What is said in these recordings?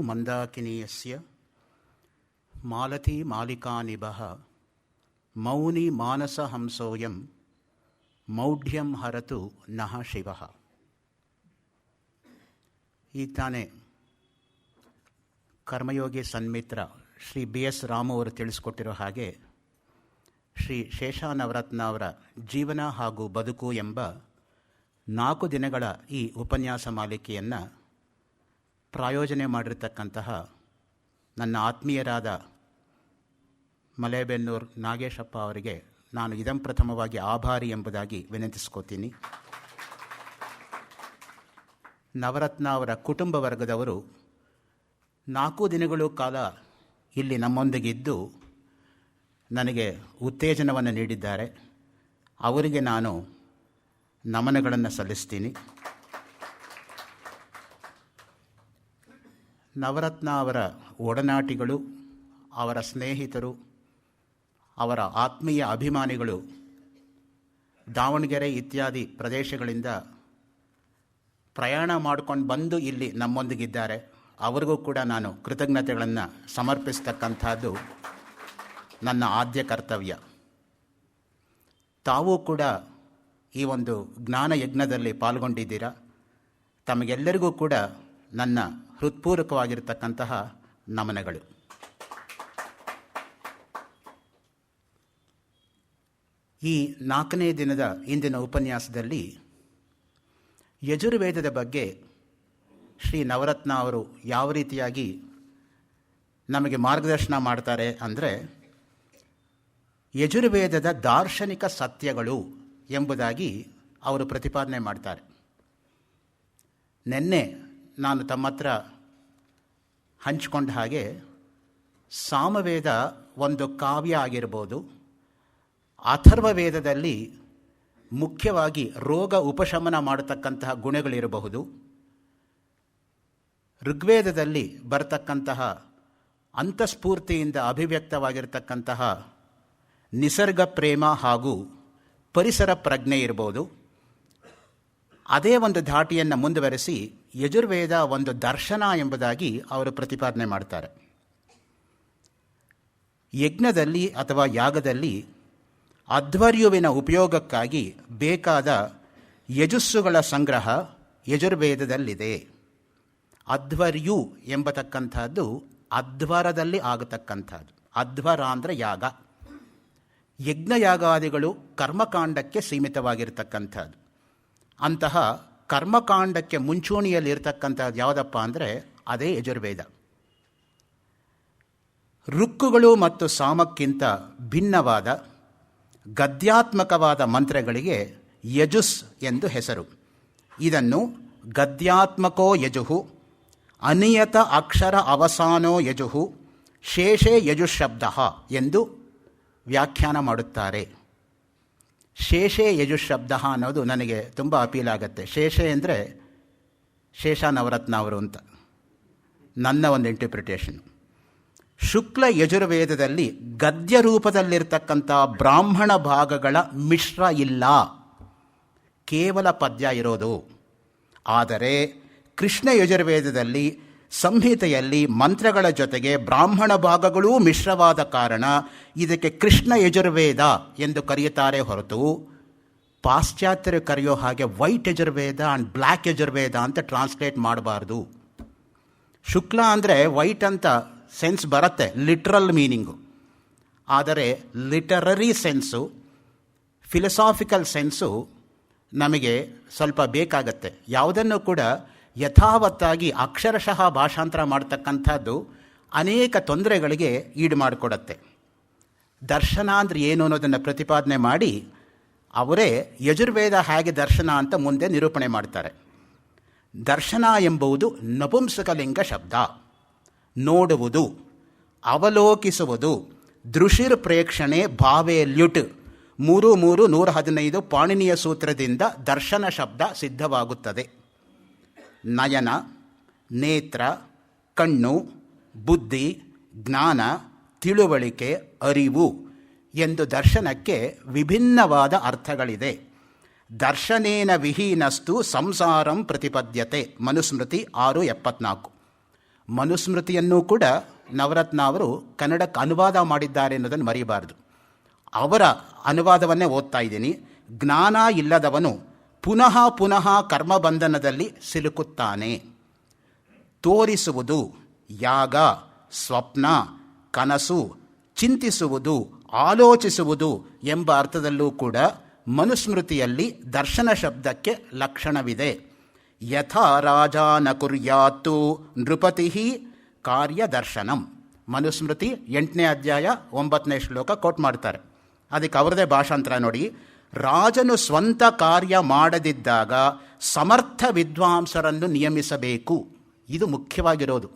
ಮಂದಾಕಿನೀಯಸ್ಯ ಮಾಲತಿ ಮಾಲಿಕಾನಿಭಃ ಮೌನಿ ಮಾನಸ ಹಂಸೋಯಂ ಮೌಢ್ಯಂ ಹರತು ನಃ ಶಿವಃ. ಈ ತಾನೇ ಕರ್ಮಯೋಗಿ ಸನ್ಮಿತ್ರ ಶ್ರೀ BS ರಾಮು ಅವರು ತಿಳಿಸ್ಕೊಟ್ಟಿರೋ ಹಾಗೆ ಶ್ರೀ ಶೇಷಾನವರತ್ನ ಅವರ ಜೀವನ ಹಾಗೂ ಬದುಕು ಎಂಬ 4 ದಿನಗಳ ಈ ಉಪನ್ಯಾಸ ಮಾಲಿಕೆಯನ್ನು ಪ್ರಾಯೋಜನೆ ಮಾಡಿರ್ತಕ್ಕಂತಹ ನನ್ನ ಆತ್ಮೀಯರಾದ ಮಲೇಬೆನ್ನೂರು ನಾಗೇಶಪ್ಪ ಅವರಿಗೆ ನಾನು ಪ್ರಥಮವಾಗಿ ಆಭಾರಿ ಎಂಬುದಾಗಿ ವಿನಂತಿಸ್ಕೋತೀನಿ. ನವರತ್ನ ಅವರ ಕುಟುಂಬ ವರ್ಗದವರು 4 ದಿನಗಳ ಕಾಲ ಇಲ್ಲಿ ನಮ್ಮೊಂದಿಗಿದ್ದು ನನಗೆ ಉತ್ತೇಜನವನ್ನು ನೀಡಿದ್ದಾರೆ. ಅವರಿಗೆ ನಾನು ನಮನಗಳನ್ನು ಸಲ್ಲಿಸ್ತೀನಿ. ನವರತ್ನ ಅವರ ಒಡನಾಟಿಗಳು, ಅವರ ಸ್ನೇಹಿತರು, ಅವರ ಆತ್ಮೀಯ ಅಭಿಮಾನಿಗಳು ದಾವಣಗೆರೆ ಇತ್ಯಾದಿ ಪ್ರದೇಶಗಳಿಂದ ಪ್ರಯಾಣ ಮಾಡ್ಕೊಂಡು ಬಂದು ಇಲ್ಲಿ ನಮ್ಮೊಂದಿಗಿದ್ದಾರೆ. ಅವರಿಗೂ ಕೂಡ ನಾನು ಕೃತಜ್ಞತೆಗಳನ್ನು ಸಮರ್ಪಿಸ್ತಕ್ಕಂಥದ್ದು ನನ್ನ ಆದ್ಯ ಕರ್ತವ್ಯ. ತಾವೂ ಕೂಡ ಈ ಒಂದು ಜ್ಞಾನ ಯಜ್ಞದಲ್ಲಿ ಪಾಲ್ಗೊಂಡಿದ್ದೀರಾ. ತಮಗೆಲ್ಲರಿಗೂ ಕೂಡ ನನ್ನ ಹೃತ್ಪೂರ್ವಕವಾಗಿರ್ತಕ್ಕಂತಹ ನಮನಗಳು. ಈ 4ನೇ ದಿನದ ಇಂದಿನ ಉಪನ್ಯಾಸದಲ್ಲಿ ಯಜುರ್ವೇದದ ಬಗ್ಗೆ ಶ್ರೀ ನವರತ್ನ ಅವರು ಯಾವ ರೀತಿಯಾಗಿ ನಮಗೆ ಮಾರ್ಗದರ್ಶನ ಮಾಡ್ತಾರೆ ಅಂದರೆ, ಯಜುರ್ವೇದದ ದಾರ್ಶನಿಕ ಸತ್ಯಗಳು ಎಂಬುದಾಗಿ ಅವರು ಪ್ರತಿಪಾದನೆ ಮಾಡ್ತಾರೆ. ನಿನ್ನೆ ನಾನು ತಮ್ಮ ಹತ್ರ ಹಂಚಿಕೊಂಡ ಹಾಗೆ ಸಾಮವೇದ ಒಂದು ಕಾವ್ಯ ಆಗಿರ್ಬೋದು, ಅಥರ್ವ ವೇದದಲ್ಲಿ ಮುಖ್ಯವಾಗಿ ರೋಗ ಉಪಶಮನ ಮಾಡತಕ್ಕಂತಹ ಗುಣಗಳಿರಬಹುದು, ಋಗ್ವೇದದಲ್ಲಿ ಬರತಕ್ಕಂತಹ ಅಂತಸ್ಫೂರ್ತಿಯಿಂದ ಅಭಿವ್ಯಕ್ತವಾಗಿರ್ತಕ್ಕಂತಹ ನಿಸರ್ಗ ಪ್ರೇಮ ಹಾಗೂ ಪರಿಸರ ಪ್ರಜ್ಞೆ ಇರ್ಬೋದು. ಅದೇ ಒಂದು ಧಾಟಿಯನ್ನು ಮುಂದುವರೆಸಿ ಯಜುರ್ವೇದ ಒಂದು ದರ್ಶನ ಎಂಬುದಾಗಿ ಅವರು ಪ್ರತಿಪಾದನೆ ಮಾಡ್ತಾರೆ. ಯಜ್ಞದಲ್ಲಿ ಅಥವಾ ಯಾಗದಲ್ಲಿ ಅಧ್ವರ್ಯುವಿನ ಉಪಯೋಗಕ್ಕಾಗಿ ಬೇಕಾದ ಯಜಸ್ಸುಗಳ ಸಂಗ್ರಹ ಯಜುರ್ವೇದದಲ್ಲಿದೆ. ಅಧ್ವರ್ಯು ಎಂಬತಕ್ಕಂಥದ್ದು ಅಧ್ವರದಲ್ಲಿ ಆಗತಕ್ಕಂಥದ್ದು. ಅಧ್ವರ ಅಂದರೆ ಯಾಗ. ಯಜ್ಞಯಾಗಾದಿಗಳು ಕರ್ಮಕಾಂಡಕ್ಕೆ ಸೀಮಿತವಾಗಿರ್ತಕ್ಕಂಥದ್ದು. ಅಂತಹ ಕರ್ಮಕಾಂಡಕ್ಕೆ ಮುಂಚೂಣಿಯಲ್ಲಿರ್ತಕ್ಕಂಥದ್ದು ಯಾವುದಪ್ಪ ಅಂದರೆ ಅದೇ ಯಜುರ್ವೇದ. ಋಕ್ಕುಗಳು ಮತ್ತು ಸಾಮಕ್ಕಿಂತ ಭಿನ್ನವಾದ ಗದ್ಯಾತ್ಮಕವಾದ ಮಂತ್ರಗಳಿಗೆ ಯಜುಸ್ ಎಂದು ಹೆಸರು. ಇದನ್ನು ಗದ್ಯಾತ್ಮಕೋ ಯಜುಹು, ಅನಿಯತ ಅಕ್ಷರ ಅವಸಾನೋ ಯಜುಹು, ಶೇಷೇ ಯಜುಶಬ್ದ ಎಂದು ವ್ಯಾಖ್ಯಾನ ಮಾಡುತ್ತಾರೆ. ಶೇಷೇ ಯಜುಶಬ್ದ ಅನ್ನೋದು ನನಗೆ ತುಂಬ ಅಪೀಲ್ ಆಗುತ್ತೆ. ಶೇಷೆ ಅಂದರೆ ಶೇಷಾನವರತ್ನ ಅವರು ಅಂತ ನನ್ನ ಒಂದು ಇಂಟರ್ಪ್ರಿಟೇಷನ್. ಶುಕ್ಲ ಯಜುರ್ವೇದದಲ್ಲಿ ಗದ್ಯ ರೂಪದಲ್ಲಿರ್ತಕ್ಕಂಥ ಬ್ರಾಹ್ಮಣ ಭಾಗಗಳ ಮಿಶ್ರ ಇಲ್ಲ, ಕೇವಲ ಪದ್ಯ ಇರೋದು. ಆದರೆ ಕೃಷ್ಣ ಯಜುರ್ವೇದದಲ್ಲಿ ಸಂಹಿತೆಯಲ್ಲಿ ಮಂತ್ರಗಳ ಜೊತೆಗೆ ಬ್ರಾಹ್ಮಣ ಭಾಗಗಳೂ ಮಿಶ್ರವಾದ ಕಾರಣ ಇದಕ್ಕೆ ಕೃಷ್ಣ ಯಜುರ್ವೇದ ಎಂದು ಕರೆಯುತ್ತಾರೆ ಹೊರತು ಪಾಶ್ಚಾತ್ಯರು ಕರೆಯೋ ಹಾಗೆ white Yajurveda and black Yajurveda ಅಂತ ಟ್ರಾನ್ಸ್ಲೇಟ್ ಮಾಡಬಾರ್ದು. ಶುಕ್ಲ ಅಂದರೆ ವೈಟ್ ಅಂತ ಸೆನ್ಸ್ ಬರುತ್ತೆ, ಲಿಟ್ರಲ್ ಮೀನಿಂಗು. ಆದರೆ ಲಿಟರರಿ ಸೆನ್ಸು, ಫಿಲಸಾಫಿಕಲ್ ಸೆನ್ಸು ನಮಗೆ ಸ್ವಲ್ಪ ಬೇಕಾಗತ್ತೆ. ಯಾವುದನ್ನು ಕೂಡ ಯಥಾವತ್ತಾಗಿ ಅಕ್ಷರಶಃ ಭಾಷಾಂತರ ಮಾಡ್ತಕ್ಕಂಥದ್ದು ಅನೇಕ ತೊಂದರೆಗಳಿಗೆ ಈಡು ಮಾಡಿಕೊಡತ್ತೆ. ದರ್ಶನ ಅಂದರೆ ಏನು ಅನ್ನೋದನ್ನು ಪ್ರತಿಪಾದನೆ ಮಾಡಿ ಅವರೇ ಯಜುರ್ವೇದ ಹೇಗೆ ದರ್ಶನ ಅಂತ ಮುಂದೆ ನಿರೂಪಣೆ ಮಾಡ್ತಾರೆ. ದರ್ಶನ ಎಂಬುದು ನಪುಂಸಕಲಿಂಗ ಶಬ್ದ. ನೋಡುವುದು, ಅವಲೋಕಿಸುವುದು, ದೃಶಿರ್ ಪ್ರೇಕ್ಷಣೆ ಭಾವೇ ಲ್ಯುಟ್ 3:115 ಪಾಣಿನಿಯ ಸೂತ್ರದಿಂದ ದರ್ಶನ ಶಬ್ದ ಸಿದ್ಧವಾಗುತ್ತದೆ. ನಯನ, ನೇತ್ರ, ಕಣ್ಣು, ಬುದ್ಧಿ, ಜ್ಞಾನ, ತಿಳುವಳಿಕೆ, ಅರಿವು ಎಂದು ದರ್ಶನಕ್ಕೆ ವಿಭಿನ್ನವಾದ ಅರ್ಥಗಳಿದೆ. ದರ್ಶನೇನ ವಿಹೀನಸ್ತು ಸಂಸಾರಂ ಪ್ರತಿಪದ್ಯತೆ. ಮನುಸ್ಮೃತಿ 6:74. ಮನುಸ್ಮೃತಿಯನ್ನೂ ಕೂಡ ನವರತ್ನ ಅವರು ಕನ್ನಡಕ್ಕೆ ಅನುವಾದ ಮಾಡಿದ್ದಾರೆ ಅನ್ನೋದನ್ನು ಮರಿಬಾರದು. ಅವರ ಅನುವಾದವನ್ನೇ ಓದ್ತಾ ಇದ್ದೀನಿ. ಜ್ಞಾನ ಇಲ್ಲದವನು ಪುನಃ ಪುನಃ ಕರ್ಮಬಂಧನದಲ್ಲಿ ಸಿಲುಕುತ್ತಾನೆ. ತೋರಿಸುವುದು, ಯಾಗ, ಸ್ವಪ್ನ, ಕನಸು, ಚಿಂತಿಸುವುದು, ಆಲೋಚಿಸುವುದು ಎಂಬ ಅರ್ಥದಲ್ಲೂ ಕೂಡ ಮನುಸ್ಮೃತಿಯಲ್ಲಿ ದರ್ಶನ ಶಬ್ದಕ್ಕೆ ಲಕ್ಷಣವಿದೆ. ಯಥಾ ರಾಜ ನ ಕುರ್ಯಾತ್ತು ನೃಪತಿ ಕಾರ್ಯದರ್ಶನಂ. ಮನುಸ್ಮೃತಿ 8ನೇ ಅಧ್ಯಾಯ 9ನೇ ಶ್ಲೋಕ ಕೋಟ್ ಮಾಡ್ತಾರೆ. ಅದಕ್ಕೆ ಅವರದೇ ಭಾಷಾಂತರ ನೋಡಿ. ರಾಜನು ಸ್ವಂತ ಕಾರ್ಯ ಮಾಡದಿದ್ದಾಗ ಸಮರ್ಥ ವಿದ್ವಾಂಸರನ್ನು ನಿಯಮಿಸಬೇಕು. ಇದು ಮುಖ್ಯವಾಗಿರೋದು.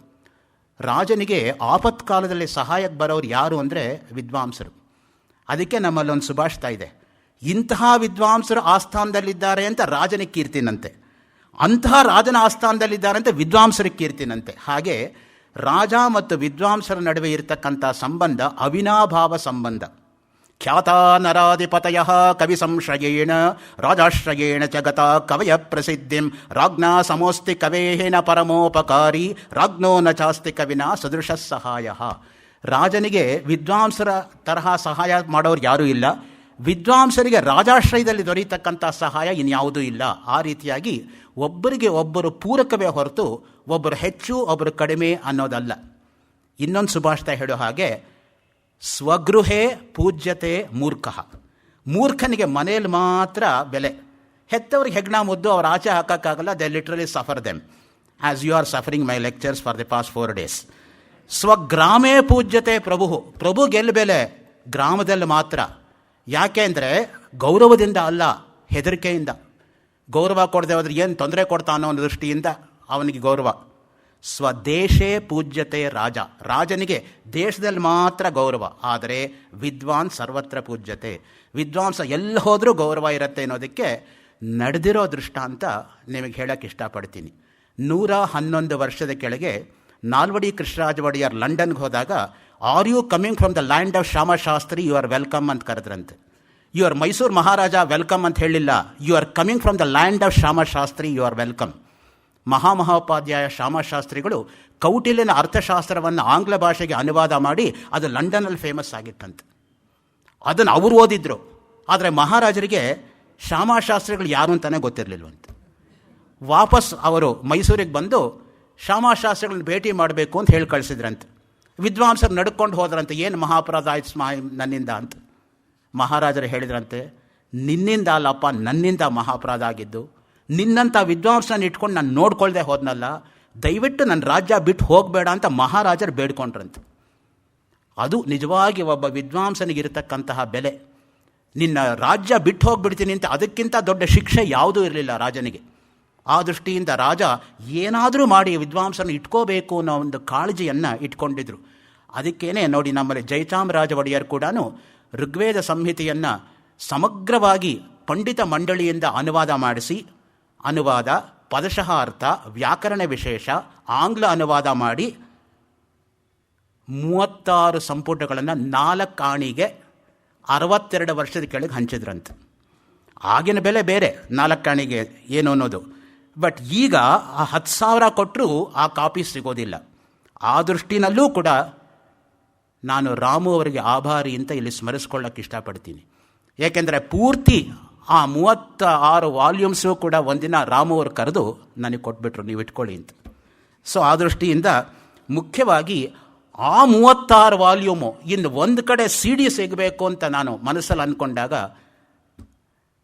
ರಾಜನಿಗೆ ಆಪತ್ಕಾಲದಲ್ಲಿ ಸಹಾಯಕ್ಕೆ ಬರೋರು ಯಾರು ಅಂದರೆ ವಿದ್ವಾಂಸರು. ಅದಕ್ಕೆ ನಮ್ಮಲ್ಲೊಂದು ಸುಭಾಷಿತ ಇದೆ, ಇಂತಹ ವಿದ್ವಾಂಸರು ಆಸ್ಥಾನದಲ್ಲಿದ್ದಾರೆ ಅಂತ ರಾಜನಿಗೆ ಕೀರ್ತಿನಂತೆ, ಅಂತಹ ರಾಜನ ಆಸ್ಥಾನದಲ್ಲಿದ್ದಾರೆ ಅಂತ ವಿದ್ವಾಂಸರಿಗೆ ಕೀರ್ತಿನಂತೆ. ಹಾಗೆ ರಾಜ ಮತ್ತು ವಿದ್ವಾಂಸರ ನಡುವೆ ಇರತಕ್ಕಂಥ ಸಂಬಂಧ ಅವಿನಾಭಾವ ಸಂಬಂಧ. ಖ್ಯಾತ ನರಾಧಿಪತಯ ಕವಿ ಸಂಶ್ರಯೇಣ ರಾಜಾಶ್ರಯೇಣ ಜಗತ ಕವಯ ಪ್ರಸಿದ್ಧಿಂ ರಾಜ್ಞಾ ಸಮೋಸ್ತಿ ಕವೇಹೇನ ಪರಮೋಪಕಾರಿ ರಾಜ್ಞೋ ನ ಚಾಸ್ತಿ ಕವಿನ ಸದೃಶ ಸಹಾಯ. ರಾಜನಿಗೆ ವಿದ್ವಾಂಸರ ತರಹ ಸಹಾಯ ಮಾಡೋರು ಯಾರೂ ಇಲ್ಲ, ವಿದ್ವಾಂಸರಿಗೆ ರಾಜಾಶ್ರಯದಲ್ಲಿ ದೊರೆಯತಕ್ಕಂಥ ಸಹಾಯ ಇನ್ಯಾವುದೂ ಇಲ್ಲ. ಆ ರೀತಿಯಾಗಿ ಒಬ್ಬರಿಗೆ ಒಬ್ಬರು ಪೂರಕವೇ ಹೊರತು ಒಬ್ಬರು ಹೆಚ್ಚು ಒಬ್ಬರು ಕಡಿಮೆ ಅನ್ನೋದಲ್ಲ. ಇನ್ನೊಂದು ಸುಭಾಷಿತ ಹೇಳೋ ಹಾಗೆ, ಸ್ವಗೃಹೇ ಪೂಜ್ಯತೆ ಮೂರ್ಖ. ಮೂರ್ಖನಿಗೆ ಮನೇಲಿ ಮಾತ್ರ ಬೆಲೆ. ಹೆತ್ತವ್ರಿಗೆ ಹೆಗ್ಣ ಮುದ್ದು ಅವ್ರ ಆಚೆ ಹಾಕೋಕ್ಕಾಗಲ್ಲ. They literally suffer them as you are suffering my lectures for the past 4 days. ಸ್ವಗ್ರಾಮೇ ಪೂಜ್ಯತೆ ಪ್ರಭು. ಪ್ರಭು ಗೆಲ್ಲ ಬೆಲೆ ಗ್ರಾಮದಲ್ಲಿ ಮಾತ್ರ. ಯಾಕೆ ಅಂದರೆ ಗೌರವದಿಂದ ಅಲ್ಲ, ಹೆದರಿಕೆಯಿಂದ. ಗೌರವ ಕೊಡದೆ ಹೋದ್ರೆ ಏನು ತೊಂದರೆ ಕೊಡ್ತಾನೋ ಅನ್ನೋ ದೃಷ್ಟಿಯಿಂದ ಅವನಿಗೆ ಗೌರವ. ಸ್ವದೇಶೇ ಪೂಜ್ಯತೆ ರಾಜ. ರಾಜನಿಗೆ ದೇಶದಲ್ಲಿ ಮಾತ್ರ ಗೌರವ, ಆದರೆ ವಿದ್ವಾನ್ ಸರ್ವತ್ರ ಪೂಜ್ಯತೆ. ವಿದ್ವಾಂಸ ಎಲ್ಲಿ ಹೋದರೂ ಗೌರವ ಇರುತ್ತೆ ಅನ್ನೋದಕ್ಕೆ ನಡೆದಿರೋ ದೃಷ್ಟಾಂತ ನಿಮಗೆ ಹೇಳೋಕ್ಕೆ ಇಷ್ಟಪಡ್ತೀನಿ. 111 ವರ್ಷದ ಕೆಳಗೆ ನಾಲ್ವಡಿ ಕೃಷ್ಣರಾಜ ಒಡೆಯರ್ ಲಂಡನ್ಗೆ ಹೋದಾಗ, are you coming from the land of Shamashastri, you are welcome ಅಂತ ಕರೆದ್ರಂತೆ. You are Mysuru Maharaja welcome ಅಂತ ಹೇಳಿಲ್ಲ, you are coming from the land of Shamashastri, you are welcome. ಮಹಾಮಹೋಪಾಧ್ಯಾಯ ಶ್ಯಾಮಶಾಸ್ತ್ರಿಗಳು ಕೌಟಿಲ್ಯನ ಅರ್ಥಶಾಸ್ತ್ರವನ್ನು ಆಂಗ್ಲ ಭಾಷೆಗೆ ಅನುವಾದ ಮಾಡಿ ಅದು ಲಂಡನ್ನಲ್ಲಿ ಫೇಮಸ್ ಆಗಿತ್ತಂತೆ. ಅದನ್ನು ಅವರು ಓದಿದ್ರು. ಆದರೆ ಮಹಾರಾಜರಿಗೆ ಶ್ಯಾಮಶಾಸ್ತ್ರಿಗಳು ಯಾರು ಅಂತಲೇ ಗೊತ್ತಿರಲಿಲ್ವಂತೆ. ವಾಪಸ್ ಅವರು ಮೈಸೂರಿಗೆ ಬಂದು ಶ್ಯಾಮಶಾಸ್ತ್ರಿಗಳನ್ನ ಭೇಟಿ ಮಾಡಬೇಕು ಅಂತ ಹೇಳಿ ಕಳಿಸಿದ್ರಂತೆ. ವಿದ್ವಾಂಸರು ನಡ್ಕೊಂಡು ಹೋದ್ರಂತೆ, ಏನು ಮಹಾಪರಾಧ ಆಯ್ತು ನನ್ನಿಂದ ಅಂತ. ಮಹಾರಾಜರು ಹೇಳಿದ್ರಂತೆ, ನಿನ್ನಿಂದ ಅಲ್ಲಪ್ಪ, ನನ್ನಿಂದ ಮಹಾಪರಾಧ ಆಗಿದ್ದು. ನಿನ್ನಂಥ ವಿದ್ವಾಂಸನ ಇಟ್ಕೊಂಡು ನಾನು ನೋಡ್ಕೊಳ್ದೆ ಹೋದ್ನಲ್ಲ, ದಯವಿಟ್ಟು ನನ್ನ ರಾಜ್ಯ ಬಿಟ್ಟು ಹೋಗಬೇಡ ಅಂತ ಮಹಾರಾಜರು ಬೇಡ್ಕೊಂಡ್ರಂತೆ. ಅದು ನಿಜವಾಗಿ ಒಬ್ಬ ವಿದ್ವಾಂಸನಿಗಿರತಕ್ಕಂತಹ ಬೆಲೆ. ನಿನ್ನ ರಾಜ್ಯ ಬಿಟ್ಟು ಹೋಗಿಬಿಡ್ತೀನಿ ಅಂತ ಅದಕ್ಕಿಂತ ದೊಡ್ಡ ಶಿಕ್ಷೆ ಯಾವುದೂ ಇರಲಿಲ್ಲ ರಾಜನಿಗೆ. ಆ ದೃಷ್ಟಿಯಿಂದ ರಾಜ ಏನಾದರೂ ಮಾಡಿ ವಿದ್ವಾಂಸನ ಇಟ್ಕೋಬೇಕು ಅನ್ನೋ ಒಂದು ಕಾಳಜಿಯನ್ನು ಇಟ್ಕೊಂಡಿದ್ರು. ಅದಕ್ಕೇನೆ ನೋಡಿ, ನಮ್ಮಲ್ಲಿ ಜಯಚಾಮರಾಜ ಒಡೆಯರ್ ಕೂಡ ಋಗ್ವೇದ ಸಂಹಿತೆಯನ್ನು ಸಮಗ್ರವಾಗಿ ಪಂಡಿತ ಮಂಡಳಿಯಿಂದ ಅನುವಾದ ಮಾಡಿಸಿ, ಅನುವಾದ, ಪದಶಃ ಅರ್ಥ, ವ್ಯಾಕರಣ ವಿಶೇಷ, ಆಂಗ್ಲ ಅನುವಾದ ಮಾಡಿ 36 ಸಂಪುಟಗಳನ್ನು 4 ಆಣಿಗೆ 62 ವರ್ಷದ ಕೆಳಗೆ ಹಂಚಿದ್ರಂತೆ. ಆಗಿನ ಬೆಲೆ ಬೇರೆ, 4 ಆಣಿಗೆ ಏನು ಅನ್ನೋದು. ಬಟ್ ಈಗ ಆ 10,000 ಕೊಟ್ಟರೂ ಆ ಕಾಪಿ ಸಿಗೋದಿಲ್ಲ. ಆ ದೃಷ್ಟಿನಲ್ಲೂ ಕೂಡ ನಾನು ರಾಮು ಅವರಿಗೆ ಆಭಾರಿ ಅಂತ ಇಲ್ಲಿ ಸ್ಮರಿಸ್ಕೊಳ್ಳೋಕ್ಕೆ ಇಷ್ಟಪಡ್ತೀನಿ. ಏಕೆಂದರೆ ಪೂರ್ತಿ ಆ 36 ವಾಲ್ಯೂಮ್ಸು ಕೂಡ ಒಂದಿನ ರಾಮು ಅವರು ಕರೆದು ನನಗೆ ಕೊಟ್ಬಿಟ್ರು, ನೀವು ಇಟ್ಕೊಳ್ಳಿ ಅಂತ. ಸೊ ಆ ದೃಷ್ಟಿಯಿಂದ ಮುಖ್ಯವಾಗಿ ಆ 36 ವಾಲ್ಯೂಮು ಇನ್ನು ಒಂದು ಕಡೆ CD ಸಿಗಬೇಕು ಅಂತ ನಾನು ಮನಸ್ಸಲ್ಲಿ ಅಂದ್ಕೊಂಡಾಗ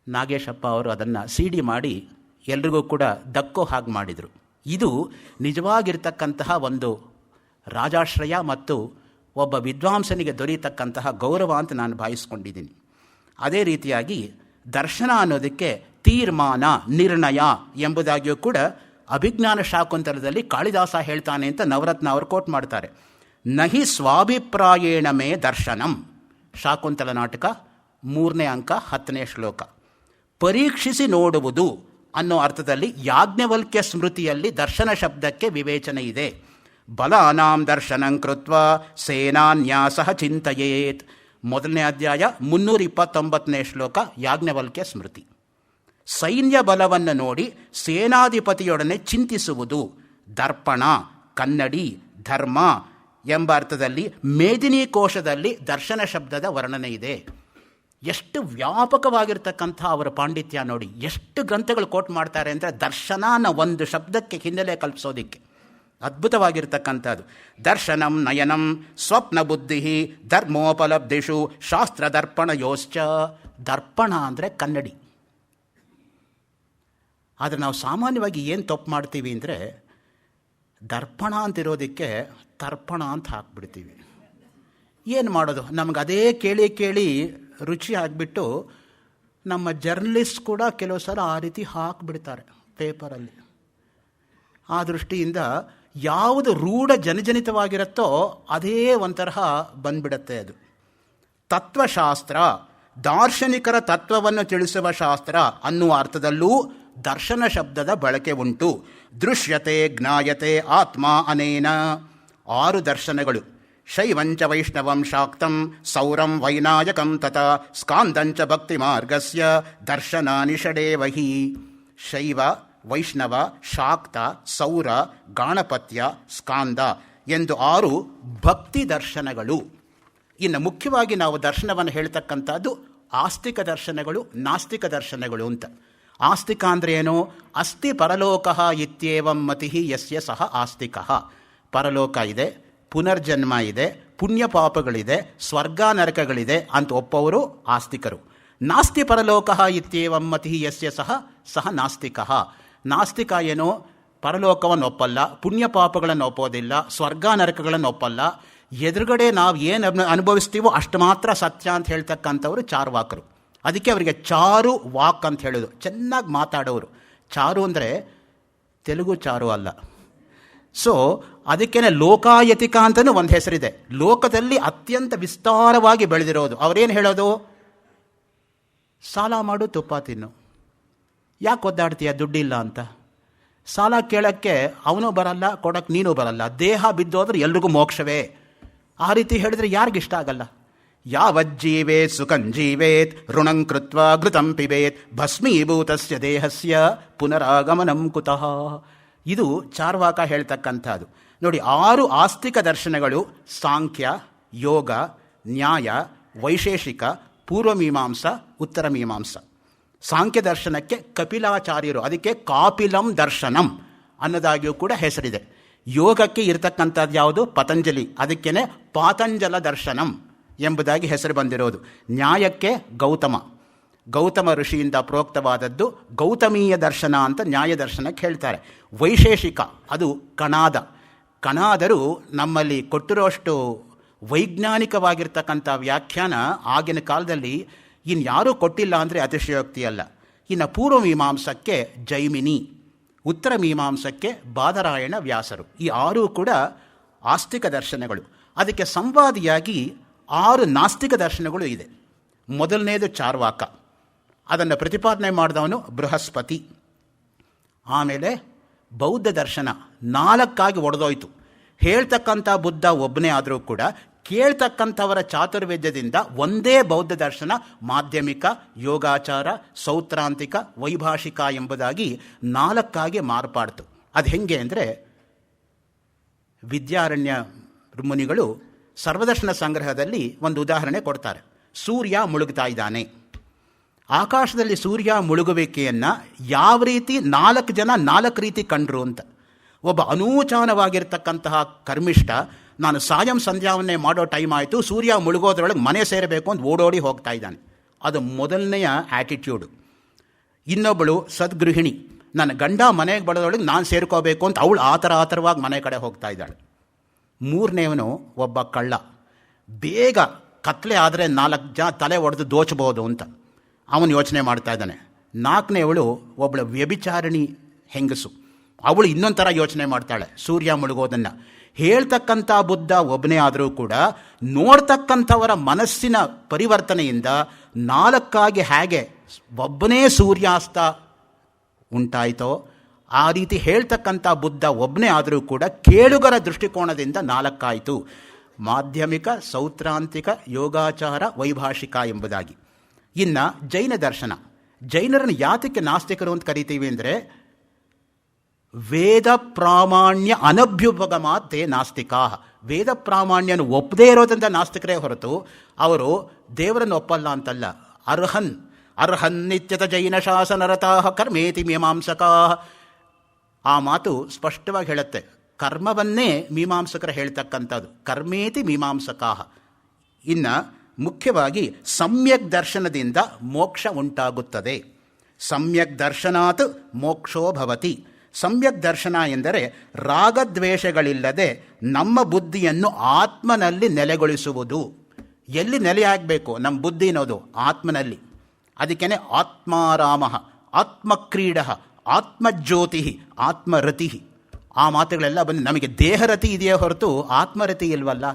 ನಾಗೇಶಪ್ಪ ಅವರು ಅದನ್ನು CD ಮಾಡಿ ಎಲ್ರಿಗೂ ಕೂಡ ದಕ್ಕೋ ಹಾಗೆ ಮಾಡಿದರು. ಇದು ನಿಜವಾಗಿರ್ತಕ್ಕಂತಹ ಒಂದು ರಾಜಾಶ್ರಯ ಮತ್ತು ಒಬ್ಬ ವಿದ್ವಾಂಸನಿಗೆ ದೊರೆಯತಕ್ಕಂತಹ ಗೌರವ ಅಂತ ನಾನು ಭಾವಿಸ್ಕೊಂಡಿದ್ದೀನಿ. ಅದೇ ರೀತಿಯಾಗಿ ದರ್ಶನ ಅನ್ನೋದಕ್ಕೆ ತೀರ್ಮಾನ, ನಿರ್ಣಯ ಎಂಬುದಾಗಿಯೂ ಕೂಡ ಅಭಿಜ್ಞಾನ ಶಾಕುಂತಲದಲ್ಲಿ ಕಾಳಿದಾಸ ಹೇಳ್ತಾನೆ ಅಂತ ನವರತ್ನ ಅವರು ಕೋಟ್ ಮಾಡ್ತಾರೆ. ನಹಿ ಸ್ವಾಭಿಪ್ರಾಯೇಣ ಮೇ ದರ್ಶನಂ. ಶಾಕುಂತಲ ನಾಟಕ 3ನೇ ಅಂಕ 10ನೇ ಶ್ಲೋಕ. ಪರೀಕ್ಷಿಸಿ ನೋಡುವುದು ಅನ್ನೋ ಅರ್ಥದಲ್ಲಿ ಯಾಜ್ಞವಲ್ಕ್ಯ ಸ್ಮೃತಿಯಲ್ಲಿ ದರ್ಶನ ಶಬ್ದಕ್ಕೆ ವಿವೇಚನೆ ಇದೆ. ಬಲಾನಾಂ ದರ್ಶನಂ ಕೃತ್ವ ಸೇನಾನ್ಯಾಸಃ ಚಿಂತಯೇತ್. 1ನೇ ಅಧ್ಯಾಯ 329ನೇ ಶ್ಲೋಕ ಯಾಜ್ಞವಲ್ಕ್ಯ ಸ್ಮೃತಿ. ಸೈನ್ಯ ಬಲವನ್ನು ನೋಡಿ ಸೇನಾಧಿಪತಿಯೊಡನೆ ಚಿಂತಿಸುವುದು, ದರ್ಪಣ, ಕನ್ನಡಿ, ಧರ್ಮ ಎಂಬ ಅರ್ಥದಲ್ಲಿ ಮೇದಿನಿ ಕೋಶದಲ್ಲಿ ದರ್ಶನ ಶಬ್ದದ ವರ್ಣನೆ ಇದೆ. ಎಷ್ಟು ವ್ಯಾಪಕವಾಗಿರ್ತಕ್ಕಂಥ ಅವರ ಪಾಂಡಿತ್ಯ ನೋಡಿ. ಎಷ್ಟು ಗ್ರಂಥಗಳು ಕೋಟ್ ಮಾಡ್ತಾರೆ ಅಂದರೆ ದರ್ಶನ ಒಂದು ಶಬ್ದಕ್ಕೆ ಹಿನ್ನೆಲೆ ಕಲ್ಪಿಸೋದಿಕ್ಕೆ ಅದ್ಭುತವಾಗಿರ್ತಕ್ಕಂಥದ್ದು. ದರ್ಶನಂ ನಯನಂ ಸ್ವಪ್ನ ಬುದ್ಧಿ ಧರ್ಮೋಪಲಬ್ಧಿಷು ಶಾಸ್ತ್ರ ದರ್ಪಣ ಯೋಶ್ಚ. ದರ್ಪಣ ಅಂದರೆ ಕನ್ನಡಿ. ಆದರೆ ನಾವು ಸಾಮಾನ್ಯವಾಗಿ ಏನು ತಪ್ಪು ಮಾಡ್ತೀವಿ ಅಂದರೆ ದರ್ಪಣ ಅಂತಿರೋದಕ್ಕೆ ತರ್ಪಣ ಅಂತ ಹಾಕ್ಬಿಡ್ತೀವಿ. ಏನು ಮಾಡೋದು, ನಮ್ಗೆ ಅದೇ ಕೇಳಿ ಕೇಳಿ ರುಚಿ ಆಗಿಬಿಟ್ಟು ನಮ್ಮ ಜರ್ನಲಿಸ್ಟ್ ಕೂಡ ಕೆಲವು ಸಲ ಆ ರೀತಿ ಹಾಕಿಬಿಡ್ತಾರೆ ಪೇಪರಲ್ಲಿ. ಆ ದೃಷ್ಟಿಯಿಂದ ಯಾವುದು ರೂಢ ಜನಜನಿತವಾಗಿರುತ್ತೋ ಅದೇ ಒಂಥರ ಬಂದ್ಬಿಡತ್ತೆ ಅದು. ತತ್ವಶಾಸ್ತ್ರ, ದಾರ್ಶನಿಕರ ತತ್ವವನ್ನು ತಿಳಿಸುವ ಶಾಸ್ತ್ರ ಅನ್ನುವ ಅರ್ಥದಲ್ಲೂ ದರ್ಶನ ಶಬ್ದದ ಬಳಕೆ ಉಂಟು. ದೃಶ್ಯತೆ ಜ್ಞಾಯತೆ ಆತ್ಮ ಅನೇನ. 6 ದರ್ಶನಗಳು: ಶೈವಂಚ ವೈಷ್ಣವಂ ಶಾಕ್ತಂ ಸೌರಂ ವೈನಾಯಕಂ ತಥಾ ಸ್ಕಾಂದಂಚ ಭಕ್ತಿ ಮಾರ್ಗಸ್ಯ ದರ್ಶನಾನಿ ಷಡೇವಹಿ. ಶೈವ, ವೈಷ್ಣವ, ಶಾಕ್ತ, ಸೌರ, ಗಾಣಪತ್ಯ, ಸ್ಕಾಂದ ಎಂದು 6 ಭಕ್ತಿ ದರ್ಶನಗಳು. ಇನ್ನು ಮುಖ್ಯವಾಗಿ ನಾವು ದರ್ಶನವನ್ನು ಹೇಳ್ತಕ್ಕಂಥದ್ದು ಆಸ್ತಿಕ ದರ್ಶನಗಳು, ನಾಸ್ತಿಕ ದರ್ಶನಗಳು ಅಂತ. ಆಸ್ತಿಕ ಅಂದರೆ ಏನು? ಅಸ್ತಿ ಪರಲೋಕ ಇತ್ಯೇವಂ ಮತಿ ಯಸ್ಯ ಸಹ ಆಸ್ತಿಕ. ಪರಲೋಕ ಇದೆ, ಪುನರ್ಜನ್ಮ ಇದೆ, ಪುಣ್ಯ ಪಾಪಗಳಿದೆ, ಸ್ವರ್ಗ ನರಕಗಳಿದೆ ಅಂತ ಒಪ್ಪವರು ಆಸ್ತಿಕರು. ನಾಸ್ತಿ ಪರಲೋಕ ಇತ್ಯೇವಂ ಮತಿ ಯಸ್ಯ ಸಹ ನಾಸ್ತಿಕ. ನಾಸ್ತಿಕ ಏನು? ಪರಲೋಕವನ್ನು ಒಪ್ಪಲ್ಲ, ಪುಣ್ಯ ಪಾಪಗಳನ್ನು ಒಪ್ಪೋದಿಲ್ಲ, ಸ್ವರ್ಗ ನರಕಗಳನ್ನು ಒಪ್ಪಲ್ಲ. ಎದುರುಗಡೆ ನಾವು ಏನು ಅನುಭವಿಸ್ತೀವೋ ಅಷ್ಟು ಮಾತ್ರ ಸತ್ಯ ಅಂತ ಹೇಳ್ತಕ್ಕಂಥವ್ರು ಚಾರ್ವಾಕರು. ಅದಕ್ಕೆ ಅವರಿಗೆ ಚಾರು ವಾಕ್ ಅಂತ ಹೇಳೋದು. ಚೆನ್ನಾಗಿ ಮಾತಾಡೋರು. ಚಾರು ಅಂದರೆ ತೆಲುಗು ಚಾರು ಅಲ್ಲ. ಸೊ ಅದಕ್ಕೇನೆ ಲೋಕಾಯತಿಕ ಅಂತಲೂ ಒಂದು ಹೆಸರಿದೆ. ಲೋಕದಲ್ಲಿ ಅತ್ಯಂತ ವಿಸ್ತಾರವಾಗಿ ಬೆಳೆದಿರೋದು. ಅವರೇನು ಹೇಳೋದು? ಸಾಲ ಮಾಡು, ತುಪ್ಪ ತಿನ್ನು. ಯಾಕೆ ಒದ್ದಾಡ್ತೀಯ ದುಡ್ಡಿಲ್ಲ ಅಂತ? ಸಾಲ ಕೇಳೋಕ್ಕೆ ಅವನು ಬರಲ್ಲ, ಕೊಡೋಕ್ಕೆ ನೀನು ಬರಲ್ಲ. ದೇಹ ಬಿದ್ದೋದ್ರೆ ಎಲ್ರಿಗೂ ಮೋಕ್ಷವೇ. ಆ ರೀತಿ ಹೇಳಿದ್ರೆ ಯಾರಿಗಿಷ್ಟ ಆಗಲ್ಲ? ಯಾವಜ್ಜೀವೇತ್ ಸುಖಂಜೀವೇತ್ ಋಣಂ ಕೃತ್ವಾ ಘೃತಂ ಪಿಬೇತ್ ಭಸ್ಮೀಭೂತಸ್ಯ ದೇಹಸ್ಯ ಪುನರಾಗಮನಂ ಕುತಃ. ಇದು ಚಾರ್ವಾಕ ಹೇಳ್ತಕ್ಕಂಥದ್ದು. ನೋಡಿ, 6 ಆಸ್ತಿಕ ದರ್ಶನಗಳು: ಸಾಂಖ್ಯ, ಯೋಗ, ನ್ಯಾಯ, ವೈಶೇಷಿಕ, ಪೂರ್ವಮೀಮಾಂಸ, ಉತ್ತರ ಮೀಮಾಂಸ. ಸಾಂಖ್ಯ ದರ್ಶನಕ್ಕೆ ಕಪಿಲಾಚಾರ್ಯರು, ಅದಕ್ಕೆ ಕಾಪಿಲಂ ದರ್ಶನಂ ಅನ್ನೋದಾಗಿಯೂ ಕೂಡ ಹೆಸರಿದೆ. ಯೋಗಕ್ಕೆ ಇರತಕ್ಕಂಥದ್ದು ಯಾವುದು? ಪತಂಜಲಿ, ಅದಕ್ಕೇನೆ ಪಾತಂಜಲ ದರ್ಶನಂ ಎಂಬುದಾಗಿ ಹೆಸರು ಬಂದಿರೋದು. ನ್ಯಾಯಕ್ಕೆ ಗೌತಮ ಋಷಿಯಿಂದ ಪ್ರೋಕ್ತವಾದದ್ದು ಗೌತಮೀಯ ದರ್ಶನ ಅಂತ ನ್ಯಾಯ ದರ್ಶನಕ್ಕೆ ಹೇಳ್ತಾರೆ. ವೈಶೇಷಿಕ ಅದು ಕಣಾದರು ನಮ್ಮಲ್ಲಿ ಕೊಟ್ಟಿರೋಷ್ಟು ವೈಜ್ಞಾನಿಕವಾಗಿರ್ತಕ್ಕಂಥ ವ್ಯಾಖ್ಯಾನ ಆಗಿನ ಕಾಲದಲ್ಲಿ ಇನ್ಯಾರೂ ಕೊಟ್ಟಿಲ್ಲ ಅಂದರೆ ಅತಿಶಯೋಕ್ತಿ ಅಲ್ಲ. ಇನ್ನು ಪೂರ್ವಮೀಮಾಂಸಕ್ಕೆ ಜೈಮಿನಿ, ಉತ್ತರ ಮೀಮಾಂಸಕ್ಕೆ ಬಾದರಾಯಣ ವ್ಯಾಸರು. ಈ 6 ಕೂಡ ಆಸ್ತಿಕ ದರ್ಶನಗಳು. ಅದಕ್ಕೆ ಸಂವಾದಿಯಾಗಿ 6 ನಾಸ್ತಿಕ ದರ್ಶನಗಳು ಇದೆ. ಮೊದಲನೇದು ಚಾರ್ವಾಕ, ಅದನ್ನು ಪ್ರತಿಪಾದನೆ ಮಾಡಿದವನು ಬೃಹಸ್ಪತಿ. ಆಮೇಲೆ ಬೌದ್ಧ ದರ್ಶನ 4 ಒಡೆದೋಯ್ತು. ಹೇಳ್ತಕ್ಕಂಥ ಬುದ್ಧ ಒಬ್ಬನೇ ಆದರೂ ಕೂಡ ಕೇಳ್ತಕ್ಕಂಥವರ ಚಾತುರ್ವೇದ್ಯದಿಂದ ಒಂದೇ ಬೌದ್ಧ ದರ್ಶನ ಮಾಧ್ಯಮಿಕ, ಯೋಗಾಚಾರ, ಸೌತ್ರಾಂತಿಕ, ವೈಭಾಷಿಕ ಎಂಬುದಾಗಿ 4 ಮಾರ್ಪಾಡ್ತು. ಅದು ಹೆಂಗೆ ಅಂದರೆ, ವಿದ್ಯಾರಣ್ಯ ಮುನಿಗಳು ಸರ್ವದರ್ಶನ ಸಂಗ್ರಹದಲ್ಲಿ ಒಂದು ಉದಾಹರಣೆ ಕೊಡ್ತಾರೆ. ಸೂರ್ಯ ಮುಳುಗ್ತಾ ಇದ್ದಾನೆ. ಆಕಾಶದಲ್ಲಿ ಸೂರ್ಯ ಮುಳುಗುವಿಕೆಯನ್ನು ಯಾವ ರೀತಿ 4 ಜನ 4 ರೀತಿ ಕಂಡ್ರು ಅಂತ. ಒಬ್ಬ ಅನೂಚಾನವಾಗಿರ್ತಕ್ಕಂತಹ ಕರ್ಮಿಷ್ಠ, ನಾನು ಸಾಯಂ ಸಂಧ್ಯಾವನ್ನೇ ಮಾಡೋ ಟೈಮ್ ಆಯಿತು, ಸೂರ್ಯ ಮುಳುಗೋದ್ರೊಳಗೆ ಮನೆ ಸೇರಬೇಕು ಅಂತ ಓಡೋಡಿ ಹೋಗ್ತಾ ಇದ್ದಾನೆ. ಅದು ಮೊದಲನೆಯ ಆ್ಯಟಿಟ್ಯೂಡು. ಇನ್ನೊಬ್ಬಳು ಸದ್ಗೃಹಿಣಿ, ನನ್ನ ಗಂಡ ಮನೆಗೆ ಬರೋದ್ರೊಳಗೆ ನಾನು ಸೇರ್ಕೋಬೇಕು ಅಂತ ಅವಳು ಆತರವಾಗಿ ಮನೆ ಕಡೆ ಹೋಗ್ತಾ ಇದ್ದಾಳೆ. 3ನೇವನು ಒಬ್ಬ ಕಳ್ಳ, ಬೇಗ ಕತ್ಲೆ ಆದರೆ 4 ಜನ ತಲೆ ಒಡೆದು ದೋಚಬಹುದು ಅಂತ ಅವನು ಯೋಚನೆ ಮಾಡ್ತಾ ಇದ್ದಾನೆ. 4ನೇವಳು ಒಬ್ಬಳು ವ್ಯಭಿಚಾರಿಣಿ ಹೆಂಗಸು, ಅವಳು ಇನ್ನೊಂದು ಥರ ಯೋಚನೆ ಮಾಡ್ತಾಳೆ ಸೂರ್ಯ ಮುಳುಗೋದನ್ನು. ಹೇಳ್ತಕ್ಕಂಥ ಬುದ್ಧ ಒಬ್ಬನೇ ಆದರೂ ಕೂಡ ನೋಡ್ತಕ್ಕಂಥವರ ಮನಸ್ಸಿನ ಪರಿವರ್ತನೆಯಿಂದ 4 ಹೇಗೆ ಒಬ್ಬನೇ ಸೂರ್ಯಾಸ್ತ ಉಂಟಾಯಿತೋ ಆ ರೀತಿ ಹೇಳ್ತಕ್ಕಂಥ ಬುದ್ಧ ಒಬ್ಬನೇ ಆದರೂ ಕೂಡ ಕೇಳುಗರ ದೃಷ್ಟಿಕೋನದಿಂದ 4 ಆಯಿತು. ಮಾಧ್ಯಮಿಕ, ಸೌತ್ರಾಂತಿಕ, ಯೋಗಾಚಾರ, ವೈಭಾಷಿಕ ಎಂಬುದಾಗಿ. ಇನ್ನು ಜೈನ ದರ್ಶನ. ಜೈನರನ್ನು ಯಾತಕ್ಕೆ ನಾಸ್ತಿಕರು ಅಂತ ಕರಿತೀವಿ ಅಂದರೆ, ವೇದ ಪ್ರಾಮಾಣ್ಯ ಅನಭ್ಯುಪಗಮಾತ್ ತೇ ನಾಸ್ತಿಕಾ. ವೇದ ಪ್ರಾಮಾಣ್ಯನ ಒಪ್ಪದೇ ಇರೋದ್ರಿಂದ ನಾಸ್ತಿಕರೇ ಹೊರತು ಅವರು ದೇವರನ್ನು ಒಪ್ಪಲ್ಲ ಅಂತಲ್ಲ. ಅರ್ಹನ್ ನಿತ್ಯತ ಜೈನ ಶಾಸನರತಾ ಕರ್ಮೇತಿ ಮೀಮಾಂಸಕಾ. ಆ ಮಾತು ಸ್ಪಷ್ಟವಾಗಿ ಹೇಳುತ್ತೆ. ಕರ್ಮವನ್ನೇ ಮೀಮಾಂಸಕರು ಹೇಳ್ತಕ್ಕಂಥದ್ದು, ಕರ್ಮೇತಿ ಮೀಮಾಂಸಕಾ. ಇನ್ನು ಮುಖ್ಯವಾಗಿ ಸಮ್ಯಕ್ ದರ್ಶನದಿಂದ ಮೋಕ್ಷ ಉಂಟಾಗುತ್ತದೆ. ಸಮ್ಯಕ್ ದರ್ಶನಾತ್ ಮೋಕ್ಷೋ ಭವತಿ. ಸಮ್ಯಕ್ ದರ್ಶನ ಎಂದರೆ ರಾಗದ್ವೇಷಗಳಿಲ್ಲದೆ ನಮ್ಮ ಬುದ್ಧಿಯನ್ನು ಆತ್ಮನಲ್ಲಿ ನೆಲೆಗೊಳಿಸುವುದು. ಎಲ್ಲಿ ನೆಲೆಯಾಗಬೇಕು ನಮ್ಮ ಬುದ್ಧಿ ಅನ್ನೋದು? ಆತ್ಮನಲ್ಲಿ. ಅದಕ್ಕೇನೆ ಆತ್ಮಾರಾಮ, ಆತ್ಮಕ್ರೀಡ, ಆತ್ಮಜ್ಯೋತಿ, ಆತ್ಮರತಿ. ಆ ಮಾತುಗಳೆಲ್ಲ ಬಂದು ನಮಗೆ ದೇಹರತಿ ಇದೆಯೇ ಹೊರತು ಆತ್ಮರತಿ ಇಲ್ವಲ್ಲ.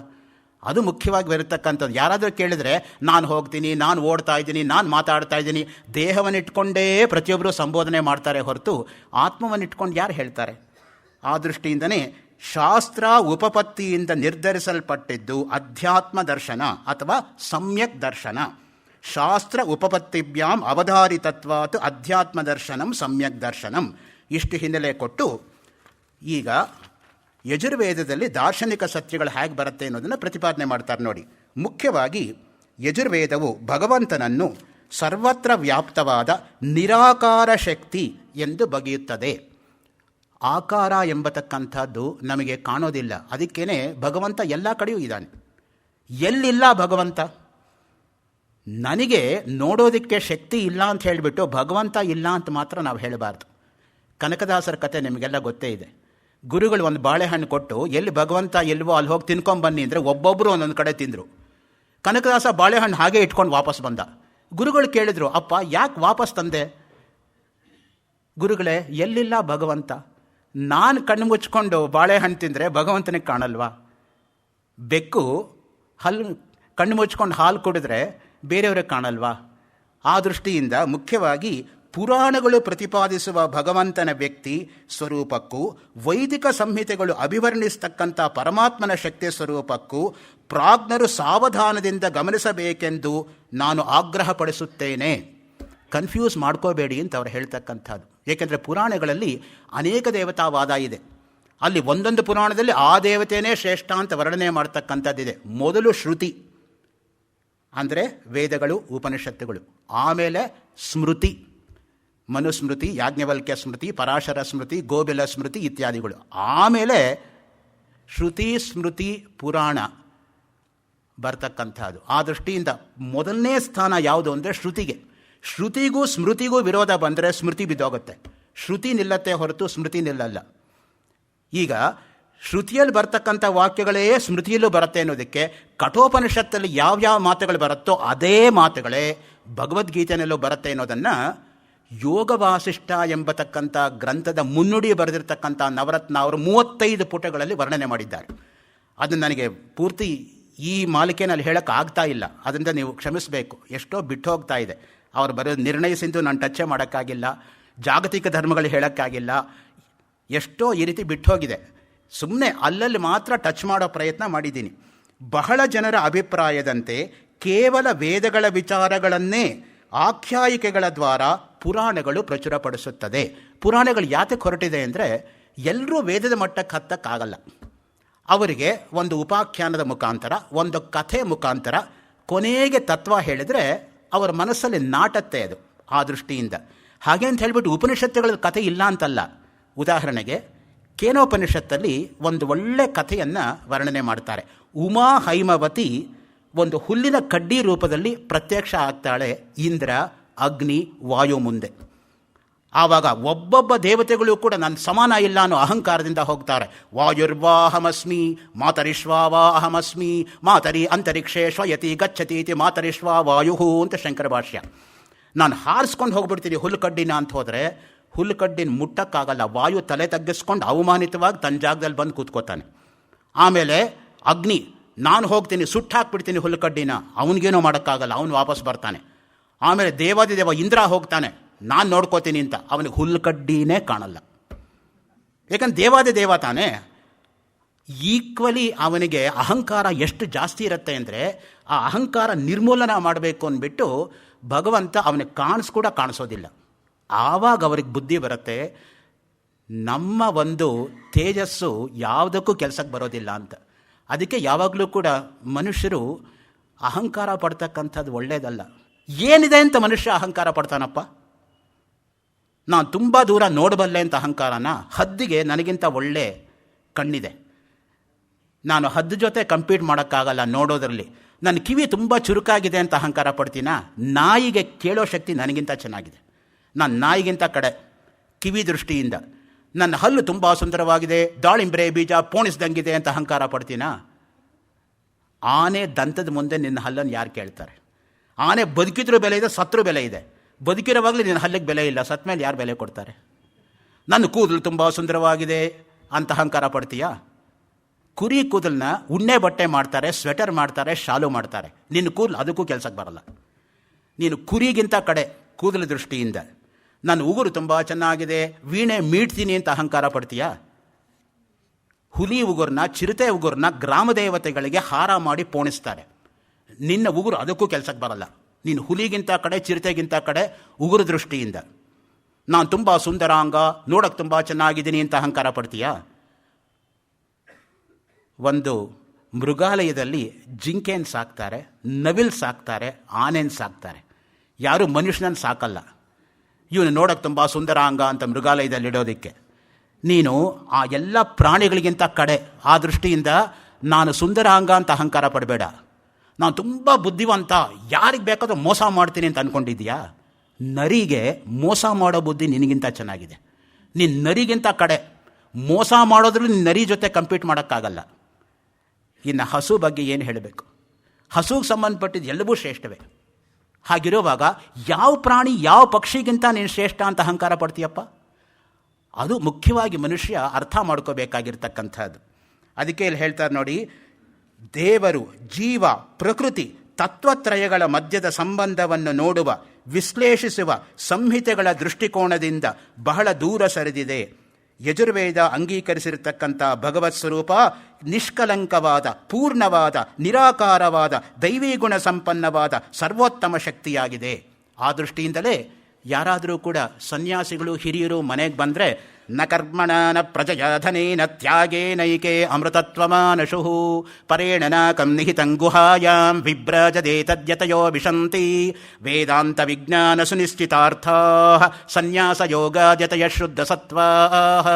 ಅದು ಮುಖ್ಯವಾಗಿ ಬರತಕ್ಕಂಥದ್ದು. ಯಾರಾದರೂ ಕೇಳಿದರೆ ನಾನು ಹೋಗ್ತೀನಿ, ನಾನು ಓಡ್ತಾ ಇದ್ದೀನಿ, ನಾನು ಮಾತಾಡ್ತಾ ಇದ್ದೀನಿ, ದೇಹವನ್ನಿಟ್ಕೊಂಡೇ ಪ್ರತಿಯೊಬ್ಬರು ಸಂಬೋಧನೆ ಮಾಡ್ತಾರೆ ಹೊರತು ಆತ್ಮವನ್ನಿಟ್ಕೊಂಡು ಯಾರು ಹೇಳ್ತಾರೆ? ಆ ದೃಷ್ಟಿಯಿಂದನೇ ಶಾಸ್ತ್ರ ಉಪಪತ್ತಿಯಿಂದ ನಿರ್ಧರಿಸಲ್ಪಟ್ಟಿದ್ದು ಅಧ್ಯಾತ್ಮ ದರ್ಶನ ಅಥವಾ ಸಮ್ಯಕ್ ದರ್ಶನ. ಶಾಸ್ತ್ರ ಉಪಪತ್ತಿಭ್ಯಾಂ ಅವಧಾರಿತತ್ವಾತ್ ಅಧ್ಯಾತ್ಮ ದರ್ಶನಂ ಸಮ್ಯಕ್ ದರ್ಶನಂ. ಇಷ್ಟು ಹಿನ್ನೆಲೆ ಕೊಟ್ಟು ಈಗ ಯಜುರ್ವೇದದಲ್ಲಿ ದಾರ್ಶನಿಕ ಸತ್ಯಗಳು ಹೇಗೆ ಬರುತ್ತೆ ಅನ್ನೋದನ್ನು ಪ್ರತಿಪಾದನೆ ಮಾಡ್ತಾರೆ ನೋಡಿ. ಮುಖ್ಯವಾಗಿ ಯಜುರ್ವೇದವು ಭಗವಂತನನ್ನು ಸರ್ವತ್ರ ವ್ಯಾಪ್ತವಾದ ನಿರಾಕಾರ ಶಕ್ತಿ ಎಂದು ಬಗೆಯುತ್ತದೆ. ಆಕಾರ ಎಂಬತಕ್ಕಂಥದ್ದು ನಮಗೆ ಕಾಣೋದಿಲ್ಲ. ಅದಕ್ಕೇನೆ ಭಗವಂತ ಎಲ್ಲ ಕಡೆಯೂ ಇದ್ದಾನೆ. ಎಲ್ಲಿಲ್ಲ ಭಗವಂತ? ನನಗೆ ನೋಡೋದಕ್ಕೆ ಶಕ್ತಿ ಇಲ್ಲ ಅಂತ ಹೇಳಿಬಿಟ್ಟು ಭಗವಂತ ಇಲ್ಲ ಅಂತ ಮಾತ್ರ ನಾವು ಹೇಳಬಾರ್ದು. ಕನಕದಾಸರ ಕತೆ ನಿಮಗೆಲ್ಲ ಗೊತ್ತೇ ಇದೆ. ಗುರುಗಳು ಒಂದು ಬಾಳೆಹಣ್ಣು ಕೊಟ್ಟು ಎಲ್ಲಿ ಭಗವಂತ ಎಲ್ವೋ ಅಲ್ಲಿ ಹೋಗಿ ತಿನ್ಕೊಂಬನ್ನಿ ಅಂದರೆ ಒಬ್ಬೊಬ್ಬರು ಒಂದೊಂದು ಕಡೆ ತಿಂದರು. ಕನಕದಾಸ ಬಾಳೆಹಣ್ಣು ಹಾಗೆ ಇಟ್ಕೊಂಡು ವಾಪಸ್ ಬಂದ. ಗುರುಗಳು ಕೇಳಿದ್ರು, ಅಪ್ಪ ಯಾಕೆ ವಾಪಸ್ ತಂದೆ? ಗುರುಗಳೇ, ಎಲ್ಲಿಲ್ಲ ಭಗವಂತ. ನಾನು ಕಣ್ಣು ಮುಚ್ಕೊಂಡು ಬಾಳೆಹಣ್ಣು ತಿಂದರೆ ಭಗವಂತನಿಗೆ ಕಾಣಲ್ವಾ? ಬೆಕ್ಕು ಕಣ್ಣು ಮುಚ್ಕೊಂಡು ಹಾಲು ಕುಡಿದ್ರೆ ಬೇರೆಯವ್ರಿಗೆ ಕಾಣಲ್ವಾ? ಆ ದೃಷ್ಟಿಯಿಂದ ಮುಖ್ಯವಾಗಿ ಪುರಾಣಗಳು ಪ್ರತಿಪಾದಿಸುವ ಭಗವಂತನ ವ್ಯಕ್ತಿ ಸ್ವರೂಪಕ್ಕೂ ವೈದಿಕ ಸಂಹಿತೆಗಳು ಅಭಿವರ್ಣಿಸ್ತಕ್ಕಂಥ ಪರಮಾತ್ಮನ ಶಕ್ತಿ ಸ್ವರೂಪಕ್ಕೂ ಪ್ರಾಜ್ಞರು ಸಾವಧಾನದಿಂದ ಗಮನಿಸಬೇಕೆಂದು ನಾನು ಆಗ್ರಹಪಡಿಸುತ್ತೇನೆ. ಕನ್ಫ್ಯೂಸ್ ಮಾಡ್ಕೋಬೇಡಿ ಅಂತ ಅವ್ರು ಹೇಳ್ತಕ್ಕಂಥದ್ದು. ಏಕೆಂದರೆ ಪುರಾಣಗಳಲ್ಲಿ ಅನೇಕ ದೇವತಾವಾದ ಇದೆ. ಅಲ್ಲಿ ಒಂದೊಂದು ಪುರಾಣದಲ್ಲಿ ಆ ದೇವತೆಯೇ ಶ್ರೇಷ್ಠ ಅಂತ ವರ್ಣನೆ ಮಾಡ್ತಕ್ಕಂಥದ್ದಿದೆ. ಮೊದಲು ಶ್ರುತಿ ಅಂದರೆ ವೇದಗಳು, ಉಪನಿಷತ್ತುಗಳು. ಆಮೇಲೆ ಸ್ಮೃತಿ, ಮನುಸ್ಮೃತಿ, ಯಾಜ್ಞವಲ್ಕ್ಯ ಸ್ಮೃತಿ, ಪರಾಶರ ಸ್ಮೃತಿ, ಗೋಬಿಲ ಸ್ಮೃತಿ ಇತ್ಯಾದಿಗಳು. ಆಮೇಲೆ ಶ್ರುತಿ, ಸ್ಮೃತಿ, ಪುರಾಣ ಬರ್ತಕ್ಕಂಥದ್ದು. ಆ ದೃಷ್ಟಿಯಿಂದ ಮೊದಲನೇ ಸ್ಥಾನ ಯಾವುದು ಅಂದರೆ ಶ್ರುತಿಗೆ. ಶ್ರುತಿಗೂ ಸ್ಮೃತಿಗೂ ವಿರೋಧ ಬಂದರೆ ಸ್ಮೃತಿ ಬಿದ್ದೋಗುತ್ತೆ. ಶ್ರುತಿ ನಿಲ್ಲತ್ತೆ ಹೊರತು ಸ್ಮೃತಿ ನಿಲ್ಲಲ್ಲ. ಈಗ ಶ್ರುತಿಯಲ್ಲಿ ಬರ್ತಕ್ಕಂಥ ವಾಕ್ಯಗಳೇ ಸ್ಮೃತಿಯಲ್ಲೂ ಬರುತ್ತೆ ಅನ್ನೋದಕ್ಕೆ ಕಠೋಪನಿಷತ್ತಲ್ಲಿ ಯಾವ್ಯಾವ ಮಾತುಗಳು ಬರುತ್ತೋ ಅದೇ ಮಾತುಗಳೇ ಭಗವದ್ಗೀತೆಯಲ್ಲೂ ಬರುತ್ತೆ ಅನ್ನೋದನ್ನು ಯೋಗ ವಾಸಿಷ್ಠ ಎಂಬತಕ್ಕಂಥ ಗ್ರಂಥದ ಮುನ್ನುಡಿ ಬರೆದಿರ್ತಕ್ಕಂಥ ನವರತ್ನ ಅವರು 35 ಪುಟಗಳಲ್ಲಿ ವರ್ಣನೆ ಮಾಡಿದ್ದಾರೆ. ಅದನ್ನು ನನಗೆ ಪೂರ್ತಿ ಈ ಮಾಲಿಕೆನಲ್ಲಿ ಹೇಳೋಕ್ಕೆ ಆಗ್ತಾ ಇಲ್ಲ. ಅದರಿಂದ ನೀವು ಕ್ಷಮಿಸಬೇಕು. ಎಷ್ಟೋ ಬಿಟ್ಟು ಹೋಗ್ತಾ ಇದೆ. ಅವರು ಬರೋದು ನಿರ್ಣಯಿಸಿದ್ದು ನಾನು ಟಚ್ಚೇ ಮಾಡೋಕ್ಕಾಗಿಲ್ಲ. ಜಾಗತಿಕ ಧರ್ಮಗಳು ಹೇಳೋಕ್ಕಾಗಿಲ್ಲ. ಎಷ್ಟೋ ಈ ರೀತಿ ಬಿಟ್ಟು ಹೋಗಿದೆ. ಸುಮ್ಮನೆ ಅಲ್ಲಲ್ಲಿ ಮಾತ್ರ ಟಚ್ ಮಾಡೋ ಪ್ರಯತ್ನ ಮಾಡಿದ್ದೀನಿ. ಬಹಳ ಜನರ ಅಭಿಪ್ರಾಯದಂತೆ ಕೇವಲ ವೇದಗಳ ವಿಚಾರಗಳನ್ನೇ ಆಖ್ಯಾಯಿಕೆಗಳ ದ್ವಾರ ಪುರಾಣಗಳು ಪ್ರಚುರಪಡಿಸುತ್ತದೆ. ಪುರಾಣಗಳು ಯಾತಕ್ಕೆ ಹೊರಟಿದೆ ಅಂದರೆ ಎಲ್ಲರೂ ವೇದದ ಮಟ್ಟಕ್ಕೆ ಹತ್ತಕ್ಕಾಗಲ್ಲ. ಅವರಿಗೆ ಒಂದು ಉಪಾಖ್ಯಾನದ ಮುಖಾಂತರ, ಒಂದು ಕಥೆ ಮುಖಾಂತರ ಕೊನೆಗೆ ತತ್ವ ಹೇಳಿದರೆ ಅವರ ಮನಸ್ಸಲ್ಲಿ ನಾಟತ್ತೆ ಅದು. ಆ ದೃಷ್ಟಿಯಿಂದ ಹಾಗೆ ಅಂತ ಹೇಳಿಬಿಟ್ಟು ಉಪನಿಷತ್ತುಗಳ ಕಥೆ ಇಲ್ಲ ಅಂತಲ್ಲ. ಉದಾಹರಣೆಗೆ ಕೇನೋಪನಿಷತ್ತಲ್ಲಿ ಒಂದು ಒಳ್ಳೆ ಕಥೆಯನ್ನು ವರ್ಣನೆ ಮಾಡ್ತಾರೆ. ಉಮಾ ಹೈಮವತಿ ಒಂದು ಹುಲ್ಲಿನ ಕಡ್ಡಿ ರೂಪದಲ್ಲಿ ಪ್ರತ್ಯಕ್ಷ ಆಗ್ತಾಳೆ ಇಂದ್ರ, ಅಗ್ನಿ, ವಾಯು ಮುಂದೆ. ಆವಾಗ ಒಬ್ಬೊಬ್ಬ ದೇವತೆಗಳು ಕೂಡ ನನ್ನ ಸಮಾನ ಇಲ್ಲ ಅನ್ನೋ ಅಹಂಕಾರದಿಂದ ಹೋಗ್ತಾರೆ. ವಾಯುರ್ವಾಹಮಸ್ಮಿ ಮಾತರಿಶ್ವಾ ಅಹಮಸ್ಮಿ ಮಾತರಿ ಅಂತರಿಕ್ಷೇ ಶ್ವಯತಿ ಗಚ್ಚತೀತಿ ಮಾತರಿಶ್ವಾ ವಾಯು ಅಂತ ಶಂಕರ ಭಾಷ್ಯ. ನಾನು ಹಾರಿಸ್ಕೊಂಡು ಹೋಗ್ಬಿಡ್ತೀನಿ ಹುಲ್ಲುಕಡ್ಡಿನ ಅಂತ ಹೋದರೆ ಹುಲ್ಲುಕಡ್ಡಿನ ಮುಟ್ಟಕ್ಕಾಗಲ್ಲ. ವಾಯು ತಲೆ ತಗ್ಗಿಸ್ಕೊಂಡು ಅವಮಾನಿತವಾಗಿ ತನ್ನ ಜಾಗದಲ್ಲಿ ಬಂದು ಕೂತ್ಕೋತಾನೆ. ಆಮೇಲೆ ಅಗ್ನಿ, ನಾನು ಹೋಗ್ತೀನಿ ಸುಟ್ಟಾಕ್ಬಿಡ್ತೀನಿ ಹುಲ್ಲುಕಡ್ಡಿನ, ಅವನಿಗೇನೋ ಮಾಡೋಕ್ಕಾಗಲ್ಲ, ಅವನು ವಾಪಸ್ ಬರ್ತಾನೆ. ಆಮೇಲೆ ದೇವಾದಿದೇವ ಇಂದ್ರ ಹೋಗ್ತಾನೆ, ನಾನು ನೋಡ್ಕೋತೀನಿ ಅಂತ, ಅವನಿಗೆ ಹುಲ್ಲುಕಡ್ಡಿನೇ ಕಾಣಲ್ಲ. ಯಾಕಂದ್ರೆ ದೇವಾದಿದೇವ ತಾನೇ. ಈಕ್ವಲಿ ಅವನಿಗೆ ಅಹಂಕಾರ ಎಷ್ಟು ಜಾಸ್ತಿ ಇರುತ್ತೆ ಅಂದರೆ ಆ ಅಹಂಕಾರ ನಿರ್ಮೂಲನ ಮಾಡಬೇಕು ಅಂದ್ಬಿಟ್ಟು ಭಗವಂತ ಅವನಿಗೆ ಕೂಡ ಕಾಣಿಸೋದಿಲ್ಲ. ಆವಾಗ ಅವ್ರಿಗೆ ಬುದ್ಧಿ ಬರುತ್ತೆ. ನಮ್ಮ ಒಂದು ತೇಜಸ್ಸು ಯಾವುದಕ್ಕೂ ಕೆಲಸಕ್ಕೆ ಬರೋದಿಲ್ಲ ಅಂತ. ಅದಕ್ಕೆ ಯಾವಾಗಲೂ ಕೂಡ ಮನುಷ್ಯರು ಅಹಂಕಾರ ಪಡ್ತಕ್ಕಂಥದ್ದು ಒಳ್ಳೆಯದಲ್ಲ. ಏನಿದೆ ಅಂತ ಮನುಷ್ಯ ಅಹಂಕಾರ ಪಡ್ತಾನಪ್ಪ? ನಾನು ತುಂಬ ದೂರ ನೋಡಬಲ್ಲೆ ಅಂತ ಅಹಂಕಾರನ? ಹದ್ದಿಗೆ ನನಗಿಂತ ಒಳ್ಳೆ ಕಣ್ಣಿದೆ, ನಾನು ಹದ್ದು ಜೊತೆ ಕಂಪೀಟ್ ಮಾಡೋಕ್ಕಾಗಲ್ಲ ನೋಡೋದ್ರಲ್ಲಿ. ನನ್ನ ಕಿವಿ ತುಂಬ ಚುರುಕಾಗಿದೆ ಅಂತ ಅಹಂಕಾರ ಪಡ್ತೀನ? ನಾಯಿಗೆ ಕೇಳೋ ಶಕ್ತಿ ನನಗಿಂತ ಚೆನ್ನಾಗಿದೆ, ನಾನು ನಾಯಿಗಿಂತ ಕಡೆ ಕಿವಿ ದೃಷ್ಟಿಯಿಂದ. ನನ್ನ ಹಲ್ಲು ತುಂಬ ಸುಂದರವಾಗಿದೆ, ದಾಳಿಂಬ್ರೆ ಬೀಜ ಪೋಣಿಸ್ದಂಗಿದೆ ಅಂತ ಅಹಂಕಾರ ಪಡ್ತೀನ? ಆನೆ ದಂತದ ಮುಂದೆ ನಿನ್ನ ಹಲ್ಲನ್ನು ಯಾರು ಕೇಳ್ತಾರೆ? ಆನೆ ಬದುಕಿದ್ರೂ ಬೆಲೆ ಇದೆ, ಸತ್ರೂ ಬೆಲೆ ಇದೆ. ಬದುಕಿರೋವಾಗಲೇ ನಿನ್ನ ಹಲ್ಲಿಗೆ ಬೆಲೆ ಇಲ್ಲ, ಸತ್ತ ಮೇಲೆ ಯಾರು ಬೆಲೆ ಕೊಡ್ತಾರೆ? ನನ್ನ ಕೂದಲು ತುಂಬ ಸುಂದರವಾಗಿದೆ ಅಂತ ಅಹಂಕಾರ ಪಡ್ತೀಯಾ? ಕುರಿ ಕೂದಲನ್ನ ಉಣ್ಣೆ ಬಟ್ಟೆ ಮಾಡ್ತಾರೆ, ಸ್ವೆಟರ್ ಮಾಡ್ತಾರೆ, ಶಾಲು ಮಾಡ್ತಾರೆ. ನಿನ್ನ ಕೂದಲು ಅದಕ್ಕೂ ಕೆಲಸಕ್ಕೆ ಬರಲ್ಲ. ನೀನು ಕುರಿಗಿಂತ ಕಡೆ ಕೂದಲ ದೃಷ್ಟಿಯಿಂದ. ನನ್ನ ಉಗುರು ತುಂಬ ಚೆನ್ನಾಗಿದೆ, ವೀಣೆ ಮೀಡ್ತೀನಿ ಅಂತ ಅಹಂಕಾರ ಪಡ್ತೀಯಾ? ಹುಲಿ ಉಗುರನ್ನ, ಚಿರತೆ ಉಗುರನ್ನ ಗ್ರಾಮ ದೇವತೆಗಳಿಗೆ ಹಾರ ಮಾಡಿ ಪೋಣಿಸ್ತಾರೆ. ನಿನ್ನ ಉಗುರು ಅದಕ್ಕೂ ಕೆಲಸಕ್ಕೆ ಬರಲ್ಲ. ನೀನು ಹುಲಿಗಿಂತ ಕಡೆ, ಚಿರತೆಗಿಂತ ಕಡೆ ಉಗುರು ದೃಷ್ಟಿಯಿಂದ. ನಾನು ತುಂಬ ಸುಂದರಾಂಗ, ನೋಡೋಕ್ಕೆ ತುಂಬ ಚೆನ್ನಾಗಿದ್ದೀನಿ ಅಂತ ಅಹಂಕಾರ ಪಡ್ತೀಯಾ? ಒಂದು ಮೃಗಾಲಯದಲ್ಲಿ ಜಿಂಕೆಯನ್ನು ಸಾಕ್ತಾರೆ, ನವಿಲು ಸಾಕ್ತಾರೆ, ಆನೆಯನ್ನು ಸಾಕ್ತಾರೆ. ಯಾರೂ ಮನುಷ್ಯನನ್ನು ಸಾಕಲ್ಲ. ಇವನು ನೋಡೋಕ್ಕೆ ತುಂಬ ಸುಂದರಾಂಗ ಅಂತ ಮೃಗಾಲಯದಲ್ಲಿ ಇಡೋದಕ್ಕೆ. ನೀನು ಆ ಎಲ್ಲ ಪ್ರಾಣಿಗಳಿಗಿಂತ ಕಡೆ. ಆ ದೃಷ್ಟಿಯಿಂದ ನಾನು ಸುಂದರಾಂಗ ಅಂತ ಅಹಂಕಾರ ಪಡಬೇಡ. ನಾನು ತುಂಬ ಬುದ್ಧಿವಂತ, ಯಾರಿಗೆ ಬೇಕಾದ್ರೂ ಮೋಸ ಮಾಡ್ತೀನಿ ಅಂತ ಅಂದ್ಕೊಂಡಿದ್ದೀಯಾ? ನರಿಗೆ ಮೋಸ ಮಾಡೋ ಬುದ್ಧಿ ನಿನಗಿಂತ ಚೆನ್ನಾಗಿದೆ. ನೀನು ನರಿಗಿಂತ ಕಡೆ. ಮೋಸ ಮಾಡೋದ್ರಲ್ಲಿ ನಿನ್ನ ನರಿ ಜೊತೆ ಕಂಪೀಟ್ ಮಾಡೋಕ್ಕಾಗಲ್ಲ. ಇನ್ನು ಹಸು ಬಗ್ಗೆ ಏನು ಹೇಳಬೇಕು? ಹಸುಗೆ ಸಂಬಂಧಪಟ್ಟಿದ್ದು ಎಲ್ಲವೂ ಶ್ರೇಷ್ಠವೇ. ಹಾಗಿರುವಾಗ ಯಾವ ಪ್ರಾಣಿ, ಯಾವ ಪಕ್ಷಿಗಿಂತ ನೀನು ಶ್ರೇಷ್ಠ ಅಂತ ಅಹಂಕಾರ ಪಡ್ತೀಯಪ್ಪ? ಅದು ಮುಖ್ಯವಾಗಿ ಮನುಷ್ಯ ಅರ್ಥ ಮಾಡ್ಕೋಬೇಕಾಗಿರ್ತಕ್ಕಂಥದ್ದು. ಅದಕ್ಕೆ ಇಲ್ಲಿ ಹೇಳ್ತಾರೆ ನೋಡಿ, ದೇವರು, ಜೀವ, ಪ್ರಕೃತಿ ತತ್ವತ್ರಯಗಳ ಮಧ್ಯದ ಸಂಬಂಧವನ್ನು ನೋಡುವ, ವಿಶ್ಲೇಷಿಸುವ ಸಂಹಿತೆಗಳ ದೃಷ್ಟಿಕೋನದಿಂದ ಬಹಳ ದೂರ ಸರಿದಿದೆ. ಯಜುರ್ವೇದ ಅಂಗೀಕರಿಸಿರತಕ್ಕಂಥ ಭಗವತ್ ಸ್ವರೂಪ ನಿಷ್ಕಲಂಕವಾದ, ಪೂರ್ಣವಾದ, ನಿರಾಕಾರವಾದ, ದೈವೀ ಗುಣ ಸಂಪನ್ನವಾದ ಸರ್ವೋತ್ತಮ ಶಕ್ತಿಯಾಗಿದೆ. ಆ ದೃಷ್ಟಿಯಿಂದಲೇ ಯಾರಾದರೂ ಕೂಡ ಸನ್ಯಾಸಿಗಳು, ಹಿರಿಯರು ಮನೆಗೆ ಬಂದರೆ ನ ಕರ್ಮಣ ನ ಪ್ರಜಯ ಧನೇನ ತ್ಯಾಗೇನೈಕೆ ಅಮೃತತ್ವಮಾನಶು ಪರೇಣ ನ ಕಂ ನಿಹಿತಂ ಗುಹಾಯಾಂ ವಿಭ್ರಜದೆ ತದ್ಯತಯೋ ವಿಶಂತಿ ವೇದಾಂತ ವಿಜ್ಞಾನ ಸುನಿಶ್ಚಿತಾರ್ಥಾಃ ಸನ್ಯಾಸ ಯೋಗಾದ್ಯತಯ ಶುದ್ಧ ಸತ್ವಾಃ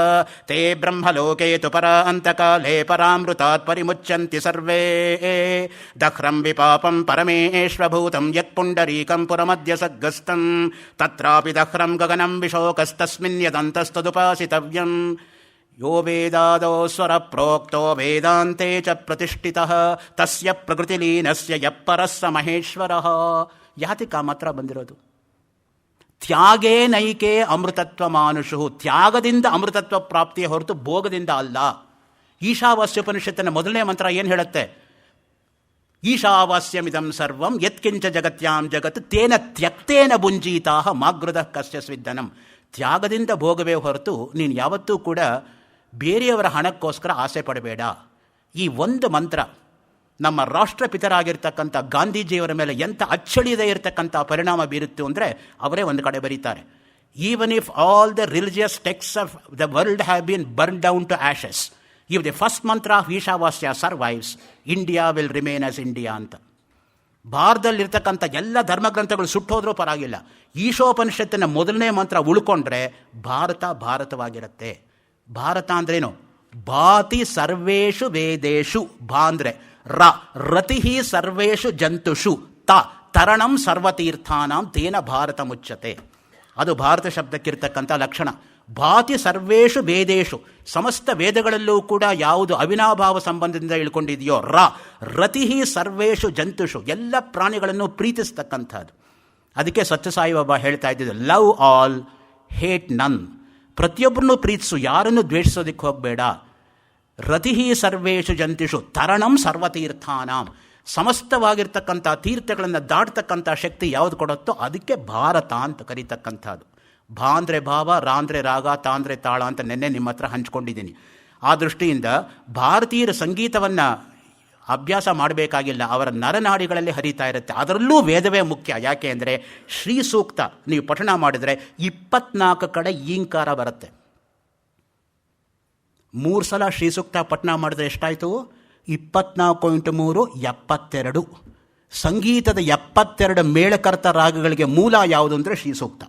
ತೇ ಬ್ರಹ್ಮಲೋಕೆ ತು ಪರಾಂತಕಾಲೇ ಪರಾಮೃತಾತ್ ಪರಿಮುಚ್ಯಂತಿ ಸರ್ವೇ ದಹ್ರಂ ವಿಪಾಪಂ ಪರಮೇಶ್ವಭೂತಂ ಯತ್ಪುಂಡರೀಕಂ ಪುರಮದ್ಯ ಸಗ್ಗಸ್ತಂ ತತ್ರಾಪಿ ದಹ್ರಂ ಗಗನಂ ವಿಶೋಕಸ್ತಸ್ಮಿನ್ ಯದಂತಸ್ತದುಪಾಸಿತವ್ಯಂ ಯೋ ವೇದಾದೋ ಸ್ವರ ಪ್ರೋಕ್ತೋ ವೇದಾಂತೆ ಚ ಪ್ರತಿಷ್ಠಿತಃ ತಸ್ಯ ಪ್ರಕೃತಿಲೀನಸ್ಯ ಯಪ್ಪರಃ ಸ ಮಹೇಶ್ವರಃ. ಯಾತಿಕ ಮಾತ್ರ ಬಂದಿರೋದು? ತ್ಯಾಗೇ ನೈಕೆ ಅಮೃತತ್ವ ಮಾನುಷು. ತ್ಯಾಗದಿಂದ ಅಮೃತತ್ವ ಪ್ರಾಪ್ತಿಯ ಹೊರತು ಭೋಗದಿಂದ ಅಲ್ಲ. ಈಶಾವಾಸ್ಯೋಪನಿಷತ್ತಿನ ಮೊದಲನೇ ಮಂತ್ರ ಏನು ಹೇಳುತ್ತೆ? ಈಶಾವಾಸ್ಯಮಿದಂ ಸರ್ವಂ ಯತ್ಕಿಂಚ ಜಗತ್ಯಾಂ ಜಗತ್ ತೇನ ತ್ಯಕ್ತೇನ ಭುಂಜೀತಾಃ ಮಾಗೃದಃ ಕಸ್ಯ ಸ್ವಿದ್ದನಂ. ತ್ಯಾಗದಿಂದ ಭೋಗವೇ ಹೊರತು ನೀನು ಯಾವತ್ತೂ ಕೂಡ ಬೇರೆಯವರ ಹಣಕ್ಕೋಸ್ಕರ ಆಸೆ ಪಡಬೇಡ. ಈ ಒಂದು ಮಂತ್ರ ನಮ್ಮ ರಾಷ್ಟ್ರಪಿತರಾಗಿರ್ತಕ್ಕಂಥ ಗಾಂಧೀಜಿಯವರ ಮೇಲೆ ಎಂಥ ಅಚ್ಚಳಿಯದೇ ಇರತಕ್ಕಂಥ ಪರಿಣಾಮ ಬೀರುತ್ತು ಅಂದರೆ ಅವರೇ ಒಂದು ಕಡೆ ಬರೀತಾರೆ, even if all the religious texts of the world have been burn down to ashes, if the first mantra of Ishavasya survives, India will remain as India ಅಂತ. ಭಾರತದಲ್ಲಿರ್ತಕ್ಕಂಥ ಎಲ್ಲ ಧರ್ಮಗ್ರಂಥಗಳು ಸುಟ್ಟೋದ್ರೂ ಪರವಾಗಿಲ್ಲ, ಈಶೋಪನಿಷತ್ತಿನ ಮೊದಲನೇ ಮಂತ್ರ ಉಳ್ಕೊಂಡ್ರೆ ಭಾರತ ಭಾರತವಾಗಿರುತ್ತೆ. ಭಾರತ ಅಂದ್ರೇನು? ಭಾತಿ ಸರ್ವೇಷು ವೇದೇಶು. ಭಾ ಅಂದರೆ ರ, ರತಿ ಸರ್ವೇಷು ಜಂತುಷು. ತ, ತರಣಂ ಸರ್ವತೀರ್ಥಾನಾಂ ತೇನ ಭಾರತ ಮುಚ್ಚತೆ. ಅದು ಭಾರತ ಶಬ್ದಕ್ಕಿರ್ತಕ್ಕಂಥ ಲಕ್ಷಣ. ಭಾತಿ ಸರ್ವೇಷು ವೇದೇಶು, ಸಮಸ್ತ ವೇದಗಳಲ್ಲೂ ಕೂಡ ಯಾವುದು ಅವಿನಾಭಾವ ಸಂಬಂಧದಿಂದ ಇಳ್ಕೊಂಡಿದೆಯೋ ರ, ರತಿ ಸರ್ವೇಷು ಜಂತುಷು, ಎಲ್ಲ ಪ್ರಾಣಿಗಳನ್ನು ಪ್ರೀತಿಸ್ತಕ್ಕಂಥದ್ದು. ಅದಕ್ಕೆ ಸತ್ಯಸಾಯಿ ಬಾಬಾ ಹೇಳ್ತಾ ಇದ್ದಿದ್ದು, ಲವ್ ಆಲ್ ಹೇಟ್ ನನ್. ಪ್ರತಿಯೊಬ್ಬರನ್ನು ಪ್ರೀತಿಸು, ಯಾರನ್ನು ದ್ವೇಷಿಸೋದಕ್ಕೆ ಹೋಗಬೇಡ. ರತಿ ಸರ್ವೇಷು ಜಂತುಷು ತರಣಂ ಸರ್ವತೀರ್ಥಾನಾಂ. ಸಮಸ್ತವಾಗಿರ್ತಕ್ಕಂಥ ತೀರ್ಥಗಳನ್ನು ದಾಟ್ತಕ್ಕಂಥ ಶಕ್ತಿ ಯಾವುದು ಕೊಡುತ್ತೋ ಅದಕ್ಕೆ ಭಾರತ ಅಂತ ಕರೀತಕ್ಕಂಥದ್ದು. ಭಾ ಅಂದರೆ ಭಾವ, ರಾ ಅಂದರೆ ರಾಗ, ತಾ ಅಂದರೆ ತಾಳ ಅಂತ ನೆನ್ನೆ ನಿಮ್ಮ ಹತ್ರ ಹಂಚ್ಕೊಂಡಿದ್ದೀನಿ. ಆ ದೃಷ್ಟಿಯಿಂದ ಭಾರತೀಯರ ಸಂಗೀತವನ್ನು ಅಭ್ಯಾಸ ಮಾಡಬೇಕಾಗಿಲ್ಲ, ಅವರ ನರನಾಡಿಗಳಲ್ಲಿ ಹರಿತಾ ಇರುತ್ತೆ. ಅದರಲ್ಲೂ ವೇದವೇ ಮುಖ್ಯ. ಯಾಕೆ ಅಂದರೆ ಶ್ರೀ ಸೂಕ್ತ ನೀವು ಪಠಣ ಮಾಡಿದರೆ 24 ಕಡೆ ಈಂಕಾರ ಬರುತ್ತೆ. 3 ಸಲ ಶ್ರೀಸೂಕ್ತ ಪಠಣ ಮಾಡಿದ್ರೆ ಎಷ್ಟಾಯಿತು? 24.3 72. ಸಂಗೀತದ 72 ಮೇಳಕರ್ತ ರಾಗಗಳಿಗೆ ಮೂಲ ಯಾವುದು ಅಂದರೆ ಶ್ರೀಸೂಕ್ತ.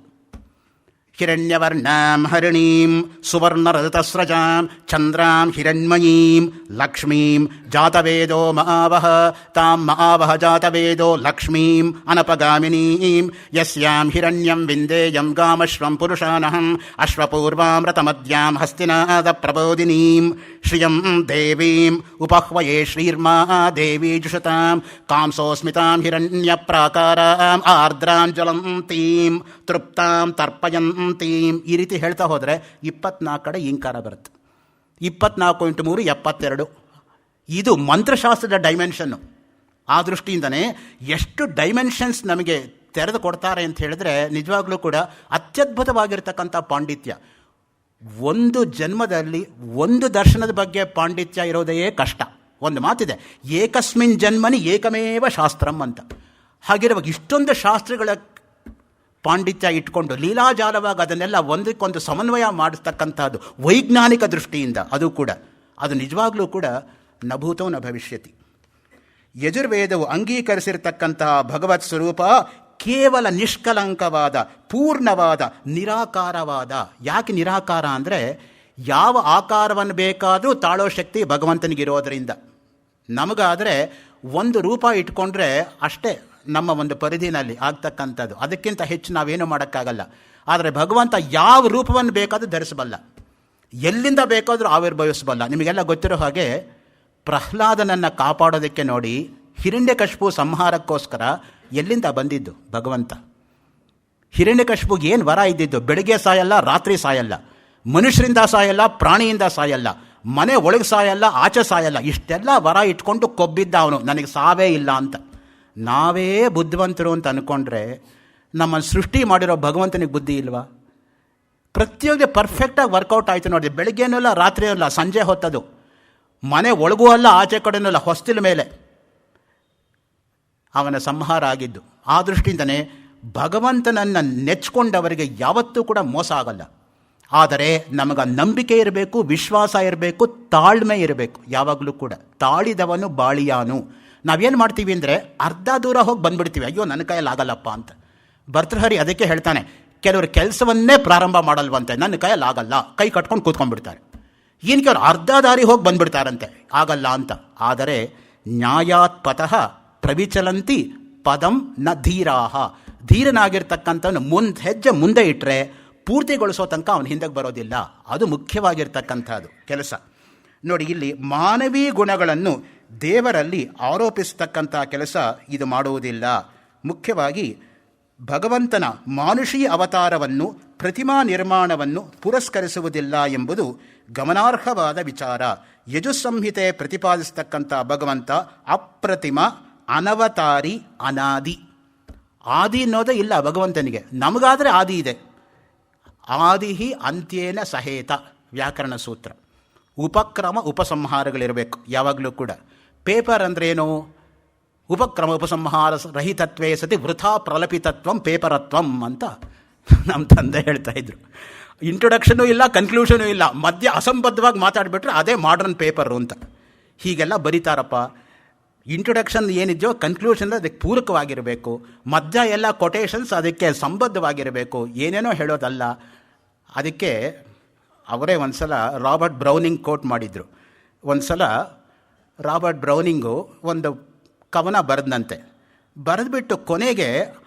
ಹಿರಣ್ಯವರ್ಣಾಂ ಹರಿಣೀಂ ಸುವರ್ಣರಜತಸ್ರಜಾಂ ಚಂದ್ರಾಂ ಹಿರಣ್ಮಯೀಂ ಲಕ್ಷ್ಮೀಂ ಜಾತವೇದೋ ಮಹಾವಹ ತಾಂ ಮಹಾವಹ ಜಾತವೇದೋ ಲಕ್ಷ್ಮೀಂ ಅನಪಗಾಮಿನೀಂ ಯಸ್ಯಾಂ ಹಿರಣ್ಯಂ ವಿಂದೇಯಂ ಗಾಮಶ್ವಂ ಪುರುಷಾನಹಂ ಅಶ್ವಪೂರ್ವಾಮೃತಮದ್ಯಾಂ ಹಸ್ತಿನಾದ ಪ್ರಬೋದಿನೀಂ ಶ್ರಿಯಂ ದೇವೀಂ ಉಪಹ್ವಯೇ ಶ್ರೀರ್ಮಾ ದೇವಿ ಜುಷತಾಂ ಕಾಂಸೋಸ್ಮಿತಾಂ ಹಿರಣ್ಯ ಪ್ರಾಕಾರಾಂ ಆರ್ದ್ರಾಂಜಲಂತೀಂ ತೃಪ್ತಾಂ ತರ್ಪಯಂತೀಂ. ಈ ರೀತಿ ಹೇಳ್ತಾ ಹೋದರೆ 24 ಕಡೆ ಇಂಕಾರ ಬರುತ್ತೆ. 24.3 72. ಇದು ಮಂತ್ರಶಾಸ್ತ್ರದ ಡೈಮೆನ್ಷನ್ನು. ಆ ದೃಷ್ಟಿಯಿಂದನೇ ಎಷ್ಟು ಡೈಮೆನ್ಷನ್ಸ್ ನಮಗೆ ತೆರೆದು ಕೊಡ್ತಾರೆ ಅಂತ ಹೇಳಿದ್ರೆ ನಿಜವಾಗ್ಲೂ ಕೂಡ ಅತ್ಯದ್ಭುತವಾಗಿರ್ತಕ್ಕಂಥ ಪಾಂಡಿತ್ಯ. ಒಂದು ಜನ್ಮದಲ್ಲಿ ಒಂದು ದರ್ಶನದ ಬಗ್ಗೆ ಪಾಂಡಿತ್ಯ ಇರೋದೇ ಕಷ್ಟ. ಒಂದು ಮಾತಿದೆ, ಏಕಸ್ಮಿನ್ ಜನ್ಮನಿ ಏಕಮೇವ ಶಾಸ್ತ್ರಂ ಅಂತ. ಹಾಗಿರುವಾಗ ಇಷ್ಟೊಂದು ಶಾಸ್ತ್ರಗಳ ಪಾಂಡಿತ್ಯ ಇಟ್ಕೊಂಡು ಲೀಲಾಜಾಲವಾಗಿ ಅದನ್ನೆಲ್ಲ ಒಂದಕ್ಕೊಂದು ಸಮನ್ವಯ ಮಾಡಿಸ್ತಕ್ಕಂಥದ್ದು ವೈಜ್ಞಾನಿಕ ದೃಷ್ಟಿಯಿಂದ, ಅದು ನಿಜವಾಗ್ಲೂ ಕೂಡ ನಭೂತೋ ನ ಭವಿಷ್ಯತಿ. ಯಜುರ್ವೇದವು ಅಂಗೀಕರಿಸಿರ್ತಕ್ಕಂತಹ ಭಗವತ್ ಸ್ವರೂಪ ಕೇವಲ ನಿಷ್ಕಲಂಕವಾದ ಪೂರ್ಣವಾದ ನಿರಾಕಾರವಾದ. ಯಾಕೆ ನಿರಾಕಾರ ಅಂದರೆ ಯಾವ ಆಕಾರವನ್ನು ಬೇಕಾದರೂ ತಾಳೋ ಶಕ್ತಿ ಭಗವಂತನಿಗಿರೋದರಿಂದ. ನಮಗಾದರೆ ಒಂದು ರೂಪ ಇಟ್ಕೊಂಡ್ರೆ ಅಷ್ಟೇ ನಮ್ಮ ಒಂದು ಪರಿಧಿನಲ್ಲಿ ಆಗ್ತಕ್ಕಂಥದ್ದು, ಅದಕ್ಕಿಂತ ಹೆಚ್ಚು ನಾವೇನು ಮಾಡೋಕ್ಕಾಗಲ್ಲ. ಆದರೆ ಭಗವಂತ ಯಾವ ರೂಪವನ್ನು ಬೇಕಾದರೂ ಧರಿಸಬಲ್ಲ, ಎಲ್ಲಿಂದ ಬೇಕಾದರೂ ಆವಿರ್ಭವಿಸಬಲ್ಲ. ನಿಮಗೆಲ್ಲ ಗೊತ್ತಿರೋ ಹಾಗೆ ಪ್ರಹ್ಲಾದನನ್ನು ಕಾಪಾಡೋದಕ್ಕೆ ನೋಡಿ ಹಿರಣ್ಯಕಶಿಪು ಸಂಹಾರಕ್ಕೋಸ್ಕರ ಎಲ್ಲಿಂದ ಬಂದಿದ್ದು ಭಗವಂತ? ಹಿರಣ್ಯಕಶಿಪುಗೆ ಏನು ವರ ಇದ್ದಿದ್ದು? ಬೆಳಗ್ಗೆ ಸಾಯಲ್ಲ, ರಾತ್ರಿ ಸಾಯಲ್ಲ, ಮನುಷ್ಯರಿಂದ ಸಾಯಲ್ಲ, ಪ್ರಾಣಿಯಿಂದ ಸಾಯಲ್ಲ, ಮನೆ ಒಳಗೆ ಸಾಯಲ್ಲ, ಆಚೆ ಸಾಯಲ್ಲ. ಇಷ್ಟೆಲ್ಲ ವರ ಇಟ್ಕೊಂಡು ಕೊಬ್ಬಿದ್ದ ಅವನು, ನನಗೆ ಸಾವೇ ಇಲ್ಲ ಅಂತ. ನಾವೇ ಬುದ್ಧಿವಂತರು ಅಂತ ಅಂದ್ಕೊಂಡ್ರೆ ನಮ್ಮನ್ನು ಸೃಷ್ಟಿ ಮಾಡಿರೋ ಭಗವಂತನಿಗೆ ಬುದ್ಧಿ ಇಲ್ವಾ? ಪ್ರತಿಯೊಂದು ಪರ್ಫೆಕ್ಟಾಗಿ ವರ್ಕೌಟ್ ಆಯಿತು ನೋಡಿ. ಬೆಳಗ್ಗೆನೂ ಇಲ್ಲ, ರಾತ್ರಿಯೂ ಇಲ್ಲ, ಸಂಜೆ ಹೊತ್ತದು, ಮನೆ ಒಳಗೂ ಅಲ್ಲ, ಆಚೆ ಕಡೆನೂ ಇಲ್ಲ, ಹೊಸ್ತಿಲ ಮೇಲೆ ಅವನ ಸಂಹಾರ ಆಗಿದ್ದು. ಆ ದೃಷ್ಟಿಯಿಂದನೇ ಭಗವಂತನನ್ನು ನೆಚ್ಕೊಂಡವರಿಗೆ ಯಾವತ್ತೂ ಕೂಡ ಮೋಸ ಆಗಲ್ಲ. ಆದರೆ ನಮಗೆ ನಂಬಿಕೆ ಇರಬೇಕು, ವಿಶ್ವಾಸ ಇರಬೇಕು, ತಾಳ್ಮೆ ಇರಬೇಕು. ಯಾವಾಗಲೂ ಕೂಡ ತಾಳಿದವನು ಬಾಳಿಯಾನು. ನಾವೇನು ಮಾಡ್ತೀವಿ ಅಂದರೆ ಅರ್ಧ ದೂರ ಹೋಗಿ ಬಂದುಬಿಡ್ತೀವಿ, ಅಯ್ಯೋ ನನ್ನ ಕೈಯಲ್ಲಿ ಆಗಲ್ಲಪ್ಪ ಅಂತ. ಭರ್ತೃಹರಿ ಅದಕ್ಕೆ ಹೇಳ್ತಾನೆ, ಕೆಲವರು ಕೆಲಸವನ್ನೇ ಪ್ರಾರಂಭ ಮಾಡಲ್ವಂತೆ, ನನ್ನ ಕೈಯಲ್ಲಿ ಆಗಲ್ಲ, ಕೈ ಕಟ್ಕೊಂಡು ಕೂತ್ಕೊಂಡ್ಬಿಡ್ತಾರೆ. ಏನು ಕೆಲವರು ಅರ್ಧ ದಾರಿ ಹೋಗಿ ಬಂದುಬಿಡ್ತಾರಂತೆ, ಆಗಲ್ಲ ಅಂತ. ಆದರೆ ನ್ಯಾಯಾತ್ ಪತಃ ಪ್ರವಿಚಲಂತಿ ಪದಂ ನ ಧೀರಾಹ. ಧೀರನಾಗಿರ್ತಕ್ಕಂಥವನು ಹೆಜ್ಜೆ ಮುಂದೆ ಇಟ್ಟರೆ ಪೂರ್ತಿಗೊಳಿಸೋ ತನಕ ಅವನು ಹಿಂದಕ್ಕೆ ಬರೋದಿಲ್ಲ. ಅದು ಮುಖ್ಯವಾಗಿರ್ತಕ್ಕಂಥದ್ದು ಕೆಲಸ. ನೋಡಿ, ಇಲ್ಲಿ ಮಾನವೀಯ ಗುಣಗಳನ್ನು ದೇವರಲ್ಲಿ ಆರೋಪಿಸತಕ್ಕಂಥ ಕೆಲಸ ಇದು ಮಾಡುವುದಿಲ್ಲ. ಮುಖ್ಯವಾಗಿ ಭಗವಂತನ ಮಾನುಷೀಯ ಅವತಾರವನ್ನು, ಪ್ರತಿಮಾ ನಿರ್ಮಾಣವನ್ನು ಪುರಸ್ಕರಿಸುವುದಿಲ್ಲ ಎಂಬುದು ಗಮನಾರ್ಹವಾದ ವಿಚಾರ. ಯಜುಸ್ಸಂಹಿತೆ ಪ್ರತಿಪಾದಿಸ್ತಕ್ಕಂಥ ಭಗವಂತ ಅಪ್ರತಿಮ, ಅನವತಾರಿ, ಅನಾದಿ. ಆದಿ ಅನ್ನೋದೇ ಇಲ್ಲ ಭಗವಂತನಿಗೆ. ನಮಗಾದರೆ ಆದಿ ಇದೆ. ಆದಿಹಿ ಅಂತ್ಯೇನ ಸಹೇತ ವ್ಯಾಕರಣ ಸೂತ್ರ. ಉಪಕ್ರಮ ಉಪಸಂಹಾರಗಳಿರಬೇಕು ಯಾವಾಗಲೂ ಕೂಡ. ಪೇಪರ್ ಅಂದ್ರೇನು? ಉಪಕ್ರಮ ಉಪಸಂಹಾರ ರಹಿತತ್ವೇ ಸತಿ ವೃಥಾ ಪ್ರಲಪಿತತ್ವಂ ಪೇಪರತ್ವಂ ಅಂತ ನಮ್ಮ ತಂದೆ ಹೇಳ್ತಾ ಇದ್ರು. ಇಂಟ್ರೊಡಕ್ಷನೂ ಇಲ್ಲ, ಕನ್ಕ್ಲೂಷನೂ ಇಲ್ಲ, ಮಧ್ಯ ಅಸಂಬದ್ಧವಾಗಿ ಮಾತಾಡಿಬಿಟ್ರೆ ಅದೇ ಮಾಡರ್ನ್ ಪೇಪರು ಅಂತ. ಹೀಗೆಲ್ಲ ಬರೀತಾರಪ್ಪ. ಇಂಟ್ರೊಡಕ್ಷನ್ ಏನಿದೆಯೋ ಕನ್ಕ್ಲೂಷನ್ ಅದಕ್ಕೆ ಪೂರಕವಾಗಿರಬೇಕು, ಮಧ್ಯ ಎಲ್ಲ ಕೊಟೇಶನ್ಸ್ ಅದಕ್ಕೆ ಸಂಬದ್ಧವಾಗಿರಬೇಕು, ಏನೇನೋ ಹೇಳೋದಲ್ಲ. ಅದಕ್ಕೆ ಅವರೇ ಒಂದು ಸಲ ರಾಬರ್ಟ್ ಬ್ರೌನಿಂಗ್ ಕೋಟ್ ಮಾಡಿದರು. ಒಂದು ಸಲ ರಾಬರ್ಟ್ ಬ್ರೌನಿಂಗು ಒಂದು ಕವನ ಬರೆದಂತೆ, ಬರೆದ್ಬಿಟ್ಟು ಕೊನೆಗೆ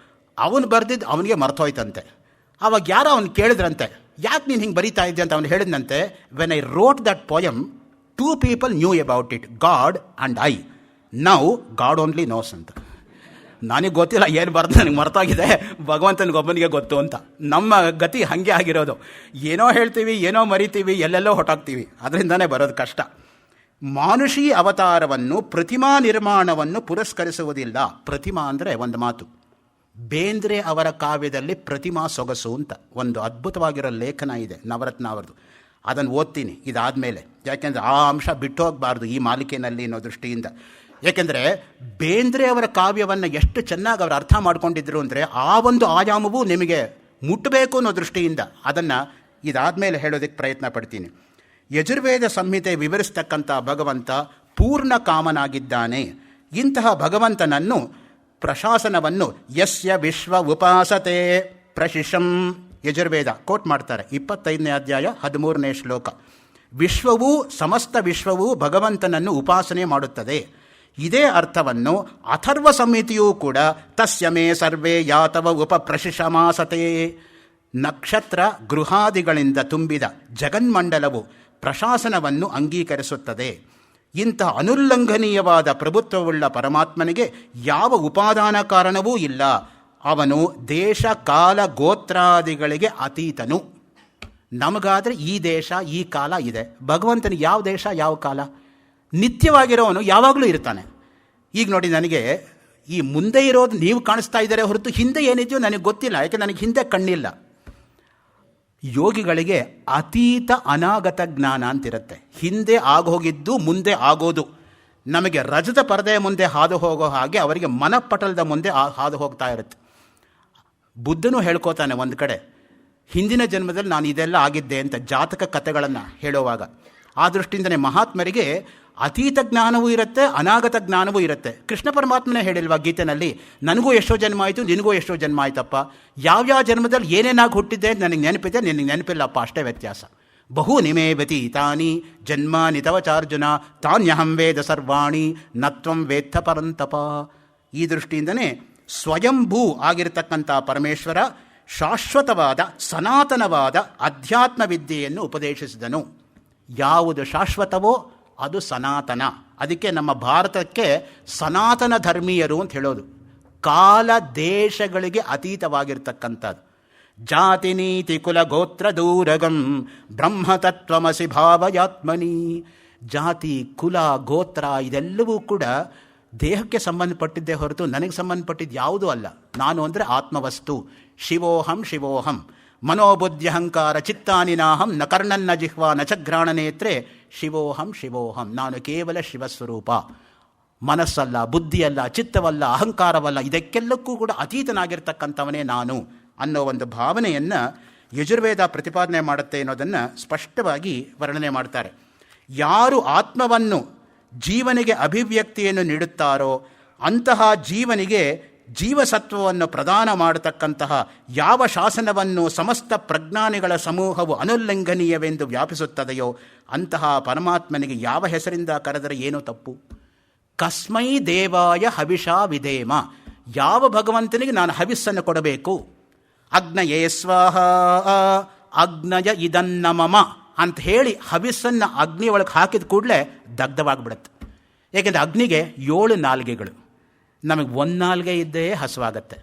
ಅವನು ಬರೆದಿದ್ದು ಅವನಿಗೆ ಮರ್ತೋಯ್ತಂತೆ. ಆವಾಗ ಯಾರೋ ಅವನು ಕೇಳಿದ್ರಂತೆ, ಯಾಕೆ ನೀನು ಹಿಂಗೆ ಬರೀತಾ ಇದ್ದೆ ಅಂತ ಅವನು ಹೇಳಿದಂತೆ, when I wrote that poem 2 people knew about it, God and I. Now God only knows ಅಂತ. ನನಗೆ ಗೊತ್ತಿಲ್ಲ ಏನು ಬರೆದು, ನನಗೆ ಮರ್ತೋಗಿದೆ, ಭಗವಂತನಿಗೊಬ್ಬನಿಗೆ ಗೊತ್ತು ಅಂತ. ನಮ್ಮ ಗತಿ ಹಾಗೆ ಆಗಿರೋದು. ಏನೋ ಹೇಳ್ತೀವಿ, ಏನೋ ಮರಿತೀವಿ, ಎಲ್ಲೆಲ್ಲೋ ಹೊಟ್ಟಾಗ್ತೀವಿ. ಅದರಿಂದನೇ ಬರೋದು ಕಷ್ಟ. ಮಾನುಷೀಯ ಅವತಾರವನ್ನು, ಪ್ರತಿಮಾ ನಿರ್ಮಾಣವನ್ನು ಪುರಸ್ಕರಿಸುವುದಿಲ್ಲ. ಪ್ರತಿಮಾ ಅಂದರೆ ಒಂದು ಮಾತು. ಬೇಂದ್ರೆ ಅವರ ಕಾವ್ಯದಲ್ಲಿ ಪ್ರತಿಮಾ ಸೊಗಸು ಅಂತ ಒಂದು ಅದ್ಭುತವಾಗಿರೋ ಲೇಖನ ಇದೆ, ನವರತ್ನ ಅವರದು. ಅದನ್ನು ಓದ್ತೀನಿ ಇದಾದಮೇಲೆ, ಯಾಕೆಂದರೆ ಆ ಅಂಶ ಬಿಟ್ಟು ಹೋಗಬಾರ್ದು ಈ ಮಾಲಿಕೆಯಲ್ಲಿ ಅನ್ನೋ ದೃಷ್ಟಿಯಿಂದ. ಏಕೆಂದರೆ ಬೇಂದ್ರೆ ಅವರ ಕಾವ್ಯವನ್ನು ಎಷ್ಟು ಚೆನ್ನಾಗಿ ಅವರು ಅರ್ಥ ಮಾಡ್ಕೊಂಡಿದ್ರು ಅಂದರೆ ಆ ಒಂದು ಆಯಾಮವೂ ನಿಮಗೆ ಮುಟ್ಟಬೇಕು ಅನ್ನೋ ದೃಷ್ಟಿಯಿಂದ ಅದನ್ನು ಇದಾದಮೇಲೆ ಹೇಳೋದಕ್ಕೆ ಪ್ರಯತ್ನ ಪಡ್ತೀನಿ. ಯಜುರ್ವೇದ ಸಂಹಿತೆ ವಿವರಿಸ್ತಕ್ಕಂಥ ಭಗವಂತ ಪೂರ್ಣ ಕಾಮನಾಗಿದ್ದಾನೆ. ಇಂತಹ ಭಗವಂತನನ್ನು ಪ್ರಶಾಸನವನ್ನು ಯಸ್ಯ ವಿಶ್ವ ಉಪಾಸತೆ ಪ್ರಶಿಷಂ ಯಜುರ್ವೇದ ಕೋಟ್ ಮಾಡ್ತಾರೆ, 25ನೇ ಅಧ್ಯಾಯ 13ನೇ ಶ್ಲೋಕ. ವಿಶ್ವವೂ ಸಮಸ್ತ ವಿಶ್ವವೂ ಭಗವಂತನನ್ನು ಉಪಾಸನೆ ಮಾಡುತ್ತದೆ. ಇದೇ ಅರ್ಥವನ್ನು ಅಥರ್ವ ಸಂಹಿತೆಯೂ ಕೂಡ ತಸ್ಯ ಮೇ ಸರ್ವೇ ಯಾತವ ಉಪಪ್ರಶಿಷಮಾಸತೆ. ನಕ್ಷತ್ರ ಗೃಹಾದಿಗಳಿಂದ ತುಂಬಿದ ಜಗನ್ಮಂಡಲವು ಪ್ರಶಾಸನವನ್ನು ಅಂಗೀಕರಿಸುತ್ತದೆ. ಇಂಥ ಅನುಲ್ಲಂಘನೀಯವಾದ ಪ್ರಭುತ್ವವುಳ್ಳ ಪರಮಾತ್ಮನಿಗೆ ಯಾವ ಉಪಾದಾನ ಕಾರಣವೂ ಇಲ್ಲ. ಅವನು ದೇಶ ಕಾಲ ಗೋತ್ರಾದಿಗಳಿಗೆ ಅತೀತನು. ನಮಗಾದರೆ ಈ ದೇಶ ಈ ಕಾಲ ಇದೆ, ಭಗವಂತನಿಗೆ ಯಾವ ದೇಶ ಯಾವ ಕಾಲ? ನಿತ್ಯವಾಗಿರೋವನು ಯಾವಾಗಲೂ ಇರ್ತಾನೆ. ಈಗ ನೋಡಿ, ನನಗೆ ಈ ಮುಂದೆ ಇರೋದು ನೀವು ಕಾಣಿಸ್ತಾ ಇದ್ದಾರೆ ಹೊರತು ಹಿಂದೆ ಏನಿದೆಯೋ ನನಗೆ ಗೊತ್ತಿಲ್ಲ, ಯಾಕೆ ನನಗೆ ಹಿಂದೆ ಕಣ್ಣಿಲ್ಲ. ಯೋಗಿಗಳಿಗೆ ಅತೀತ ಅನಾಗತ ಜ್ಞಾನ ಅಂತಿರುತ್ತೆ. ಹಿಂದೆ ಆಗೋಗಿದ್ದು ಮುಂದೆ ಆಗೋದು. ನಮಗೆ ರಜದ ಪರದೆಯ ಮುಂದೆ ಹಾದು ಹೋಗೋ ಹಾಗೆ ಅವರಿಗೆ ಮನಪಟಲದ ಮುಂದೆ ಹಾದು ಹೋಗ್ತಾ ಇರುತ್ತೆ. ಬುದ್ಧನೂ ಹೇಳ್ಕೋತಾನೆ ಒಂದು ಕಡೆ, ಹಿಂದಿನ ಜನ್ಮದಲ್ಲಿ ನಾನು ಇದೆಲ್ಲ ಆಗಿದ್ದೆ ಅಂತ ಜಾತಕ ಕಥೆಗಳನ್ನು ಹೇಳುವಾಗ. ಆ ದೃಷ್ಟಿಯಿಂದನೇ ಮಹಾತ್ಮರಿಗೆ ಅತೀತ ಜ್ಞಾನವೂ ಇರುತ್ತೆ, ಅನಾಗತ ಜ್ಞಾನವೂ ಇರುತ್ತೆ. ಕೃಷ್ಣ ಪರಮಾತ್ಮನೇ ಹೇಳಿಲ್ವಾ ಗೀತೆನಲ್ಲಿ, ನನಗೂ ಎಷ್ಟೋ ಜನ್ಮ ಆಯಿತು, ನಿನಗೂ ಎಷ್ಟೋ ಜನ್ಮ ಆಯ್ತಪ್ಪ, ಯಾವ್ಯಾವ ಜನ್ಮದಲ್ಲಿ ಏನೇನಾಗಿ ಹುಟ್ಟಿದ್ದೆ ನನಗೆ ನೆನಪಿದೆ, ನಿನಗೆ ನೆನಪಿಲ್ಲಪ್ಪ, ಅಷ್ಟೇ ವ್ಯತ್ಯಾಸ. ಬಹೂನಿ ಮೇ ವ್ಯತೀತಾನಿ ಜನ್ಮಾನಿ ತವ ಚಾರ್ಜುನ ತಾನ್ಯಹಂ ವೇದ ಸರ್ವಾಣಿ ನತ್ವಂ ವೇತ್ತ ಪರಂತಪ. ಈ ದೃಷ್ಟಿಯಿಂದನೇ ಸ್ವಯಂಭೂ ಆಗಿರತಕ್ಕಂಥ ಪರಮೇಶ್ವರ ಶಾಶ್ವತವಾದ ಸನಾತನವಾದ ಅಧ್ಯಾತ್ಮ ವಿದ್ಯೆಯನ್ನು ಉಪದೇಶಿಸಿದನು. ಯಾವುದು ಶಾಶ್ವತವೋ ಅದು ಸನಾತನ. ಅದಕ್ಕೆ ನಮ್ಮ ಭಾರತಕ್ಕೆ ಸನಾತನ ಧರ್ಮೀಯರು ಅಂತ ಹೇಳೋದು. ಕಾಲ ದೇಶಗಳಿಗೆ ಅತೀತವಾಗಿರ್ತಕ್ಕಂಥದ್ದು. ಜಾತಿ ನೀತಿ ಕುಲ ಗೋತ್ರ ದೂರಗಂ ಬ್ರಹ್ಮತತ್ವಮಸಿ ಭಾವಯಾತ್ಮನಿ. ಜಾತಿ ಕುಲ ಗೋತ್ರ ಇದೆಲ್ಲವೂ ಕೂಡ ದೇಹಕ್ಕೆ ಸಂಬಂಧಪಟ್ಟಿದ್ದೇ ಹೊರತು ನನಗೆ ಸಂಬಂಧಪಟ್ಟಿದ್ದು ಯಾವುದೂ ಅಲ್ಲ. ನಾನು ಅಂದರೆ ಆತ್ಮವಸ್ತು. ಶಿವೋಹಂ ಶಿವೋಹಂ ಮನೋಬುದ್ಧ್ಯಹಂಕಾರ ಚಿತ್ತಾನಿನಾಹಂ ನ ಕರ್ಣನ್ನ ಜಿಹ್ವಾ ನ ಚಘ್ರಾಣ ನೇತ್ರೆ ಶಿವೋಹಂ ಶಿವೋಹಂ. ನಾನು ಕೇವಲ ಶಿವಸ್ವರೂಪ. ಮನಸ್ಸಲ್ಲ, ಬುದ್ಧಿಯಲ್ಲ, ಚಿತ್ತವಲ್ಲ, ಅಹಂಕಾರವಲ್ಲ, ಇದಕ್ಕೆಲ್ಲಕ್ಕೂ ಕೂಡ ಅತೀತನಾಗಿರ್ತಕ್ಕಂಥವನೇ ನಾನು ಅನ್ನೋ ಒಂದು ಭಾವನೆಯನ್ನು ಯಜುರ್ವೇದ ಪ್ರತಿಪಾದನೆ ಮಾಡುತ್ತೆ ಅನ್ನೋದನ್ನು ಸ್ಪಷ್ಟವಾಗಿ ವರ್ಣನೆ ಮಾಡ್ತಾರೆ. ಯಾರು ಆತ್ಮವನ್ನು ಜೀವನಿಗೆ ಅಭಿವ್ಯಕ್ತಿಯನ್ನು ನೀಡುತ್ತಾರೋ ಅಂತಹ ಜೀವನಿಗೆ ಜೀವಸತ್ವವನ್ನು ಪ್ರದಾನ ಮಾಡತಕ್ಕಂತಹ ಯಾವ ಶಾಸನವನ್ನು ಸಮಸ್ತ ಪ್ರಜ್ಞಾನಿಗಳ ಸಮೂಹವು ಅನುಲ್ಲಂಘನೀಯವೆಂದು ವ್ಯಾಪಿಸುತ್ತದೆಯೋ ಅಂತಹ ಪರಮಾತ್ಮನಿಗೆ ಯಾವ ಹೆಸರಿಂದ ಕರೆದರೆ ಏನೂ ತಪ್ಪು. ಕಸ್ಮೈ ದೇವಾಯ ಹವಿಷಾ ವಿಧೇಮ. ಯಾವ ಭಗವಂತನಿಗೆ ನಾನು ಹವಿಸ್ಸನ್ನು ಕೊಡಬೇಕು? ಅಗ್ನಯೇ ಸ್ವಾಹ ಅಗ್ನಯ ಇದನ್ನಮಮ ಅಂತ ಹೇಳಿ ಹವಿಸ್ಸನ್ನು ಅಗ್ನಿ ಒಳಗೆ ಹಾಕಿದ ಕೂಡಲೇ ದಗ್ಧವಾಗಿಬಿಡುತ್ತೆ. ಏಕೆಂದರೆ ಅಗ್ನಿಗೆ 7 ನಾಲ್ಗೆಗಳು, ನಮಗೆ 1 ನಾಲ್ಗೆ ಇದ್ದೇ ಹಸುವಾಗತ್ತೆ.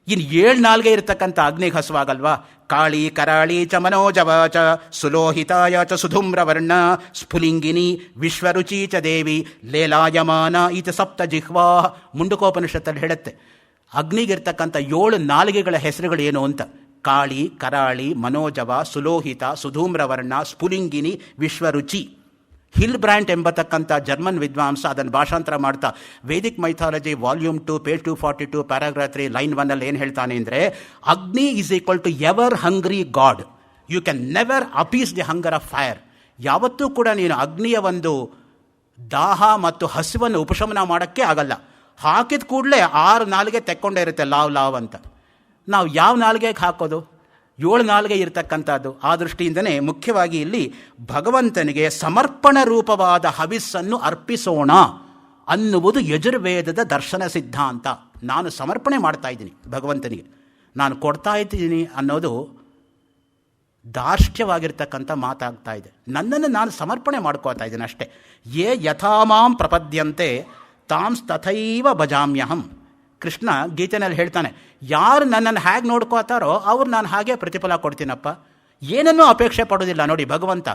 ಇನ್ನು 7 ನಾಲ್ಗೆ ಇರತಕ್ಕಂಥ ಅಗ್ನಿಗೆ ಹಸುವಾಗಲ್ವಾ? ಕಾಳಿ ಕರಾಳಿ ಚ ಮನೋಜವ ಚ ಸುಲೋಹಿತಾಯ ಚ ಸುಧೂಮ್ರವರ್ಣ ಸ್ಫುಲಿಂಗಿನಿ ವಿಶ್ವರುಚಿ ಚ ದೇವಿ ಲೇಲಾಯಮಾನ ಈತ ಸಪ್ತ ಜಿಹ್ವಾ. ಮುಂಡಕೋಪನಿಷತ್ತಲ್ಲಿ ಹೇಳುತ್ತೆ ಅಗ್ನಿಗಿರ್ತಕ್ಕಂಥ 7 ನಾಲಿಗೆಗಳ ಹೆಸರುಗಳು ಏನು ಅಂತ. ಕಾಳಿ ಕರಾಳಿ ಮನೋಜವ ಸುಲೋಹಿತ ಸುಧೂಮ್ರವರ್ಣ ಸ್ಫುಲಿಂಗಿನಿ ವಿಶ್ವರುಚಿ. ಹಿಲ್ ಬ್ರ್ಯಾಂಟ್ ಎಂಬತಕ್ಕಂಥ ಜರ್ಮನ್ ವಿದ್ವಾಂಸ ಅದನ್ನು ಭಾಷಾಂತರ ಮಾಡ್ತಾ Vedic mythology volume 2 page 242 paragraph 3 line 1 ಏನು ಹೇಳ್ತಾನೆ ಅಂದರೆ, Agni is equal to ever hungry god. You can never appease the hunger of fire. ಯಾವತ್ತೂ ಕೂಡ ನೀನು ಅಗ್ನಿಯ ಒಂದು ದಾಹ ಮತ್ತು ಹಸಿವನ್ನು ಉಪಶಮನ ಮಾಡೋಕ್ಕೆ ಆಗಲ್ಲ. ಹಾಕಿದ ಕೂಡಲೇ 6 ನಾಲಿಗೆ ತೆಕ್ಕೊಂಡೇ ಇರುತ್ತೆ, ಲಾವ್ ಲಾವ್ ಅಂತ. ನಾವು ಯಾವ ನಾಲಿಗೆಗೆ ಹಾಕೋದು? 7 ನಾಲಿಗೆ ಇರತಕ್ಕಂಥದ್ದು. ಆ ದೃಷ್ಟಿಯಿಂದನೇ ಮುಖ್ಯವಾಗಿ ಇಲ್ಲಿ ಭಗವಂತನಿಗೆ ಸಮರ್ಪಣ ರೂಪವಾದ ಹವಿಸ್ಸನ್ನು ಅರ್ಪಿಸೋಣ ಅನ್ನುವುದು ಯಜುರ್ವೇದದ ದರ್ಶನ ಸಿದ್ಧಾಂತ. ನಾನು ಸಮರ್ಪಣೆ ಮಾಡ್ತಾ ಇದ್ದೀನಿ ಭಗವಂತನಿಗೆ, ನಾನು ಕೊಡ್ತಾ ಇದ್ದೀನಿ ಅನ್ನೋದು ದಾರ್ಷ್ಟ್ಯವಾಗಿರ್ತಕ್ಕಂಥ ಮಾತಾಗ್ತಾ ಇದೆ. ನನ್ನನ್ನು ನಾನು ಸಮರ್ಪಣೆ ಮಾಡ್ಕೋತಾ ಇದ್ದೀನಿ ಅಷ್ಟೇ. ಯೇ ಯಥಾಮಾಂ ಪ್ರಪದ್ಯಂತೆ ತಾಂಸ್ತಥೈವ ಭಜಾಮ್ಯಹಂ. ಕೃಷ್ಣ ಗೀತೆನಲ್ಲಿ ಹೇಳ್ತಾನೆ, ಯಾರು ನನ್ನನ್ನು ಹೇಗೆ ನೋಡ್ಕೋತಾರೋ ಅವ್ರು ನಾನು ಹಾಗೆ ಪ್ರತಿಫಲ ಕೊಡ್ತೀನಪ್ಪ. ಏನನ್ನೂ ಅಪೇಕ್ಷೆ ಪಡೋದಿಲ್ಲ. ನೋಡಿ ಭಗವಂತ,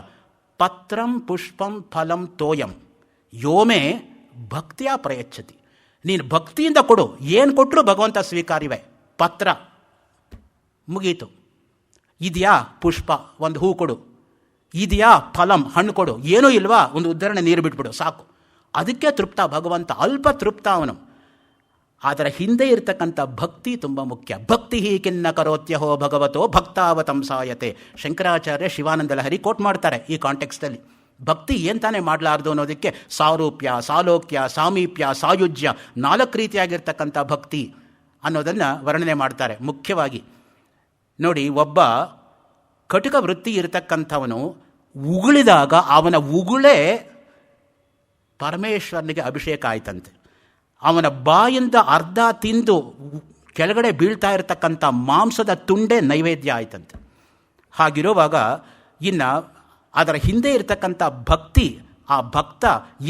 ಪತ್ರಂ ಪುಷ್ಪಂ ಫಲಂ ತೋಯಂ ಯೋಮೇ ಭಕ್ತಿಯ ಪ್ರಯಚ್ಛತಿ. ನೀನು ಭಕ್ತಿಯಿಂದ ಕೊಡು, ಏನು ಕೊಟ್ಟರು ಭಗವಂತ ಸ್ವೀಕಾರ್ಯವೇ. ಪತ್ರ ಮುಗೀತು. ಇದೆಯಾ ಪುಷ್ಪ, ಒಂದು ಹೂ ಕೊಡು. ಇದೆಯಾ ಫಲಂ, ಹಣ್ಣು ಕೊಡು. ಏನೂ ಇಲ್ವಾ, ಒಂದು ಉದ್ಧರಣೆ ನೀರು ಬಿಟ್ಬಿಡು, ಸಾಕು. ಅದಕ್ಕೆ ತೃಪ್ತ ಭಗವಂತ, ಅಲ್ಪ ತೃಪ್ತ ಅವನು. ಅದರ ಹಿಂದೆ ಇರತಕ್ಕಂಥ ಭಕ್ತಿ ತುಂಬ ಮುಖ್ಯ. ಭಕ್ತಿ ಕಿನ್ನ ಕರೋತ್ಯಹೋ ಭಗವತೋ ಭಕ್ತಾವತಂಸಾಯತೆ. ಶಂಕರಾಚಾರ್ಯ ಶಿವಾನಂದ ಲಹರಿ ಕೋಟ್ ಮಾಡ್ತಾರೆ ಈ ಕಾಂಟೆಕ್ಸ್ಟಲ್ಲಿ. ಭಕ್ತಿ ಏನು ತಾನೇ ಮಾಡಲಾರ್ದು ಅನ್ನೋದಕ್ಕೆ ಸಾರೂಪ್ಯ, ಸಾಲೋಕ್ಯ, ಸಾಮೀಪ್ಯ, ಸಾಯುಜ್ಯ 4 ರೀತಿಯಾಗಿರ್ತಕ್ಕಂಥ ಭಕ್ತಿ ಅನ್ನೋದನ್ನು ವರ್ಣನೆ ಮಾಡ್ತಾರೆ. ಮುಖ್ಯವಾಗಿ ನೋಡಿ, ಒಬ್ಬ ಕಟುಕ ವೃತ್ತಿ ಇರತಕ್ಕಂಥವನು ಉಗುಳಿದಾಗ ಅವನ ಉಗುಳೇ ಪರಮೇಶ್ವರನಿಗೆ ಅಭಿಷೇಕ ಆಯ್ತಂತೆ. ಅವನ ಬಾಯಿಂದ ಅರ್ಧ ತಿಂದು ಕೆಳಗಡೆ ಬೀಳ್ತಾ ಇರತಕ್ಕಂಥ ಮಾಂಸದ ತುಂಡೇ ನೈವೇದ್ಯ ಆಯ್ತಂತೆ. ಹಾಗಿರುವಾಗ ಇನ್ನು ಅದರ ಹಿಂದೆ ಇರತಕ್ಕಂಥ ಭಕ್ತಿ, ಆ ಭಕ್ತ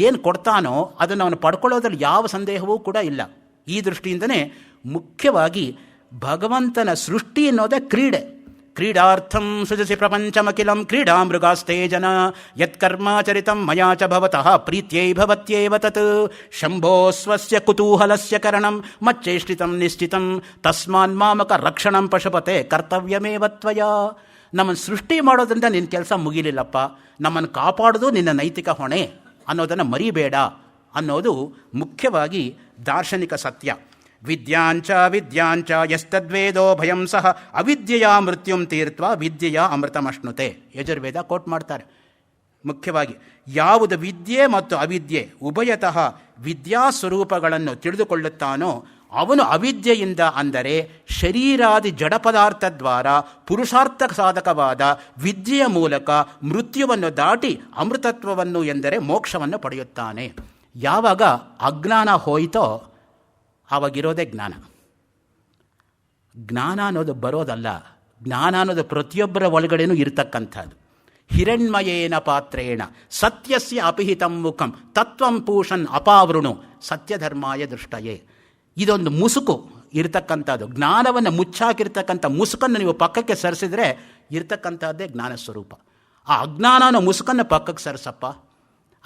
ಏನು ಕೊಡ್ತಾನೋ ಅದನ್ನು ಅವನು ಪಡ್ಕೊಳ್ಳೋದ್ರಲ್ಲಿ ಯಾವ ಸಂದೇಹವೂ ಕೂಡ ಇಲ್ಲ. ಈ ದೃಷ್ಟಿಯಿಂದನೇ ಮುಖ್ಯವಾಗಿ ಭಗವಂತನ ಸೃಷ್ಟಿ ಅನ್ನೋದೇ ಕ್ರೀಡೆ. ಕ್ರೀಡಾರ್ಥಂ ಸೃಜಸಿ ಪ್ರಪಂಚಮಖಿಲಂ ಕ್ರೀಡಾ ಮೃಗಾಸ್ತೆ ಜನ ಯತ್ಕರ್ಮಾಚರಿತಂ ಮಯಾ ಚ ಭವತಃ ಪ್ರೀತ್ಯೈ ಭವತ್ಯೇವ ತತ್ ಶಂಭೋ ಸ್ವಸ್ಯ ಕುತೂಹಲಸ್ಯ ಕರಣಂ ಮಚ್ಚೇಷ್ಟಿತಂ ನಿಶ್ಚಿತಂ ತಸ್ಮಾನ್ ಮಾಮಕ ರಕ್ಷಣಂ ಪಶುಪತೆ ಕರ್ತವ್ಯಮೇವ ತ್ವಯಾ. ನಮ್ಮನ್ನು ಸೃಷ್ಟಿ ಮಾಡೋದ್ರಿಂದ ನಿನ್ನ ಕೆಲಸ ಮುಗಿಲಿಲ್ಲಪ್ಪ, ನಮ್ಮನ್ನು ಕಾಪಾಡೋದು ನಿನ್ನ ನೈತಿಕ ಹೊಣೆ ಅನ್ನೋದನ್ನು ಮರಿಬೇಡ ಅನ್ನೋದು ಮುಖ್ಯವಾಗಿ ದಾರ್ಶನಿಕ ಸತ್ಯ. ವಿದ್ಯಾಂಚ ವಿದ್ಯಾಂಚ ಯಸ್ತದ್ವೇದೋ ಭಯಂ ಸಹ ಅವಿದ್ಯೆಯ ಮೃತ್ಯುಂ ತೀರ್ತ್ವ ವಿದ್ಯೆಯ ಅಮೃತಮಶ್ನುತೆ. ಯಜುರ್ವೇದ ಕೋಟ್ ಮಾಡ್ತಾರೆ. ಮುಖ್ಯವಾಗಿ ಯಾವುದು ವಿದ್ಯೆ ಮತ್ತು ಅವಿದ್ಯೆ ಉಭಯತಃ ವಿದ್ಯಾಸ್ವರೂಪಗಳನ್ನು ತಿಳಿದುಕೊಳ್ಳುತ್ತಾನೋ ಅವನು ಅವಿದ್ಯೆಯಿಂದ, ಅಂದರೆ ಶರೀರಾದಿ ಜಡ ಪದಾರ್ಥ ದ್ವಾರ ಪುರುಷಾರ್ಥ ಸಾಧಕವಾದ ವಿದ್ಯೆಯ ಮೂಲಕ ಮೃತ್ಯುವನ್ನು ದಾಟಿ ಅಮೃತತ್ವವನ್ನು, ಎಂದರೆ ಮೋಕ್ಷವನ್ನು ಪಡೆಯುತ್ತಾನೆ. ಯಾವಾಗ ಅಜ್ಞಾನ ಹೋಯಿತೋ ಆವಾಗಿರೋದೇ ಜ್ಞಾನ. ಜ್ಞಾನ ಅನ್ನೋದು ಬರೋದಲ್ಲ, ಜ್ಞಾನ ಅನ್ನೋದು ಪ್ರತಿಯೊಬ್ಬರ ಒಳಗಡೆನೂ ಇರತಕ್ಕಂಥದ್ದು. ಹಿರಣ್ಮಯೇನ ಪಾತ್ರೇಣ ಸತ್ಯಸ್ಯ ಅಪಿಹಿತಂ ಮುಖಂ ತತ್ವಂ ಪೂಷನ್ ಅಪಾವೃಣು ಸತ್ಯಧರ್ಮಾಯ ದೃಷ್ಟಯೇ. ಇದೊಂದು ಮುಸುಕು ಇರತಕ್ಕಂಥದ್ದು. ಜ್ಞಾನವನ್ನು ಮುಚ್ಚಾಕಿರ್ತಕ್ಕಂಥ ಮುಸುಕನ್ನು ನೀವು ಪಕ್ಕಕ್ಕೆ ಸರಿಸಿದ್ರೆ ಇರತಕ್ಕಂಥದ್ದೇ ಜ್ಞಾನ ಸ್ವರೂಪ. ಆ ಅಜ್ಞಾನ ಅನ್ನೋ ಮುಸುಕನ್ನು ಪಕ್ಕಕ್ಕೆ ಸರಿಸಪ್ಪ.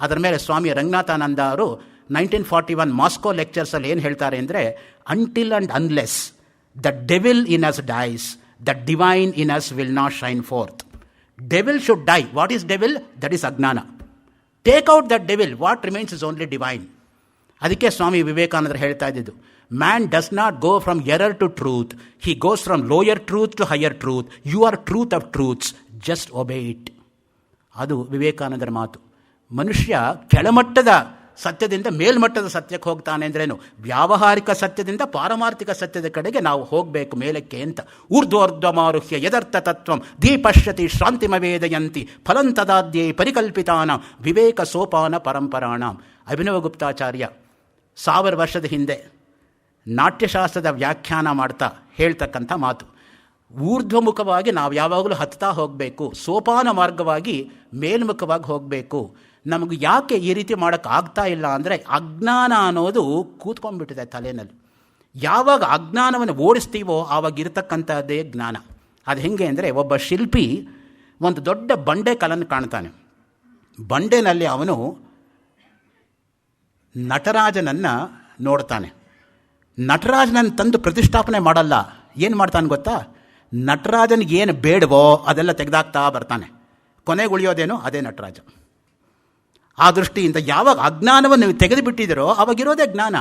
ಅದರ ಮೇಲೆ ಸ್ವಾಮಿ ರಂಗನಾಥಾನಂದ ಅವರು 1941 ಮಾಸ್ಕೋ ಲೆಕ್ಚರ್ಸಲ್ಲಿ ಏನು ಹೇಳ್ತಾರೆ ಅಂದರೆ, until and unless the devil in us dies the divine in us will not shine forth. Devil should die. What is devil? That is ಅಜ್ಞಾನ. Take out that devil, what remains is only divine. ಅದಕ್ಕೆ ಸ್ವಾಮಿ ವಿವೇಕಾನಂದರು ಹೇಳ್ತಾ ಇದ್ದಿದ್ದು, man does not go from error to truth, he goes from lower truth to higher truth. You are truth of truths, just obey it. ಅದು ವಿವೇಕಾನಂದರ ಮಾತು. ಮನುಷ್ಯ ಕೆಳಮಟ್ಟದ ಸತ್ಯದಿಂದ ಮೇಲ್ಮಟ್ಟದ ಸತ್ಯಕ್ಕೆ ಹೋಗ್ತಾನೆ ಅಂದ್ರೇನು? ವ್ಯಾವಹಾರಿಕ ಸತ್ಯದಿಂದ ಪಾರಮಾರ್ಥಿಕ ಸತ್ಯದ ಕಡೆಗೆ ನಾವು ಹೋಗಬೇಕು, ಮೇಲಕ್ಕೆ ಅಂತ. ಊರ್ಧ್ವರ್ಧ್ವಮಾರುಹ್ಯ ಯದರ್ಥ ತತ್ವಂ ದೀಪಶ್ಯತಿ ಶಾಂತಿಮವೇದಯಂತಿ ಫಲಂತದಾದ್ಯೈ ಪರಿಕಲ್ಪಿತಾನ ವಿವೇಕ ಸೋಪಾನ ಪರಂಪರಾಣ. ಅಭಿನವ ಗುಪ್ತಾಚಾರ್ಯ 1000 ವರ್ಷದ ಹಿಂದೆ ನಾಟ್ಯಶಾಸ್ತ್ರದ ವ್ಯಾಖ್ಯಾನ ಮಾಡ್ತಾ ಹೇಳ್ತಕ್ಕಂಥ ಮಾತು. ಊರ್ಧ್ವಮುಖವಾಗಿ ನಾವು ಯಾವಾಗಲೂ ಹತ್ತಾ ಹೋಗಬೇಕು, ಸೋಪಾನ ಮಾರ್ಗವಾಗಿ ಮೇಲ್ಮುಖವಾಗಿ ಹೋಗಬೇಕು. ನಮಗೆ ಯಾಕೆ ಈ ರೀತಿ ಮಾಡೋಕ್ಕಾಗ್ತಾ ಇಲ್ಲ ಅಂದರೆ, ಅಜ್ಞಾನ ಅನ್ನೋದು ಕೂತ್ಕೊಂಡ್ಬಿಟ್ಟಿದೆ ತಲೆಯಲ್ಲಿ. ಯಾವಾಗ ಅಜ್ಞಾನವನ್ನು ಓಡಿಸ್ತೀವೋ ಆವಾಗ ಇರತಕ್ಕಂಥದ್ದೇ ಜ್ಞಾನ. ಅದು ಹೇಗೆ ಅಂದರೆ, ಒಬ್ಬ ಶಿಲ್ಪಿ ಒಂದು ದೊಡ್ಡ ಬಂಡೆ ಕಲ್ಲನ್ನು ಕಾಣ್ತಾನೆ. ಬಂಡೆನಲ್ಲಿ ಅವನು ನಟರಾಜನನ್ನು ನೋಡ್ತಾನೆ. ನಟರಾಜನನ್ನು ತಂದು ಪ್ರತಿಷ್ಠಾಪನೆ ಮಾಡಲ್ಲ. ಏನು ಮಾಡ್ತಾನೆ ಗೊತ್ತಾ? ನಟರಾಜನಿಗೆ ಏನು ಬೇಡವೋ ಅದೆಲ್ಲ ತೆಗೆದಾಕ್ತಾ ಬರ್ತಾನೆ. ಕೊನೆಗೆ ಉಳಿಯೋದೇನೋ ಅದೇ ನಟರಾಜ. ಆ ದೃಷ್ಟಿಯಿಂದ ಯಾವಾಗ ಅಜ್ಞಾನವನ್ನು ನೀವು ತೆಗೆದುಬಿಟ್ಟಿದ್ದೀರೋ ಆವಾಗಿರೋದೇ ಜ್ಞಾನ.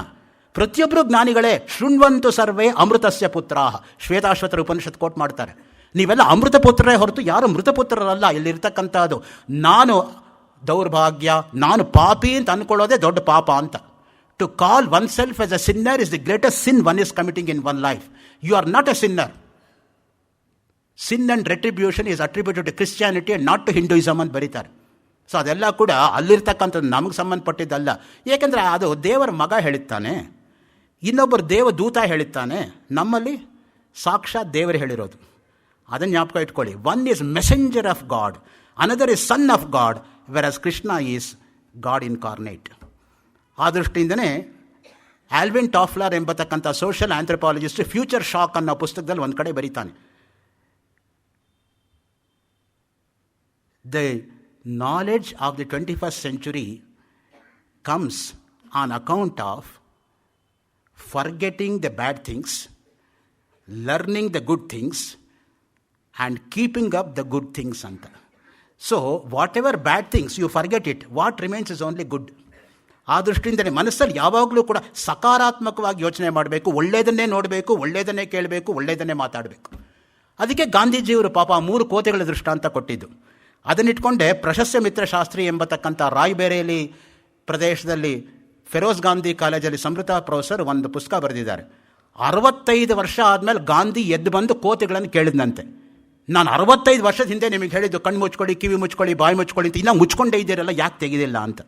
ಪ್ರತಿಯೊಬ್ಬರು ಜ್ಞಾನಿಗಳೇ. ಶೃಣ್ವಂತು ಸರ್ವೇ ಅಮೃತಸ್ಯ ಪುತ್ರಾಹ. ಶ್ವೇತಾಶ್ವತರ ಉಪನಿಷತ್ ಕೋಟ್ ಮಾಡ್ತಾರೆ. ನೀವೆಲ್ಲ ಅಮೃತ ಪುತ್ರರೇ ಹೊರತು ಯಾರು ಮೃತಪುತ್ರರಲ್ಲ. ಇಲ್ಲಿರ್ತಕ್ಕಂಥದ್ದು ನಾನು ದೌರ್ಭಾಗ್ಯ, ನಾನು ಪಾಪಿ ಅಂತ ಅಂದ್ಕೊಳ್ಳೋದೇ ದೊಡ್ಡ ಪಾಪ ಅಂತ. To call oneself as a sinner is the greatest sin one is committing in one life. You are not a sinner. Sin and retribution is attributed to Christianity and not to Hinduism ಅಂತ ಬರೀತಾರೆ. So ಅದೆಲ್ಲ ಕೂಡ ಅಲ್ಲಿರ್ತಕ್ಕಂಥದ್ದು ನಮಗೆ ಸಂಬಂಧಪಟ್ಟಿದ್ದಲ್ಲ. ಏಕೆಂದರೆ ಅದು ದೇವರ ಮಗ ಹೇಳಿರ್ತಾನೆ, ಇನ್ನೊಬ್ಬರು ದೇವದೂತ ಹೇಳಿರ್ತಾನೆ. ನಮ್ಮಲ್ಲಿ ಸಾಕ್ಷಾತ್ ದೇವರು ಹೇಳಿರೋದು. ಅದನ್ನು ಜ್ಞಾಪಕ ಇಟ್ಕೊಳ್ಳಿ. One is messenger of God, another is son of God, versus Krishna is God incarnate. ಆ ದೃಷ್ಟಿಯಿಂದನೇ ಆಲ್ವಿನ್ ಟಾಫ್ಲರ್ ಎಂಬತಕ್ಕಂಥ ಸೋಷಿಯಲ್ ಆಂಥ್ರೋಪಾಲಜಿಸ್ಟ್ ಫ್ಯೂಚರ್ ಶಾಕ್ ಅನ್ನೋ ಪುಸ್ತಕದಲ್ಲಿ ಒಂದು ಕಡೆ ಬರೀತಾನೆ, the knowledge of the 21st century comes on account of forgetting the bad things, learning the good things, and keeping up the good things anta. So whatever bad things you forget it, what remains is only good. ಆ ದೃಷ್ಟಿಯಿಂದಲೇ ಮನಸ್ಸಲ್ಲಿ ಯಾವಾಗಲೂ ಕೂಡ ಸಕಾರಾತ್ಮಕವಾಗಿ ಯೋಚನೆ ಮಾಡಬೇಕು, ಒಳ್ಳೆಯದನ್ನೇ ನೋಡಬೇಕು, ಒಳ್ಳೆಯದನ್ನೇ ಕೇಳಬೇಕು, ಒಳ್ಳೆಯದನ್ನೇ ಮಾತಾಡಬೇಕು. ಅದಕ್ಕೆ ಗಾಂಧೀಜಿಯವರು ಪಾಪ 3 ಕೋತೆಗಳ ದೃಷ್ಟಾಂತ ಕೊಟ್ಟಿದ್ದು. ಅದನ್ನಿಟ್ಕೊಂಡೆ ಪ್ರಶಸ್ಯ ಮಿತ್ರಶಾಸ್ತ್ರಿ ಎಂಬತಕ್ಕಂಥ ರಾಯ್ಬೇರೇಲಿ ಪ್ರದೇಶದಲ್ಲಿ ಫೆರೋಜ್ ಗಾಂಧಿ ಕಾಲೇಜಲ್ಲಿ ಸಮೃತ ಪ್ರೊಫೆಸರ್ ಒಂದು ಪುಸ್ತಕ ಬರೆದಿದ್ದಾರೆ. 65 ವರ್ಷ ಆದಮೇಲೆ ಗಾಂಧಿ ಎದ್ದು ಬಂದು ಕೋತಿಗಳನ್ನು ಕೇಳಿದ್ನಂತೆ, ನಾನು 65 ವರ್ಷದ ಹಿಂದೆ ನಿಮಗೆ ಹೇಳಿದ್ದು ಕಣ್ಣು ಮುಚ್ಕೊಳ್ಳಿ, ಕಿವಿ ಮುಚ್ಕೊಳ್ಳಿ, ಬಾಯಿ ಮುಚ್ಕೊಳ್ಳಿ ಅಂತ, ಇನ್ನೂ ಮುಚ್ಕೊಂಡೇ ಇದ್ದೀರಲ್ಲ, ಯಾಕೆ ತೆಗೆದಿಲ್ಲ ಅಂತ.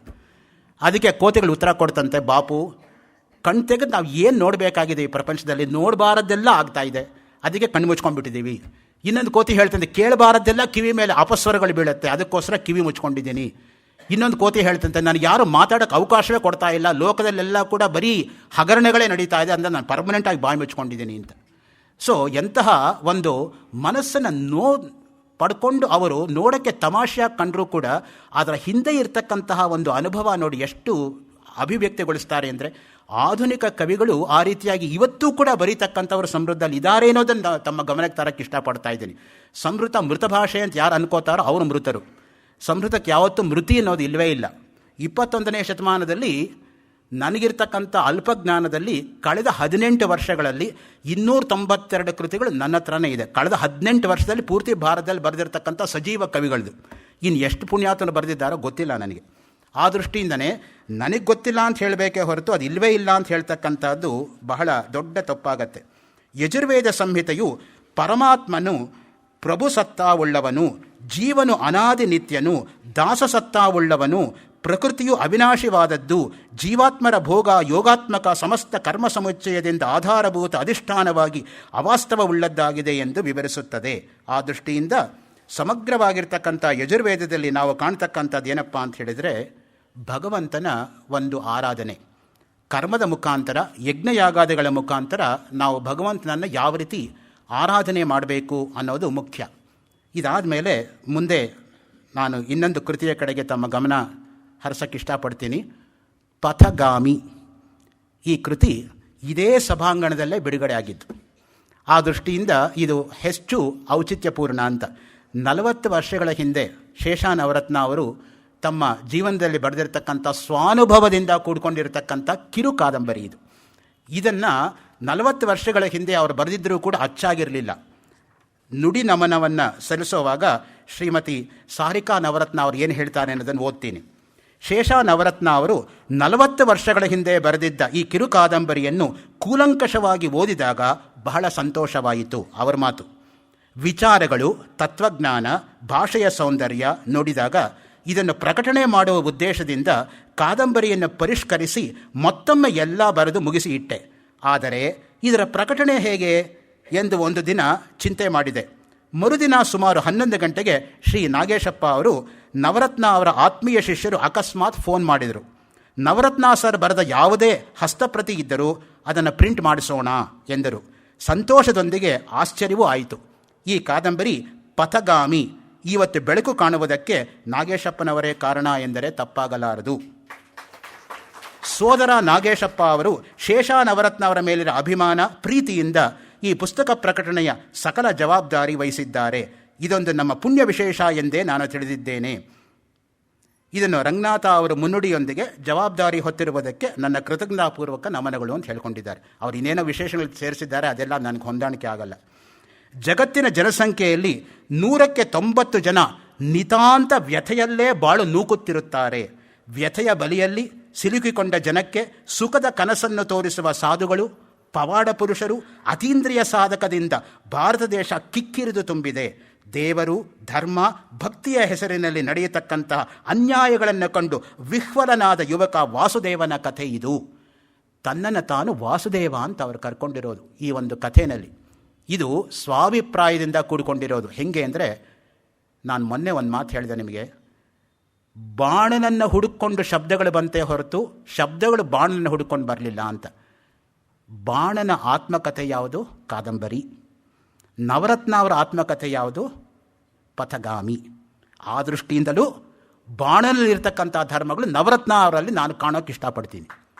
ಅದಕ್ಕೆ ಕೋತಿಗಳು ಉತ್ತರ ಕೊಡ್ತಂತೆ, ಬಾಪು ಕಣ್ಣು ತೆಗೆದು ನಾವು ಏನು ನೋಡಬೇಕಾಗಿದೆ ಈ ಪ್ರಪಂಚದಲ್ಲಿ, ನೋಡಬಾರದ್ದೆಲ್ಲ ಆಗ್ತಾ ಇದೆ, ಅದಕ್ಕೆ ಕಣ್ಣು ಮುಚ್ಕೊಂಡ್ಬಿಟ್ಟಿದ್ದೀವಿ. ಇನ್ನೊಂದು ಕೋತಿ ಹೇಳ್ತಂತೆ, ಕೇಳಬಾರದ್ದೆಲ್ಲ ಕಿವಿ ಮೇಲೆ ಅಪಸ್ವರಗಳು ಬೀಳುತ್ತೆ, ಅದಕ್ಕೋಸ್ಕರ ಕಿವಿ ಮುಚ್ಕೊಂಡಿದ್ದೀನಿ. ಇನ್ನೊಂದು ಕೋತಿ ಹೇಳ್ತಂತೆ, ನಾನು ಯಾರು ಮಾತಾಡೋಕ್ಕೆ ಅವಕಾಶವೇ ಕೊಡ್ತಾ ಇಲ್ಲ, ಲೋಕದಲ್ಲೆಲ್ಲ ಕೂಡ ಬರೀ ಹಗರಣಗಳೇ ನಡೀತಾ ಇದೆ, ಅಂದರೆ ನಾನು ಪರ್ಮನೆಂಟಾಗಿ ಬಾಯಿ ಮುಚ್ಕೊಂಡಿದ್ದೀನಿ ಅಂತ. ಸೊ ಎಂತಹ ಒಂದು ಮನಸ್ಸನ್ನು ಪಡ್ಕೊಂಡು ಅವರು ನೋಡೋಕ್ಕೆ ತಮಾಷೆಯಾಗಿ ಕಂಡರೂ ಕೂಡ ಅದರ ಹಿಂದೆ ಇರತಕ್ಕಂತಹ ಒಂದು ಅನುಭವ ನೋಡಿ ಎಷ್ಟು ಅಭಿವ್ಯಕ್ತಿಗೊಳಿಸ್ತಾರೆ ಅಂದರೆ, ಆಧುನಿಕ ಕವಿಗಳು ಆ ರೀತಿಯಾಗಿ ಇವತ್ತೂ ಕೂಡ ಬರೀತಕ್ಕಂಥವ್ರು ಸಮೃದ್ಧಲ್ಲಿ ಇದ್ದಾರೆ ಅನ್ನೋದನ್ನು ತಮ್ಮ ಗಮನಕ್ಕೆ ತರಕ್ಕೆ ಇಷ್ಟಪಡ್ತಾ ಇದ್ದೀನಿ. ಸಮೃತ ಮೃತ ಭಾಷೆ ಅಂತ ಯಾರು ಅನ್ಕೋತಾರೋ ಅವರು ಮೃತರು. ಸಮೃತಕ್ಕೆ ಯಾವತ್ತೂ ಮೃತಿ ಅನ್ನೋದು ಇಲ್ಲವೇ ಇಲ್ಲ. 21ನೇ ಶತಮಾನದಲ್ಲಿ ನನಗಿರ್ತಕ್ಕಂಥ ಅಲ್ಪಜ್ಞಾನದಲ್ಲಿ ಕಳೆದ 18 ವರ್ಷಗಳಲ್ಲಿ 292 ಕೃತಿಗಳು ನನ್ನ ಹತ್ರನೇ ಇದೆ. ಕಳೆದ 18 ವರ್ಷದಲ್ಲಿ ಪೂರ್ತಿ ಭಾರತದಲ್ಲಿ ಬರೆದಿರ್ತಕ್ಕಂಥ ಸಜೀವ ಕವಿಗಳದು. ಇನ್ನು ಎಷ್ಟು ಪುಣ್ಯಾತನು ಬರೆದಿದ್ದಾರೋ ಗೊತ್ತಿಲ್ಲ ನನಗೆ. ಆ ದೃಷ್ಟಿಯಿಂದನೇ ನನಗೆ ಗೊತ್ತಿಲ್ಲ ಅಂತ ಹೇಳಬೇಕೇ ಹೊರತು ಅದು ಇಲ್ಲವೇ ಇಲ್ಲ ಅಂತ ಹೇಳ್ತಕ್ಕಂಥದ್ದು ಬಹಳ ದೊಡ್ಡ ತಪ್ಪಾಗತ್ತೆ. ಯಜುರ್ವೇದ ಸಂಹಿತೆಯು ಪರಮಾತ್ಮನು ಪ್ರಭುಸತ್ತಾವುಳ್ಳವನು, ಜೀವನು ಅನಾದಿ ನಿತ್ಯನು, ದಾಸಸತ್ತಾವುಳ್ಳವನು, ಪ್ರಕೃತಿಯು ಅವಿನಾಶಿವಾದದ್ದು, ಜೀವಾತ್ಮರ ಭೋಗ ಯೋಗಾತ್ಮಕ ಸಮಸ್ತ ಕರ್ಮ ಸಮುಚ್ಚಯದಿಂದ ಆಧಾರಭೂತ ಅಧಿಷ್ಠಾನವಾಗಿ ಅವಾಸ್ತವವುಳ್ಳದ್ದಾಗಿದೆ ಎಂದು ವಿವರಿಸುತ್ತದೆ. ಆ ದೃಷ್ಟಿಯಿಂದ ಸಮಗ್ರವಾಗಿರ್ತಕ್ಕಂಥ ಯಜುರ್ವೇದದಲ್ಲಿ ನಾವು ಕಾಣ್ತಕ್ಕಂಥದ್ದು ಏನಪ್ಪ ಅಂತ ಹೇಳಿದರೆ, ಭಗವಂತನ ಒಂದು ಆರಾಧನೆ ಕರ್ಮದ ಮುಖಾಂತರ, ಯಜ್ಞಯಾಗಾದಿಗಳ ಮುಖಾಂತರ ನಾವು ಭಗವಂತನನ್ನು ಯಾವ ರೀತಿ ಆರಾಧನೆ ಮಾಡಬೇಕು ಅನ್ನೋದು ಮುಖ್ಯ. ಇದಾದ ಮೇಲೆ ಮುಂದೆ ನಾನು ಇನ್ನೊಂದು ಕೃತಿಯ ಕಡೆಗೆ ತಮ್ಮ ಗಮನ ಹರಿಸೋಕ್ಕೆ ಇಷ್ಟಪಡ್ತೀನಿ. ಪಥಗಾಮಿ ಈ ಕೃತಿ ಇದೇ ಸಭಾಂಗಣದಲ್ಲೇ ಬಿಡುಗಡೆ ಆಗಿದ್ದು. ಆ ದೃಷ್ಟಿಯಿಂದ ಇದು ಹೆಚ್ಚು ಔಚಿತ್ಯಪೂರ್ಣ ಅಂತ. 40 ವರ್ಷಗಳ ಹಿಂದೆ ಶೇಷಾ ನವರತ್ನ ಅವರು ತಮ್ಮ ಜೀವನದಲ್ಲಿ ಬರೆದಿರ್ತಕ್ಕಂಥ ಸ್ವಾನುಭವದಿಂದ ಕೂಡ್ಕೊಂಡಿರತಕ್ಕಂಥ ಕಿರು ಕಾದಂಬರಿ ಇದು. ಇದನ್ನು 40 ವರ್ಷಗಳ ಹಿಂದೆ ಅವರು ಬರೆದಿದ್ದರೂ ಕೂಡ ಅಚ್ಚಾಗಿರಲಿಲ್ಲ. ನುಡಿ ನಮನವನ್ನು ಸಲ್ಲಿಸುವಾಗ ಶ್ರೀಮತಿ ಸಾರಿಕಾ ನವರತ್ನ ಅವರು ಏನು ಹೇಳ್ತಾರೆ ಅನ್ನೋದನ್ನು ಓದ್ತೀನಿ. ಶೇಷಾ ನವರತ್ನ ಅವರು 40 ವರ್ಷಗಳ ಹಿಂದೆ ಬರೆದಿದ್ದ ಈ ಕಿರು ಕಾದಂಬರಿಯನ್ನು ಕೂಲಂಕಷವಾಗಿ ಓದಿದಾಗ ಬಹಳ ಸಂತೋಷವಾಯಿತು. ಅವರ ಮಾತು, ವಿಚಾರಗಳು, ತತ್ವಜ್ಞಾನ, ಭಾಷೆಯ ಸೌಂದರ್ಯ ನೋಡಿದಾಗ ಇದನ್ನು ಪ್ರಕಟಣೆ ಮಾಡುವ ಉದ್ದೇಶದಿಂದ ಕಾದಂಬರಿಯನ್ನು ಪರಿಷ್ಕರಿಸಿ ಮತ್ತೊಮ್ಮೆ ಎಲ್ಲ ಬರೆದು ಮುಗಿಸಿ ಇಟ್ಟೆ. ಆದರೆ ಇದರ ಪ್ರಕಟಣೆ ಹೇಗೆ ಎಂದು ಒಂದು ದಿನ ಚಿಂತೆ ಮಾಡಿದೆ. ಮರುದಿನ ಸುಮಾರು 11 ಗಂಟೆಗೆ ಶ್ರೀ ನಾಗೇಶಪ್ಪ ಅವರು ನವರತ್ನ ಅವರ ಆತ್ಮೀಯ ಶಿಷ್ಯರು ಅಕಸ್ಮಾತ್ ಫೋನ್ ಮಾಡಿದರು. ನವರತ್ನ ಸರ್ ಬರೆದ ಯಾವುದೇ ಹಸ್ತಪ್ರತಿ ಇದ್ದರೂ ಅದನ್ನು ಪ್ರಿಂಟ್ ಮಾಡಿಸೋಣ ಎಂದರು. ಸಂತೋಷದೊಂದಿಗೆ ಆಶ್ಚರ್ಯವೂ ಆಯಿತು. ಈ ಕಾದಂಬರಿ ಪಥಗಾಮಿ ಇವತ್ತು ಬೆಳಕು ಕಾಣುವುದಕ್ಕೆ ನಾಗೇಶಪ್ಪನವರೇ ಕಾರಣ ಎಂದರೆ ತಪ್ಪಾಗಲಾರದು. ಸೋದರ ನಾಗೇಶಪ್ಪ ಅವರು ಶೇಷಾ ನವರತ್ನ ಅವರ ಮೇಲಿನ ಅಭಿಮಾನ, ಪ್ರೀತಿಯಿಂದ ಈ ಪುಸ್ತಕ ಪ್ರಕಟಣೆಯ ಸಕಲ ಜವಾಬ್ದಾರಿ ವಹಿಸಿದ್ದಾರೆ. ಇದೊಂದು ನಮ್ಮ ಪುಣ್ಯ ವಿಶೇಷ ಎಂದೇ ನಾನು ತಿಳಿದಿದ್ದೇನೆ. ಇದನ್ನು ರಂಗನಾಥ ಅವರು ಮುನ್ನುಡಿಯೊಂದಿಗೆ ಜವಾಬ್ದಾರಿ ಹೊತ್ತಿರುವುದಕ್ಕೆ ನನ್ನ ಕೃತಜ್ಞತಾಪೂರ್ವಕ ನಮನಗಳು ಅಂತ ಹೇಳ್ಕೊಂಡಿದ್ದಾರೆ. ಅವರು ಇನ್ನೇನೋ ವಿಶೇಷಗಳು ಸೇರಿಸಿದ್ದಾರೆ, ಅದೆಲ್ಲ ನನಗೆ ಹೊಂದಾಣಿಕೆ ಆಗಲ್ಲ. ಜಗತ್ತಿನ ಜನಸಂಖ್ಯೆಯಲ್ಲಿ 100ಕ್ಕೆ 90 ಜನ ನಿತಾಂತ ವ್ಯಥೆಯಲ್ಲೇ ಬಾಳು ನೂಕುತ್ತಿರುತ್ತಾರೆ. ವ್ಯಥೆಯ ಬಲಿಯಲ್ಲಿ ಸಿಲುಕಿಕೊಂಡ ಜನಕ್ಕೆ ಸುಖದ ಕನಸನ್ನು ತೋರಿಸುವ ಸಾಧುಗಳು, ಪವಾಡ ಪುರುಷರು, ಅತೀಂದ್ರಿಯ ಸಾಧಕದಿಂದ ಭಾರತ ದೇಶ ಕಿಕ್ಕಿರಿದು ತುಂಬಿದೆ. ದೇವರು, ಧರ್ಮ, ಭಕ್ತಿಯ ಹೆಸರಿನಲ್ಲಿ ನಡೆಯತಕ್ಕಂತಹ ಅನ್ಯಾಯಗಳನ್ನು ಕಂಡು ವಿಹ್ವಲನಾದ ಯುವಕ ವಾಸುದೇವನ ಕಥೆ ಇದು. ತನ್ನನ್ನು ತಾನು ವಾಸುದೇವ ಅಂತ ಅವರು ಕರ್ಕೊಂಡಿರೋದು ಈ ಒಂದು ಕಥೆಯಲ್ಲಿ. ಇದು ಸ್ವಾಭಿಪ್ರಾಯದಿಂದ ಕೂಡಿಕೊಂಡಿರೋದು. ಹೆಂಗೆ ಅಂದರೆ, ನಾನು ಮೊನ್ನೆ ಒಂದು ಮಾತು ಹೇಳಿದೆ ನಿಮಗೆ, ಬಾಣನನ್ನು ಹುಡುಕೊಂಡು ಶಬ್ದಗಳು ಬಂತೆ ಹೊರತು ಶಬ್ದಗಳು ಬಾಣನನ್ನು ಹುಡುಕೊಂಡು ಬರಲಿಲ್ಲ ಅಂತ. ಬಾಣನ ಆತ್ಮಕಥೆ ಯಾವುದು? ಕಾದಂಬರಿ. ನವರತ್ನ ಅವರ ಆತ್ಮಕಥೆ ಯಾವುದು? ಪಥಗಾಮಿ. ಆ ದೃಷ್ಟಿಯಿಂದಲೂ ಬಾಣನಲ್ಲಿರ್ತಕ್ಕಂಥ ಧರ್ಮಗಳು ನವರತ್ನ ಅವರಲ್ಲಿ ನಾನು ಕಾಣೋಕ್ಕೆ ಇಷ್ಟಪಡ್ತೀನಿ.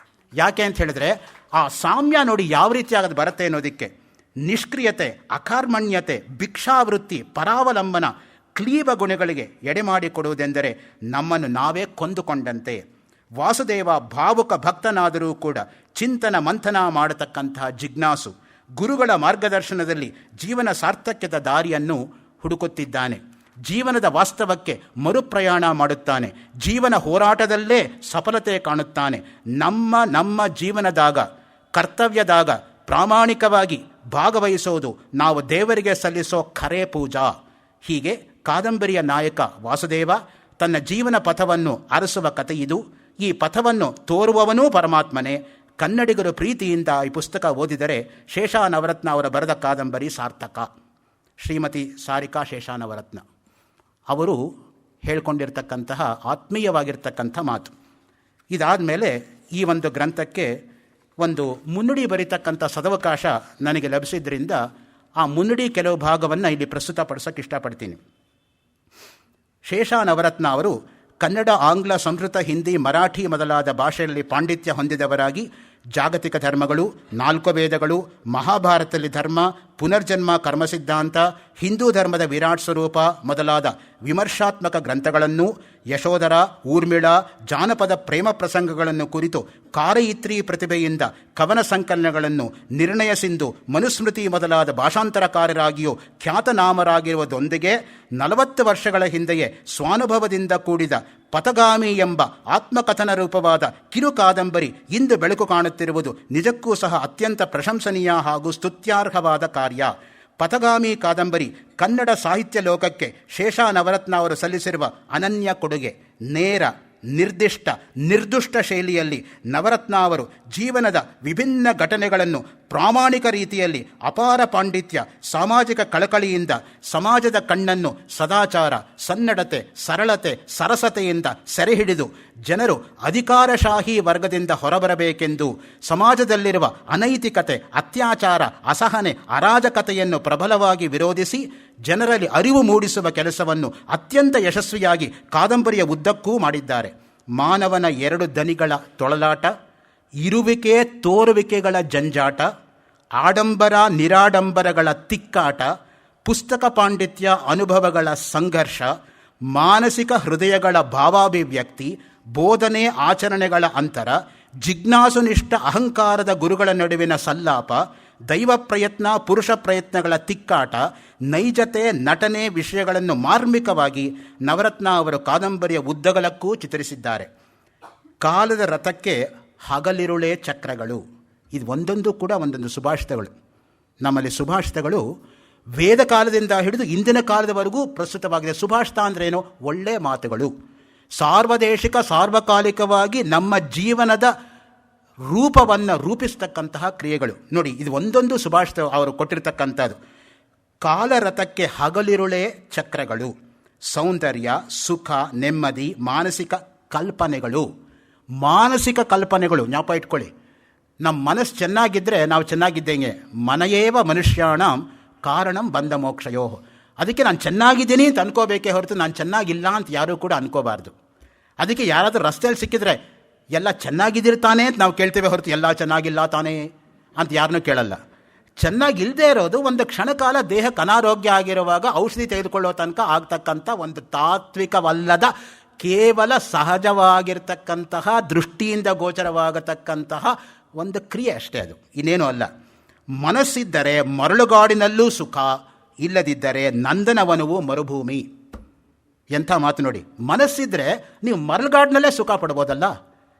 ಯಾಕೆ ಅಂತ ಹೇಳಿದ್ರೆ, ಆ ಸಾಮ್ಯ ನೋಡಿ ಯಾವ ರೀತಿ ಆಗೋದು ಬರುತ್ತೆ ಅನ್ನೋದಕ್ಕೆ. ನಿಷ್ಕ್ರಿಯತೆ, ಅಕಾರ್ಮಣ್ಯತೆ, ಭಿಕ್ಷಾವೃತ್ತಿ, ಪರಾವಲಂಬನ, ಕ್ಲೀಬ ಗುಣಗಳಿಗೆ ಎಡೆಮಾಡಿಕೊಡುವುದೆಂದರೆ ನಮ್ಮನ್ನು ನಾವೇ ಕೊಂದುಕೊಂಡಂತೆ. ವಾಸುದೇವ ಭಾವುಕ ಭಕ್ತನಾದರೂ ಕೂಡ ಚಿಂತನ ಮಂಥನ ಮಾಡತಕ್ಕಂತಹ ಜಿಜ್ಞಾಸು. ಗುರುಗಳ ಮಾರ್ಗದರ್ಶನದಲ್ಲಿ ಜೀವನ ಸಾರ್ಥಕ್ಯದ ದಾರಿಯನ್ನು ಹುಡುಕುತ್ತಿದ್ದಾನೆ. ಜೀವನದ ವಾಸ್ತವಕ್ಕೆ ಮರುಪ್ರಯಾಣ ಮಾಡುತ್ತಾನೆ. ಜೀವನ ಹೋರಾಟದಲ್ಲೇ ಸಫಲತೆ ಕಾಣುತ್ತಾನೆ. ನಮ್ಮ ಜೀವನದಾಗ, ಕರ್ತವ್ಯದಾಗ ಪ್ರಾಮಾಣಿಕವಾಗಿ ಭಾಗವಹಿಸೋದು ನಾವು ದೇವರಿಗೆ ಸಲ್ಲಿಸೋ ಖರೇ ಪೂಜಾ. ಹೀಗೆ ಕಾದಂಬರಿಯ ನಾಯಕ ವಾಸುದೇವ ತನ್ನ ಜೀವನ ಪಥವನ್ನು ಅರಸುವ ಕಥೆಯಿದು. ಈ ಪಥವನ್ನು ತೋರುವವನೂ ಪರಮಾತ್ಮನೇ. ಕನ್ನಡಿಗರು ಪ್ರೀತಿಯಿಂದ ಈ ಪುಸ್ತಕ ಓದಿದರೆ ಶೇಷಾನವರತ್ನ ಅವರ ಬರೆದ ಕಾದಂಬರಿ ಸಾರ್ಥಕ. ಶ್ರೀಮತಿ ಸಾರಿಕಾ ಶೇಷಾನವರತ್ನ ಅವರು ಹೇಳಿಕೊಂಡಿರ್ತಕ್ಕಂತಹ ಆತ್ಮೀಯವಾಗಿರ್ತಕ್ಕಂಥ ಮಾತು. ಇದಾದ ಮೇಲೆ ಈ ಒಂದು ಗ್ರಂಥಕ್ಕೆ ಒಂದು ಮುನ್ನುಡಿ ಬರೀತಕ್ಕಂಥ ಸದವಕಾಶ ನನಗೆ ಲಭಿಸಿದ್ದರಿಂದ ಆ ಮುನ್ನುಡಿ ಕೆಲವು ಭಾಗವನ್ನು ಇಲ್ಲಿ ಪ್ರಸ್ತುತಪಡಿಸೋಕ್ಕೆ ಇಷ್ಟಪಡ್ತೀನಿ. ಶೇಷಾನವರತ್ನ ಅವರು ಕನ್ನಡ, ಆಂಗ್ಲ, ಸಂಸ್ಕೃತ, ಹಿಂದಿ, ಮರಾಠಿ ಮೊದಲಾದ ಭಾಷೆಯಲ್ಲಿ ಪಾಂಡಿತ್ಯ ಹೊಂದಿದವರಾಗಿ ಜಾಗತಿಕ ಧರ್ಮಗಳು, 4 ವೇದಗಳು, ಮಹಾಭಾರತದಲ್ಲಿ ಧರ್ಮ, ಪುನರ್ಜನ್ಮ, ಕರ್ಮಸಿದ್ಧಾಂತ, ಹಿಂದೂ ಧರ್ಮದ ವಿರಾಟ್ ಸ್ವರೂಪ ಮೊದಲಾದ ವಿಮರ್ಶಾತ್ಮಕ ಗ್ರಂಥಗಳನ್ನು, ಯಶೋಧರ, ಊರ್ಮಿಳ, ಜಾನಪದ ಪ್ರೇಮ ಪ್ರಸಂಗಗಳನ್ನು ಕುರಿತು ಕಾರಯಿತ್ರಿ ಪ್ರತಿಭೆಯಿಂದ ಕವನ ಸಂಕಲನಗಳನ್ನು, ನಿರ್ಣಯ ಸಿಂಧು, ಮನುಸ್ಮೃತಿ ಮೊದಲಾದ ಭಾಷಾಂತರಕಾರರಾಗಿಯೂ ಖ್ಯಾತನಾಮರಾಗಿರುವುದೊಂದಿಗೆ 40 ವರ್ಷಗಳ ಹಿಂದೆಯೇ ಸ್ವಾನುಭವದಿಂದ ಕೂಡಿದ ಪಥಗಾಮಿ ಎಂಬ ಆತ್ಮಕಥನ ರೂಪವಾದ ಕಿರು ಕಾದಂಬರಿ ಇಂದು ಬೆಳಕು ಕಾಣುತ್ತಿರುವುದು ನಿಜಕ್ಕೂ ಸಹ ಅತ್ಯಂತ ಪ್ರಶಂಸನೀಯ ಹಾಗೂ ಸ್ತುತ್ಯಾರ್ಹವಾದ ಕಾರ್ಯ. ಪಥಗಾಮಿ ಕಾದಂಬರಿ ಕನ್ನಡ ಸಾಹಿತ್ಯ ಲೋಕಕ್ಕೆ ಶೇಷಾನವರತ್ನ ಅವರು ಸಲ್ಲಿಸಿರುವ ಅನನ್ಯ ಕೊಡುಗೆ. ನೇರ, ನಿರ್ದಿಷ್ಟ, ನಿರ್ದುಷ್ಟ ಶೈಲಿಯಲ್ಲಿ ನವರತ್ನ ಅವರು ಜೀವನದ ವಿಭಿನ್ನ ಘಟನೆಗಳನ್ನು ಪ್ರಾಮಾಣಿಕ ರೀತಿಯಲ್ಲಿ ಅಪಾರ ಪಾಂಡಿತ್ಯ, ಸಾಮಾಜಿಕ ಕಳಕಳಿಯಿಂದ ಸಮಾಜದ ಕಣ್ಣನ್ನು ಸದಾಚಾರ, ಸನ್ನಡತೆ, ಸರಳತೆ, ಸರಸತೆಯಿಂದ ಸೆರೆಹಿಡಿದು ಜನರು ಅಧಿಕಾರಶಾಹಿ ವರ್ಗದಿಂದ ಹೊರಬರಬೇಕೆಂದು ಸಮಾಜದಲ್ಲಿರುವ ಅನೈತಿಕತೆ, ಅತ್ಯಾಚಾರ, ಅಸಹನೆ, ಅರಾಜಕತೆಯನ್ನು ಪ್ರಬಲವಾಗಿ ವಿರೋಧಿಸಿ ಜನರಲ್ಲಿ ಅರಿವು ಮೂಡಿಸುವ ಕೆಲಸವನ್ನು ಅತ್ಯಂತ ಯಶಸ್ವಿಯಾಗಿ ಕಾದಂಬರಿಯ ಉದ್ದಕ್ಕೂ ಮಾಡಿದ್ದಾರೆ. ಮಾನವನ 2 ದನಿಗಳ ತೊಳಲಾಟ, ಇರುವಿಕೆ ತೋರುವಿಕೆಗಳ ಜಂಜಾಟ, ಆಡಂಬರ ನಿರಾಡಂಬರಗಳ ತಿಕ್ಕಾಟ, ಪುಸ್ತಕ ಪಾಂಡಿತ್ಯ ಅನುಭವಗಳ ಸಂಘರ್ಷ, ಮಾನಸಿಕ ಹೃದಯಗಳ ಭಾವಾಭಿವ್ಯಕ್ತಿ, ಬೋಧನೆ ಆಚರಣೆಗಳ ಅಂತರ, ಜಿಜ್ಞಾಸುನಿಷ್ಠ ಅಹಂಕಾರದ ಗುರುಗಳ ನಡುವಿನ ಸಲ್ಲಾಪ, ದೈವ ಪ್ರಯತ್ನ ಪುರುಷ ಪ್ರಯತ್ನಗಳ ತಿಕ್ಕಾಟ, ನೈಜತೆ, ನಟನೆ ವಿಷಯಗಳನ್ನು ಮಾರ್ಮಿಕವಾಗಿ ನವರತ್ನ ಅವರು ಕಾದಂಬರಿಯ ಉದ್ದಗಲಕ್ಕೂ ಚಿತ್ರಿಸಿದ್ದಾರೆ. ಕಾಲದ ರಥಕ್ಕೆ ಹಗಲಿರುಳೇ ಚಕ್ರಗಳು, ಇದು ಒಂದೊಂದು ಕೂಡ ಒಂದೊಂದು ಸುಭಾಷಿತಗಳು. ನಮ್ಮಲ್ಲಿ ಸುಭಾಷಿತಗಳು ವೇದ ಕಾಲದಿಂದ ಹಿಡಿದು ಇಂದಿನ ಕಾಲದವರೆಗೂ ಪ್ರಸ್ತುತವಾಗಿದೆ. ಸುಭಾಷಿತ ಅಂದ್ರೇನು? ಒಳ್ಳೆಯ ಮಾತುಗಳು, ಸಾರ್ವದೇಶಿಕ ಸಾರ್ವಕಾಲಿಕವಾಗಿ ನಮ್ಮ ಜೀವನದ ರೂಪವನ್ನು ರೂಪಿಸ್ತಕ್ಕಂತಹ ಕ್ರಿಯೆಗಳು. ನೋಡಿ, ಇದು ಒಂದೊಂದು ಸುಭಾಷಿತ ಅವರು ಕೊಟ್ಟಿರ್ತಕ್ಕಂಥದ್ದು. ಕಾಲರಥಕ್ಕೆ ಹಗಲಿರುಳೇ ಚಕ್ರಗಳು, ಸೌಂದರ್ಯ, ಸುಖ, ನೆಮ್ಮದಿ, ಮಾನಸಿಕ ಕಲ್ಪನೆಗಳು. ಮಾನಸಿಕ ಕಲ್ಪನೆಗಳು ಜ್ಞಾಪ ಇಟ್ಕೊಳ್ಳಿ. ನಮ್ಮ ಮನಸ್ಸು ಚೆನ್ನಾಗಿದ್ದರೆ ನಾವು ಚೆನ್ನಾಗಿದ್ದೇವೆ. ಮನಯೇವ ಮನುಷ್ಯಾಣ ಕಾರಣಂ ಬಂಧ ಮೋಕ್ಷಯೋ. ಅದಕ್ಕೆ ನಾನು ಚೆನ್ನಾಗಿದ್ದೀನಿ ಅಂತ ಅನ್ಕೋಬೇಕೇ ಹೊರತು ನಾನು ಚೆನ್ನಾಗಿಲ್ಲ ಅಂತ ಯಾರೂ ಕೂಡ ಅನ್ಕೋಬಾರ್ದು. ಅದಕ್ಕೆ ಯಾರಾದರೂ ರಸ್ತೆಯಲ್ಲಿ ಸಿಕ್ಕಿದ್ರೆ ಎಲ್ಲ ಚೆನ್ನಾಗಿದ್ದಿರ್ತಾನೆ ಅಂತ ನಾವು ಕೇಳ್ತೇವೆ ಹೊರತು ಎಲ್ಲ ಚೆನ್ನಾಗಿಲ್ಲ ತಾನೇ ಅಂತ ಯಾರನ್ನೂ ಕೇಳಲ್ಲ. ಚೆನ್ನಾಗಿಲ್ಲದೆ ಇರೋದು ಒಂದು ಕ್ಷಣಕಾಲ ದೇಹಕ್ಕೆ ಅನಾರೋಗ್ಯ ಆಗಿರುವಾಗ ಔಷಧಿ ತೆಗೆದುಕೊಳ್ಳೋ ತನಕ ಆಗ್ತಕ್ಕಂಥ ಒಂದು ತಾತ್ವಿಕವಲ್ಲದ, ಕೇವಲ ಸಹಜವಾಗಿರ್ತಕ್ಕಂತಹ ದೃಷ್ಟಿಯಿಂದ ಗೋಚರವಾಗತಕ್ಕಂತಹ ಒಂದು ಕ್ರಿಯೆ ಅಷ್ಟೇ. ಅದು ಇನ್ನೇನು ಅಲ್ಲ. ಮನಸ್ಸಿದ್ದರೆ ಮರಳುಗಾಡಿನಲ್ಲೂ ಸುಖ, ಇಲ್ಲದಿದ್ದರೆ ನಂದನವನವು ಮರುಭೂಮಿ. ಎಂಥ ಮಾತು ನೋಡಿ. ಮನಸ್ಸಿದ್ರೆ ನೀವು ಮರಳುಗಾಡಿನಲ್ಲೇ ಸುಖ ಪಡ್ಬೋದಲ್ಲ.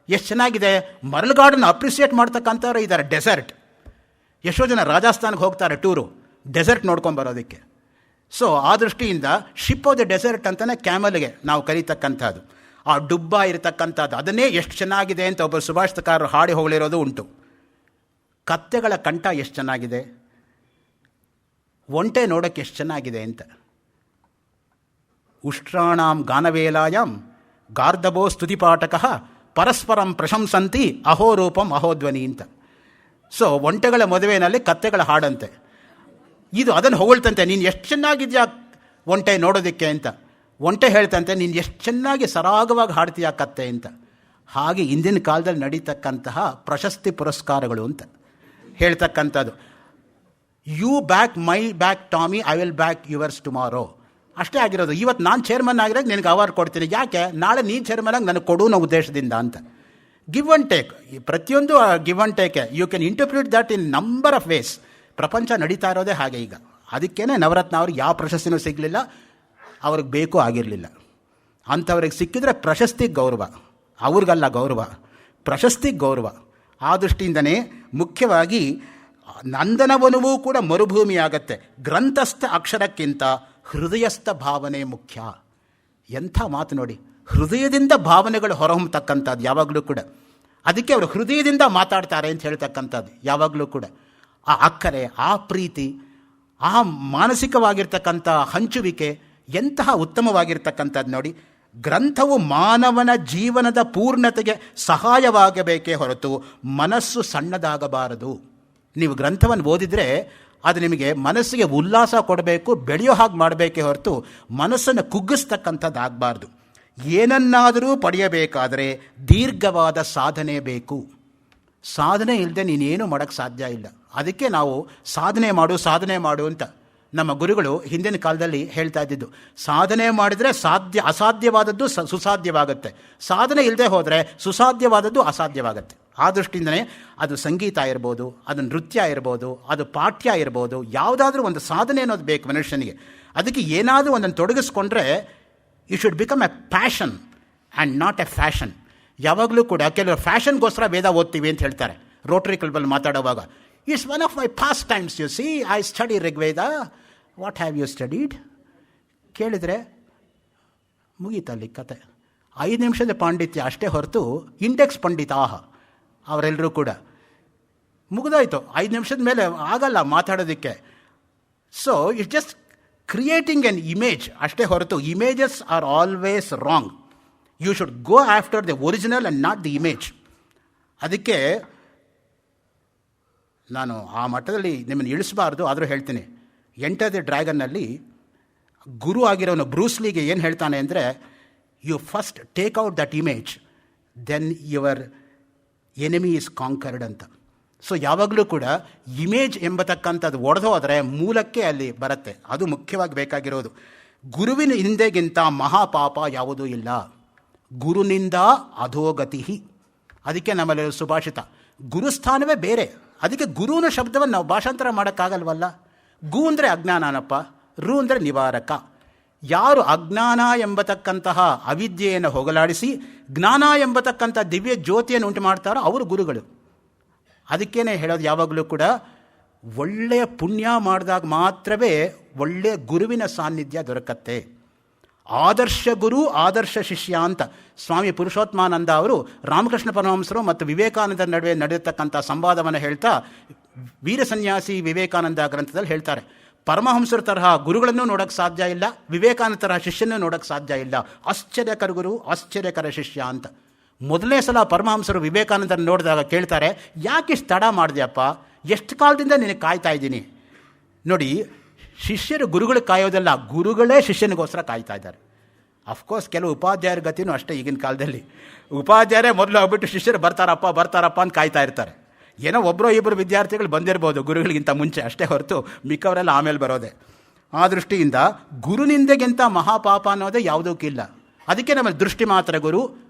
ಎಷ್ಟು ಚೆನ್ನಾಗಿದೆ. ಮರಳುಗಾಡನ್ನು ಅಪ್ರಿಸಿಯೇಟ್ ಮಾಡ್ತಕ್ಕಂಥವ್ರು ಇದ್ದಾರೆ. ಡೆಸರ್ಟ್, ಎಷ್ಟೋ ಜನ ರಾಜಸ್ಥಾನಕ್ಕೆ ಹೋಗ್ತಾರೆ ಟೂರು, ಡೆಸರ್ಟ್ ನೋಡ್ಕೊಂಬರೋದಕ್ಕೆ. ಸೊ ಆ ದೃಷ್ಟಿಯಿಂದ ಶಿಪ್ ಆಫ್ ದ ಡೆಸರ್ಟ್ ಅಂತಲೇ ಕ್ಯಾಮಲ್ಗೆ ನಾವು ಕರೀತಕ್ಕಂಥದ್ದು. ಆ ಡುಬ್ಬ ಇರತಕ್ಕಂಥದ್ದು, ಅದನ್ನೇ ಎಷ್ಟು ಚೆನ್ನಾಗಿದೆ ಅಂತ ಒಬ್ಬರು ಸುಭಾಷಿತಕಾರರು ಹಾಡಿ ಹೊಗಳಿರೋದು ಉಂಟು. ಕತ್ತೆಗಳ ಕಂಠ ಎಷ್ಟು ಚೆನ್ನಾಗಿದೆ, ಒಂಟೆ ನೋಡೋಕ್ಕೆ ಎಷ್ಟು ಚೆನ್ನಾಗಿದೆ ಅಂತ. ಉಷ್ಟ್ರಾಣಾಂ ಗಾನವೇಲಾಯಾಮ್ ಗಾರ್ಧಬೋ ಸ್ತುತಿಪಾಠಕಃ ಪರಸ್ಪರಂ ಪ್ರಶಂಸಂತಿ ಅಹೋರೂಪಂ ಅಹೋಧ್ವನಿ ಅಂತ. ಸೊ ಒಂಟೆಗಳ ಮದುವೆಯಲ್ಲಿ ಕತ್ತೆಗಳ ಹಾಡಂತೆ. ಇದು ಅದನ್ನು ಹೊಗಳ್ತಂತೆ, ನೀನು ಎಷ್ಟು ಚೆನ್ನಾಗಿದ್ಯಾ ಒಂಟೆ ನೋಡೋದಕ್ಕೆ ಅಂತ. ಒಂಟೆ ಹೇಳ್ತಂತೆ, ನೀನು ಎಷ್ಟು ಚೆನ್ನಾಗಿ ಸರಾಗವಾಗಿ ಹಾಡ್ತೀಯಾ ಕತ್ತೆ ಅಂತ. ಹಾಗೆ ಇಂದಿನ ಕಾಲದಲ್ಲಿ ನಡೀತಕ್ಕಂತಹ ಪ್ರಶಸ್ತಿ ಪುರಸ್ಕಾರಗಳು ಅಂತ ಹೇಳ್ತಕ್ಕಂಥದ್ದು. You back my back Tommy, I will back yours tomorrow. ಅಷ್ಟೇ ಆಗಿರೋದು. ಇವತ್ತು ನಾನು ಚೇರ್ಮನ್ ಆಗಿರೋದು ನಿನಗೆ ಅವಾರ್ಡ್ ಕೊಡ್ತೀನಿ, ಯಾಕೆ ನಾಳೆ ನೀನು ಚೇರ್ಮನ್ ಆಗಿ ನನಗೆ ಕೊಡು ಅನ್ನೋ ಉದ್ದೇಶದಿಂದ ಅಂತ. ಗಿವ್ ಆ್ಯಂಡ್ ಟೇಕ್, ಪ್ರತಿಯೊಂದು ಗಿವ್ ಆ್ಯಂಡ್ ಟೇಕೆ. You can interpret that in number of ways. ಪ್ರಪಂಚ ನಡೀತಾ ಇರೋದೇ ಹಾಗೆ ಈಗ. ಅದಕ್ಕೇ ನವರತ್ನ ಅವ್ರಿಗೆ ಯಾವ ಪ್ರಶಸ್ತಿನೂ ಸಿಗಲಿಲ್ಲ. ಅವ್ರಿಗೆ ಬೇಕು ಆಗಿರಲಿಲ್ಲ. ಅಂಥವ್ರಿಗೆ ಸಿಕ್ಕಿದ್ರೆ ಪ್ರಶಸ್ತಿಗೆ ಗೌರವ, ಅವ್ರಿಗಲ್ಲ ಗೌರವ, ಪ್ರಶಸ್ತಿಗೆ ಗೌರವ. ಆ ದೃಷ್ಟಿಯಿಂದನೇ ಮುಖ್ಯವಾಗಿ ನಂದನವನವೂ ಕೂಡ ಮರುಭೂಮಿಯಾಗತ್ತೆ. ಗ್ರಂಥಸ್ಥ ಅಕ್ಷರಕ್ಕಿಂತ ಹೃದಯಸ್ಥ ಭಾವನೆ ಮುಖ್ಯ. ಎಂಥ ಮಾತು ನೋಡಿ, ಹೃದಯದಿಂದ ಭಾವನೆಗಳು ಹೊರಹೊಮ್ಮತಕ್ಕಂಥದ್ದು ಯಾವಾಗಲೂ ಕೂಡ. ಅದಕ್ಕೆ ಅವರು ಹೃದಯದಿಂದ ಮಾತಾಡ್ತಾರೆ ಅಂತ ಹೇಳ್ತಕ್ಕಂಥದ್ದು ಯಾವಾಗಲೂ ಕೂಡ. ಆ ಅಕ್ಕರೆ, ಆ ಪ್ರೀತಿ, ಆ ಮಾನಸಿಕವಾಗಿರ್ತಕ್ಕಂಥ ಹಂಚುವಿಕೆ ಎಂತಹ ಉತ್ತಮವಾಗಿರ್ತಕ್ಕಂಥದ್ದು ನೋಡಿ. ಗ್ರಂಥವು ಮಾನವನ ಜೀವನದ ಪೂರ್ಣತೆಗೆ ಸಹಾಯವಾಗಬೇಕೇ ಹೊರತು ಮನಸ್ಸು ಸಣ್ಣದಾಗಬಾರದು. ನೀವು ಗ್ರಂಥವನ್ನು ಓದಿದರೆ ಅದು ನಿಮಗೆ ಮನಸ್ಸಿಗೆ ಉಲ್ಲಾಸ ಕೊಡಬೇಕು, ಬೆಳೆಯೋ ಹಾಗೆ ಮಾಡಬೇಕೇ ಹೊರತು ಮನಸ್ಸನ್ನು ಕುಗ್ಗಿಸ್ತಕ್ಕಂಥದ್ದು ಆಗಬಾರ್ದು. ಏನನ್ನಾದರೂ ಪಡೆಯಬೇಕಾದರೆ ದೀರ್ಘವಾದ ಸಾಧನೆ ಬೇಕು. ಸಾಧನೆ ಇಲ್ಲದೆ ನೀನೇನು ಮಾಡೋಕ್ಕೆ ಸಾಧ್ಯ ಇಲ್ಲ. ಅದಕ್ಕೆ ನಾವು ಸಾಧನೆ ಮಾಡು ಅಂತ ನಮ್ಮ ಗುರುಗಳು ಹಿಂದಿನ ಕಾಲದಲ್ಲಿ ಹೇಳ್ತಾ ಇದ್ದಿದ್ದು. ಸಾಧನೆ ಮಾಡಿದರೆ ಅಸಾಧ್ಯವಾದದ್ದು ಸುಸಾಧ್ಯವಾಗುತ್ತೆ, ಸಾಧನೆ ಇಲ್ಲದೆ ಹೋದರೆ ಸುಸಾಧ್ಯವಾದದ್ದು ಅಸಾಧ್ಯವಾಗುತ್ತೆ. ಆ ದೃಷ್ಟಿಯಿಂದಲೇ ಅದು ಸಂಗೀತ ಇರ್ಬೋದು, ಅದು ನೃತ್ಯ ಇರ್ಬೋದು, ಅದು ಪಾಠ್ಯ ಇರ್ಬೋದು, ಯಾವುದಾದ್ರೂ ಒಂದು ಸಾಧನೆ ಅನ್ನೋದು ಬೇಕು ಮನುಷ್ಯನಿಗೆ. ಅದಕ್ಕೆ ಏನಾದರೂ ಒಂದನ್ನು ತೊಡಗಿಸ್ಕೊಂಡ್ರೆ you should become a passion and not a fashion. ಯಾವಾಗಲೂ ಕೂಡ ಕೆಲವರು ಫ್ಯಾಷನ್ಗೋಸ್ಕರ ವೇದ ಓದ್ತೀವಿ ಅಂತ ಹೇಳ್ತಾರೆ. ರೋಟರಿ ಕ್ಲಬ್ಬಲ್ಲಿ ಮಾತಾಡುವಾಗ, it's one of my pastimes, you see I study Rigveda. What have you studied? ಕೇಳಿದರೆ ಮುಗೀತಲ್ಲಿ ಕತೆ. 5 ನಿಮಿಷದ ಪಾಂಡಿತ್ಯ ಅಷ್ಟೇ ಹೊರತು ಇಂಡೆಕ್ಸ್ ಪಂಡಿತಾಹ ಅವರೆಲ್ಲರೂ ಕೂಡ ಮುಗಿದೋಯ್ತು. 5 ನಿಮಿಷದ ಮೇಲೆ ಆಗಲ್ಲ ಮಾತಾಡೋದಕ್ಕೆ. So it's just creating an image ಅಷ್ಟೇ ಹೊರತು images are always wrong. You should go after the original and not the image. ಅದಕ್ಕೆ ನಾನು ಆ ಮಟ್ಟದಲ್ಲಿ ನಿಮ್ಮನ್ನು ಇಳಿಸಬಾರ್ದು, ಆದರೂ ಹೇಳ್ತೀನಿ. ಎಂಟರ್ ದಿ ಡ್ರ್ಯಾಗನ್ನಲ್ಲಿ ಗುರು ಆಗಿರೋನು ಬ್ರೂಸ್ಲಿಗೆ ಏನು ಹೇಳ್ತಾನೆ ಅಂದರೆ, you first take out that image, then your enemy is conquered ಅಂತ. ಸೊ ಯಾವಾಗಲೂ ಕೂಡ ಇಮೇಜ್ ಎಂಬತಕ್ಕಂಥದ್ದು ಒಡೆದೋದ್ರೆ ಮೂಲಕ್ಕೆ ಅಲ್ಲಿ ಬರುತ್ತೆ. ಅದು ಮುಖ್ಯವಾಗಿ ಬೇಕಾಗಿರೋದು. ಗುರುವಿನ ಹಿಂದೆಗಿಂತ ಮಹಾಪಾಪ ಯಾವುದೂ ಇಲ್ಲ. ಗುರುನಿಂದ ಅಧೋಗತಿ. ಅದಕ್ಕೆ ನಮ್ಮಲ್ಲಿ ಸುಭಾಷಿತ, ಗುರುಸ್ಥಾನವೇ ಬೇರೆ. ಅದಕ್ಕೆ ಗುರುವಿನ ಶಬ್ದವನ್ನು ನಾವು ಭಾಷಾಂತರ ಮಾಡೋಕ್ಕಾಗಲ್ವಲ್ಲ. ಗು ಅಂದರೆ ಅಜ್ಞಾನನಪ್ಪ, ರು ಅಂದರೆ ನಿವಾರಕ. ಯಾರು ಅಜ್ಞಾನ ಎಂಬತಕ್ಕಂತಹ ಅವಿದ್ಯೆಯನ್ನು ಹೋಗಲಾಡಿಸಿ ಜ್ಞಾನ ಎಂಬತಕ್ಕಂಥ ದಿವ್ಯ ಜ್ಯೋತಿಯನ್ನು ಉಂಟು ಮಾಡ್ತಾರೋ ಅವರು ಗುರುಗಳು. ಅದಕ್ಕೇನೆ ಹೇಳೋದು ಯಾವಾಗಲೂ ಕೂಡ ಒಳ್ಳೆಯ ಪುಣ್ಯ ಮಾಡಿದಾಗ ಮಾತ್ರವೇ ಒಳ್ಳೆಯ ಗುರುವಿನ ಸಾನ್ನಿಧ್ಯ ದೊರಕತ್ತೆ. ಆದರ್ಶ ಗುರು ಆದರ್ಶ ಶಿಷ್ಯ ಅಂತ ಸ್ವಾಮಿ ಪುರುಷೋತ್ತಮಾನಂದ ಅವರು ರಾಮಕೃಷ್ಣ ಪರಮಹಂಸರು ಮತ್ತು ವಿವೇಕಾನಂದರ ನಡುವೆ ನಡೆಯತಕ್ಕಂಥ ಸಂವಾದವನ್ನು ಹೇಳ್ತಾ ವೀರ ಸನ್ಯಾಸಿ ವಿವೇಕಾನಂದ ಗ್ರಂಥದಲ್ಲಿ ಹೇಳ್ತಾರೆ. ಪರಮಹಂಸರ ತರಹ ಗುರುಗಳನ್ನು ನೋಡೋಕ್ಕೆ ಸಾಧ್ಯ ಇಲ್ಲ, ವಿವೇಕಾನಂದ ತರಹ ಶಿಷ್ಯನೂ ನೋಡೋಕ್ಕೆ ಸಾಧ್ಯ ಇಲ್ಲ. ಆಶ್ಚರ್ಯಕರ ಗುರು ಆಶ್ಚರ್ಯಕರ ಶಿಷ್ಯ ಅಂತ. ಮೊದಲನೇ ಸಲ ಪರಮಹಂಸರು ವಿವೇಕಾನಂದರ ನೋಡಿದಾಗ ಕೇಳ್ತಾರೆ, ಯಾಕಿಷ್ಟು ತಡ ಮಾಡಿದೆಯಪ್ಪ, ಎಷ್ಟು ಕಾಲದಿಂದ ನಿನಗೆ ಕಾಯ್ತಾ ಇದ್ದೀನಿ. ನೋಡಿ, ಶಿಷ್ಯರು ಗುರುಗಳು ಕಾಯೋದಲ್ಲ, ಗುರುಗಳೇ ಶಿಷ್ಯನಿಗೋಸ್ಕರ ಕಾಯ್ತಾ ಇದ್ದಾರೆ. ಅಫ್ಕೋರ್ಸ್ ಕೆಲವು ಉಪಾಧ್ಯಾಯರ ಗತಿನೂ ಅಷ್ಟೇ. ಈಗಿನ ಕಾಲದಲ್ಲಿ ಉಪಾಧ್ಯಾಯರೇ ಮೊದಲು ಹೋಗ್ಬಿಟ್ಟು ಶಿಷ್ಯರು ಬರ್ತಾರಪ್ಪ ಅಂತ ಕಾಯ್ತಾ ಇರ್ತಾರೆ. ಏನೋ ಒಬ್ಬರೋ ಇಬ್ಬರು ವಿದ್ಯಾರ್ಥಿಗಳು ಬಂದಿರ್ಬೋದು ಗುರುಗಳಿಗಿಂತ ಮುಂಚೆ, ಅಷ್ಟೇ ಹೊರತು ಮಿಕ್ಕವರೆಲ್ಲ ಆಮೇಲೆ ಬರೋದೆ. ಆ ದೃಷ್ಟಿಯಿಂದ ಗುರುನಿಂದೆಗಿಂತ ಮಹಾಪಾಪ ಅನ್ನೋದೇ ಯಾವುದಕ್ಕಿಲ್ಲ. ಅದಕ್ಕೆ ನಮ್ಮ ದೃಷ್ಟಿ ಮಾತ್ರ ಗುರು,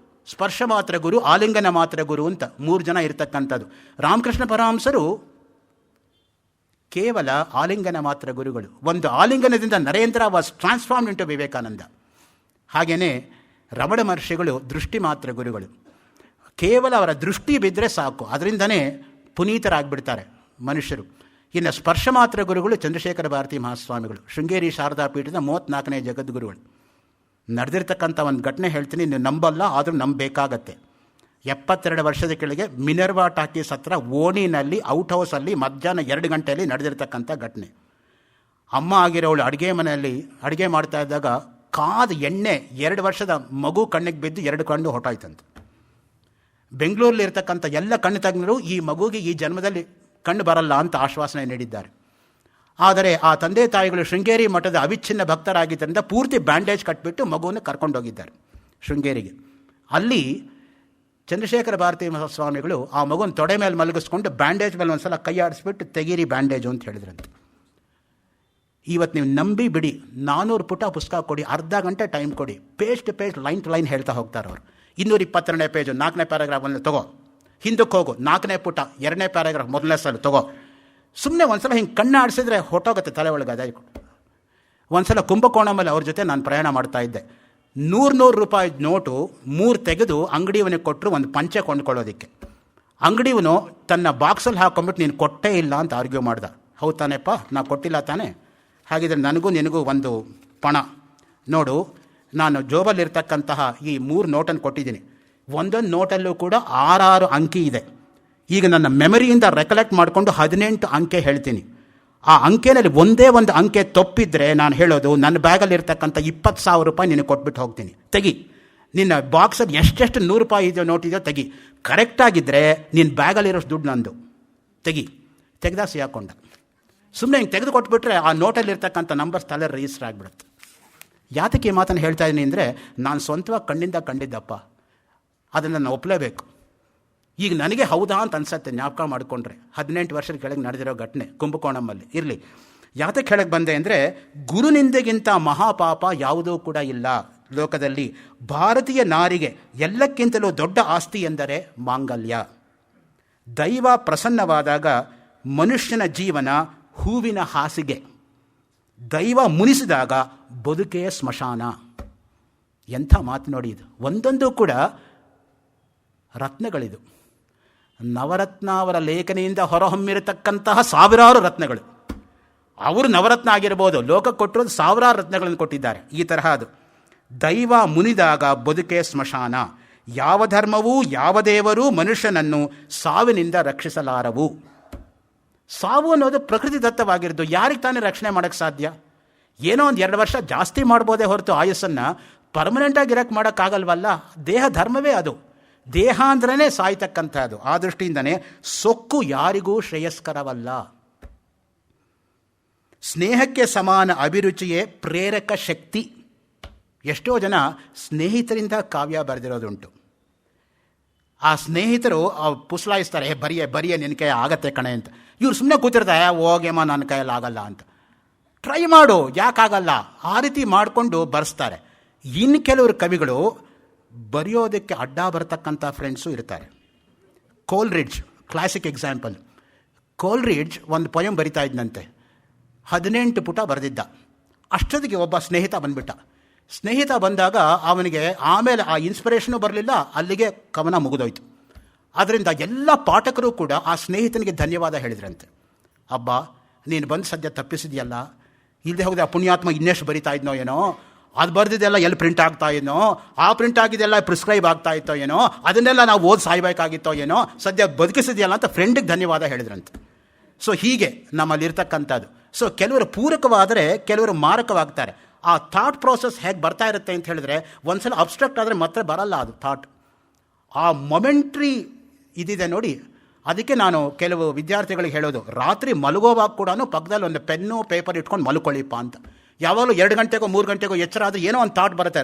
ಸ್ಪರ್ಶ ಮಾತ್ರ ಗುರು, ಆಲಿಂಗನ ಮಾತ್ರ ಗುರು ಅಂತ 3 ಜನ ಇರ್ತಕ್ಕಂಥದ್ದು. ರಾಮಕೃಷ್ಣ ಪರಮಹಂಸರು ಕೇವಲ ಆಲಿಂಗನ ಮಾತ್ರ ಗುರುಗಳು. ಒಂದು ಆಲಿಂಗನದಿಂದ Narendra was transformed into Vivekananda. ಹಾಗೆಯೇ ರಮಣ ಮಹರ್ಷಿಗಳು ದೃಷ್ಟಿ ಮಾತ್ರ ಗುರುಗಳು. ಕೇವಲ ಅವರ ದೃಷ್ಟಿ ಬಿದ್ದರೆ ಸಾಕು, ಅದರಿಂದನೇ ಪುನೀತರಾಗಿಬಿಡ್ತಾರೆ ಮನುಷ್ಯರು. ಇನ್ನು ಸ್ಪರ್ಶ ಮಾತ್ರ ಗುರುಗಳು ಚಂದ್ರಶೇಖರ ಭಾರತಿ ಮಹಾಸ್ವಾಮಿಗಳು, ಶೃಂಗೇರಿ ಶಾರದಾ ಪೀಠದ 34ನೇ ಜಗದ್ಗುರುಗಳು. ನಡೆದಿರ್ತಕ್ಕಂಥ ಒಂದು ಘಟನೆ ಹೇಳ್ತೀನಿ, ನೀವು ನಂಬಲ್ಲ, ಆದರೂ ನಂಬಬೇಕಾಗತ್ತೆ. 72 ವರ್ಷದ ಕೆಳಗೆ ಮಿನರ್ವಾ ಟಾಕೀಸ್ ಹತ್ರ ಓಣಿನಲ್ಲಿ ಔಟ್ ಹೌಸಲ್ಲಿ ಮಧ್ಯಾಹ್ನ 2 ಗಂಟೆಯಲ್ಲಿ ನಡೆದಿರ್ತಕ್ಕಂಥ ಘಟನೆ. ಅಮ್ಮ ಆಗಿರೋಳು ಅಡುಗೆ ಮನೆಯಲ್ಲಿ ಅಡುಗೆ ಮಾಡ್ತಾ ಇದ್ದಾಗ ಕಾದ ಎಣ್ಣೆ 2 ವರ್ಷದ ಮಗು ಕಣ್ಣಿಗೆ ಬಿದ್ದು 2 ಕಣ್ಣು ಹೊಟ್ಟಾಯ್ತಂತೆ. ಬೆಂಗಳೂರಲ್ಲಿ ಇರ್ತಕ್ಕಂಥ ಎಲ್ಲ ಕಣ್ಣು ತಜ್ಞರು ಈ ಮಗುಗೆ ಈ ಜನ್ಮದಲ್ಲಿ ಕಣ್ಣು ಬರಲ್ಲ ಅಂತ ಆಶ್ವಾಸನೆ ನೀಡಿದ್ದಾರೆ. ಆದರೆ ಆ ತಂದೆ ತಾಯಿಗಳು ಶೃಂಗೇರಿ ಮಠದ ಅವಿಚ್ಛಿನ್ನ ಭಕ್ತರಾಗಿದ್ದರಿಂದ ಪೂರ್ತಿ ಬ್ಯಾಂಡೇಜ್ ಕಟ್ಟಿಬಿಟ್ಟು ಮಗುವನ್ನು ಕರ್ಕೊಂಡೋಗಿದ್ದಾರೆ ಶೃಂಗೇರಿಗೆ. ಅಲ್ಲಿ ಚಂದ್ರಶೇಖರ ಭಾರತಿ ಸ್ವಾಮಿಗಳು ಆ ಮಗುನ ತೊಡೆ ಮೇಲೆ ಮಲಗಿಸ್ಕೊಂಡು ಬ್ಯಾಂಡೇಜ್ ಮೇಲೆ ಒಂದು ಸಲ ಕೈ ಆಡಿಸ್ಬಿಟ್ಟು ತೆಗೀರಿ ಬ್ಯಾಂಡೇಜು ಅಂತ ಹೇಳಿದ್ರಂತೆ. ಇವತ್ತು ನೀವು ನಂಬಿ ಬಿಡಿ, 400 ಪುಟ ಪುಸ್ತಕ ಕೊಡಿ, ಅರ್ಧ ಗಂಟೆ ಟೈಮ್ ಕೊಡಿ, page to page, line to line ಹೇಳ್ತಾ ಹೋಗ್ತಾರೆ ಅವರು. 222ನೇ ಪೇಜು 4ನೇ ಪ್ಯಾರಾಗ್ರಾಫಲ್ಲಿ ತಗೋ, ಹಿಂದಕ್ಕೆ ಹೋಗು 4ನೇ ಪುಟ 2ನೇ ಪ್ಯಾರಾಗ್ರಾಫ್ 1ನೇ ಸಲ ತಗೋ. ಸುಮ್ಮನೆ ಒಂದು ಸಲ ಹಿಂಗೆ ಕಣ್ಣು ಆಡಿಸಿದ್ರೆ ಹೊಟ್ಟೋಗುತ್ತೆ ತಲೆ ಒಳಗೆ. ಅದೇ ಒಂದ್ಸಲ ಕುಂಭಕೋಣಮಲ್ಲಿ ಅವ್ರ ಜೊತೆ ನಾನು ಪ್ರಯಾಣ ಮಾಡ್ತಾ ಇದ್ದೆ. 100 ರೂಪಾಯಿ ನೋಟು 3 ತೆಗೆದು ಅಂಗಡಿಯವನಿಗೆ ಕೊಟ್ಟರು ಒಂದು ಪಂಚೆ ಕೊಂಡ್ಕೊಳ್ಳೋದಕ್ಕೆ. ಅಂಗಡಿಯವನು ತನ್ನ ಬಾಕ್ಸಲ್ಲಿ ಹಾಕೊಂಬಿಟ್ಟು ನೀನು ಕೊಟ್ಟೇ ಇಲ್ಲ ಅಂತ ಆರ್ಗ್ಯೂ ಮಾಡ್ದ. ಹೌದು ತಾನೇಪ್ಪ, ನಾ ಕೊಟ್ಟಿಲ್ಲ ತಾನೇ, ಹಾಗಿದ್ರೆ ನನಗೂ ನಿನಗೂ ಒಂದು ಪಣ ನೋಡು, ನಾನು ಜೋಬಲ್ಲಿರ್ತಕ್ಕಂತಹ ಈ 3 ನೋಟನ್ನು ಕೊಟ್ಟಿದ್ದೀನಿ. ಒಂದೊಂದು ನೋಟಲ್ಲೂ ಕೂಡ 6 ಅಂಕಿ ಇದೆ. ಈಗ ನನ್ನ ಮೆಮರಿಯಿಂದ ರೆಕಲೆಕ್ಟ್ ಮಾಡಿಕೊಂಡು 18 ಅಂಕೆ ಹೇಳ್ತೀನಿ. ಆ ಅಂಕೆನಲ್ಲಿ ಒಂದೇ ಒಂದು ಅಂಕೆ ತಪ್ಪಿದ್ರೆ ನಾನು ಹೇಳೋದು ನನ್ನ ಬ್ಯಾಗಲ್ಲಿರ್ತಕ್ಕಂಥ 20,000 ರೂಪಾಯಿ ನಿನಗೆ ಕೊಟ್ಬಿಟ್ಟು ಹೋಗ್ತೀನಿ, ತೆಗಿ. ನಿನ್ನ ಬಾಕ್ಸಲ್ಲಿ ಎಷ್ಟೆಷ್ಟು 100 ರೂಪಾಯಿ ಇದೆಯೋ ನೋಟಿದೆಯೋ ತೆಗಿ. ಕರೆಕ್ಟಾಗಿದ್ದರೆ ನಿನ್ನ ಬ್ಯಾಗಲ್ಲಿರೋಷ್ಟು ದುಡ್ಡು ನಂದು, ತೆಗಿ. ತೆಗೆದ ಸಿಹಾಕೊಂಡ. ಸುಮ್ಮನೆ ಹಿಂಗೆ ತೆಗೆದು ಕೊಟ್ಬಿಟ್ರೆ ಆ ನೋಟಲ್ಲಿರ್ತಕ್ಕಂಥ ನಂಬರ್ಸ್ ತಲೆ ರಿಜಿಸ್ಟರ್ ಆಗಿಬಿಡುತ್ತೆ. ಯಾತಕ್ಕೆ ಈ ಮಾತನ್ನು ಹೇಳ್ತಾ ಇದ್ದೀನಿ ಅಂದರೆ, ನಾನು ಸ್ವಂತವಾಗಿ ಕಣ್ಣಿಂದ ಕಂಡಿದ್ದಪ್ಪ, ಅದನ್ನು ನಾನು ಒಪ್ಪಲೇಬೇಕು. ಈಗ ನನಗೆ ಹೌದಾ ಅಂತ ಅನ್ಸತ್ತೆ ಜ್ಞಾಪಕ ಮಾಡಿಕೊಂಡ್ರೆ. 18 ವರ್ಷದ ಕೆಳಗೆ ನಡೆದಿರೋ ಘಟನೆ ಕುಂಭಕೋಣಮಲ್ಲಿ. ಇರಲಿ, ಯಾತಕ್ಕೆ ಹೇಳಕ್ಕೆ ಬಂದೆ ಅಂದರೆ, ಗುರುನಿಂದೆಗಿಂತ ಮಹಾಪಾಪ ಯಾವುದೂ ಕೂಡ ಇಲ್ಲ ಲೋಕದಲ್ಲಿ. ಭಾರತೀಯ ನಾರಿಗೆ ಎಲ್ಲಕ್ಕಿಂತಲೂ ದೊಡ್ಡ ಆಸ್ತಿ ಎಂದರೆ ಮಾಂಗಲ್ಯ. ದೈವ ಪ್ರಸನ್ನವಾದಾಗ ಮನುಷ್ಯನ ಜೀವನ ಹೂವಿನ ಹಾಸಿಗೆ, ದೈವ ಮುನಿಸಿದಾಗ ಬದುಕೇ ಸ್ಮಶಾನ. ಎಂಥ ಮಾತು ನೋಡಿ ಇದು. ಒಂದೊಂದು ಕೂಡ ರತ್ನಗಳಿದು. ನವರತ್ನ ಅವರ ಲೇಖನಿಯಿಂದ ಹೊರಹೊಮ್ಮಿರತಕ್ಕಂತಹ ಸಾವಿರಾರು ರತ್ನಗಳು. ಅವರು ನವರತ್ನ ಆಗಿರ್ಬೋದು, ಲೋಕಕ್ಕೆ ಕೊಟ್ಟಿರೋದು ಸಾವಿರಾರು ರತ್ನಗಳನ್ನು ಕೊಟ್ಟಿದ್ದಾರೆ. ಈ ತರಹ ಅದು. ದೈವ ಮುನಿದಾಗ ಬದುಕೆ ಸ್ಮಶಾನ. ಯಾವ ಧರ್ಮವೂ ಯಾವ ದೇವರೂ ಮನುಷ್ಯನನ್ನು ಸಾವಿನಿಂದ ರಕ್ಷಿಸಲಾರವು. ಸಾವು ಅನ್ನೋದು ಪ್ರಕೃತಿ ದತ್ತವಾಗಿರೋದು. ಯಾರಿಗೆ ತಾನೇ ರಕ್ಷಣೆ ಮಾಡೋಕ್ಕೆ ಸಾಧ್ಯ? ಏನೋ ಒಂದು 2 ವರ್ಷ ಜಾಸ್ತಿ ಮಾಡ್ಬೋದೇ ಹೊರತು ಆಯುಸ್ಸನ್ನು ಪರ್ಮನೆಂಟಾಗಿ ಇರೋಕ್ಕೆ ಮಾಡೋಕ್ಕಾಗಲ್ವಲ್ಲ. ದೇಹ ಧರ್ಮವೇ ಅದು. ದೇಹ ಅಂದ್ರೇ ಸಾಯ್ತಕ್ಕಂಥದ್ದು. ಆ ದೃಷ್ಟಿಯಿಂದನೇ ಸೊಕ್ಕು ಯಾರಿಗೂ ಶ್ರೇಯಸ್ಕರವಲ್ಲ. ಸ್ನೇಹಕ್ಕೆ ಸಮಾನ ಅಭಿರುಚಿಯೇ ಪ್ರೇರಕ ಶಕ್ತಿ. ಎಷ್ಟೋ ಜನ ಸ್ನೇಹಿತರಿಂದ ಕಾವ್ಯ ಬರೆದಿರೋದುಂಟು. ಆ ಸ್ನೇಹಿತರು ಪುಸ್ಲಾಯಿಸ್ತಾರೆ, ಬರಿಯೇ ನಿನ್ನ ಕೈ ಆಗತ್ತೆ ಕಣೆ ಅಂತ. ಇವ್ರು ಸುಮ್ಮನೆ ಕೂತಿರ್ತಾರೆ, ಹೋಗೇಮ್ಮ ನನ್ನ ಕೈಯಲ್ಲಿ ಆಗಲ್ಲ ಅಂತ. ಟ್ರೈ ಮಾಡು, ಯಾಕಾಗಲ್ಲ, ಆ ರೀತಿ ಮಾಡಿಕೊಂಡು ಬರೆಸ್ತಾರೆ. ಇನ್ನು ಕೆಲವರು ಕವಿಗಳು ಬರೆಯೋದಕ್ಕೆ ಅಡ್ಡ ಬರತಕ್ಕಂಥ ಫ್ರೆಂಡ್ಸು ಇರ್ತಾರೆ. ಕೋಲ್ರಿಡ್ಜ್ ಕ್ಲಾಸಿಕ್ ಎಕ್ಸಾಂಪಲ್. ಕೋಲ್ರಿಡ್ಜ್ ಒಂದು ಪೊಯಮ್ ಬರಿತಾ ಇದ್ದಂತೆ, 18 ಪುಟ ಬರೆದಿದ್ದ. ಅಷ್ಟೊತ್ತಿಗೆ ಒಬ್ಬ ಸ್ನೇಹಿತ ಬಂದ್ಬಿಟ್ಟ. ಸ್ನೇಹಿತ ಬಂದಾಗ ಅವನಿಗೆ ಆಮೇಲೆ ಆ ಇನ್ಸ್ಪಿರೇಷನು ಬರಲಿಲ್ಲ, ಅಲ್ಲಿಗೆ ಕವನ ಮುಗಿದೋಯ್ತು. ಆದ್ದರಿಂದ ಎಲ್ಲ ಪಾಠಕರು ಕೂಡ ಆ ಸ್ನೇಹಿತನಿಗೆ ಧನ್ಯವಾದ ಹೇಳಿದ್ರಂತೆ. ಅಬ್ಬಾ, ನೀನು ಬಂದು ಸದ್ಯ ತಪ್ಪಿಸಿದೆಯಲ್ಲ, ಇಲ್ಲದೆ ಹೋಗಿದೆ ಆ ಪುಣ್ಯಾತ್ಮ ಇನ್ನೆಷ್ಟು ಬರಿತಾ ಇದ್ನೋ ಏನೋ, ಅದು ಬರೆದಿದ್ದೆಲ್ಲ ಎಲ್ಲಿ ಪ್ರಿಂಟ್ ಆಗ್ತಾ ಏನೋ, ಆ ಪ್ರಿಂಟ್ ಆಗಿದ್ದೆಲ್ಲ ಪ್ರಿಸ್ಕ್ರೈಬ್ ಆಗ್ತಾ ಇತ್ತೋ ಏನೋ, ಅದನ್ನೆಲ್ಲ ನಾವು ಓದಿ ಸಾಯ್ಬೇಕಾಗಿತ್ತೋ ಏನೋ, ಸದ್ಯ ಬದುಕಿಸಿದೆಯಲ್ಲ ಅಂತ ಫ್ರೆಂಡಿಗೆ ಧನ್ಯವಾದ ಹೇಳಿದ್ರಂತೆ. ಸೊ ಹೀಗೆ ನಮ್ಮಲ್ಲಿರ್ತಕ್ಕಂಥದ್ದು. ಸೊ ಕೆಲವರು ಪೂರಕವಾದರೆ ಕೆಲವರು ಮಾರಕವಾಗ್ತಾರೆ. ಆ ಥಾಟ್ ಪ್ರೋಸೆಸ್ ಹೇಗೆ ಬರ್ತಾ ಇರುತ್ತೆ ಅಂತ ಹೇಳಿದ್ರೆ, ಒಂದ್ಸಲ ಅಬ್ಸ್ಟ್ರಾಕ್ಟ್ ಆದರೆ ಮತ್ತೆ ಬರಲ್ಲ ಅದು ಥಾಟ್. ಆ ಮೊಮೆಂಟ್ರಿ ಇದಿದೆ ನೋಡಿ. ಅದಕ್ಕೆ ನಾನು ಕೆಲವು ವಿದ್ಯಾರ್ಥಿಗಳಿಗೆ ಹೇಳೋದು, ರಾತ್ರಿ ಮಲಗೋವಾಗ ಕೂಡ ಪಕ್ಕದಲ್ಲಿ ಒಂದು ಪೆನ್ನು ಪೇಪರ್ ಇಟ್ಕೊಂಡು ಮಲ್ಕೊಳ್ಳಿಪ್ಪ ಅಂತ. ಯಾವಾಗಲೂ 2 ಗಂಟೆಗೋ 3 ಗಂಟೆಗೋ ಎಚ್ಚರ ಆದರೆ ಏನೋ ಒಂದು ಥಾಟ್ ಬರುತ್ತೆ,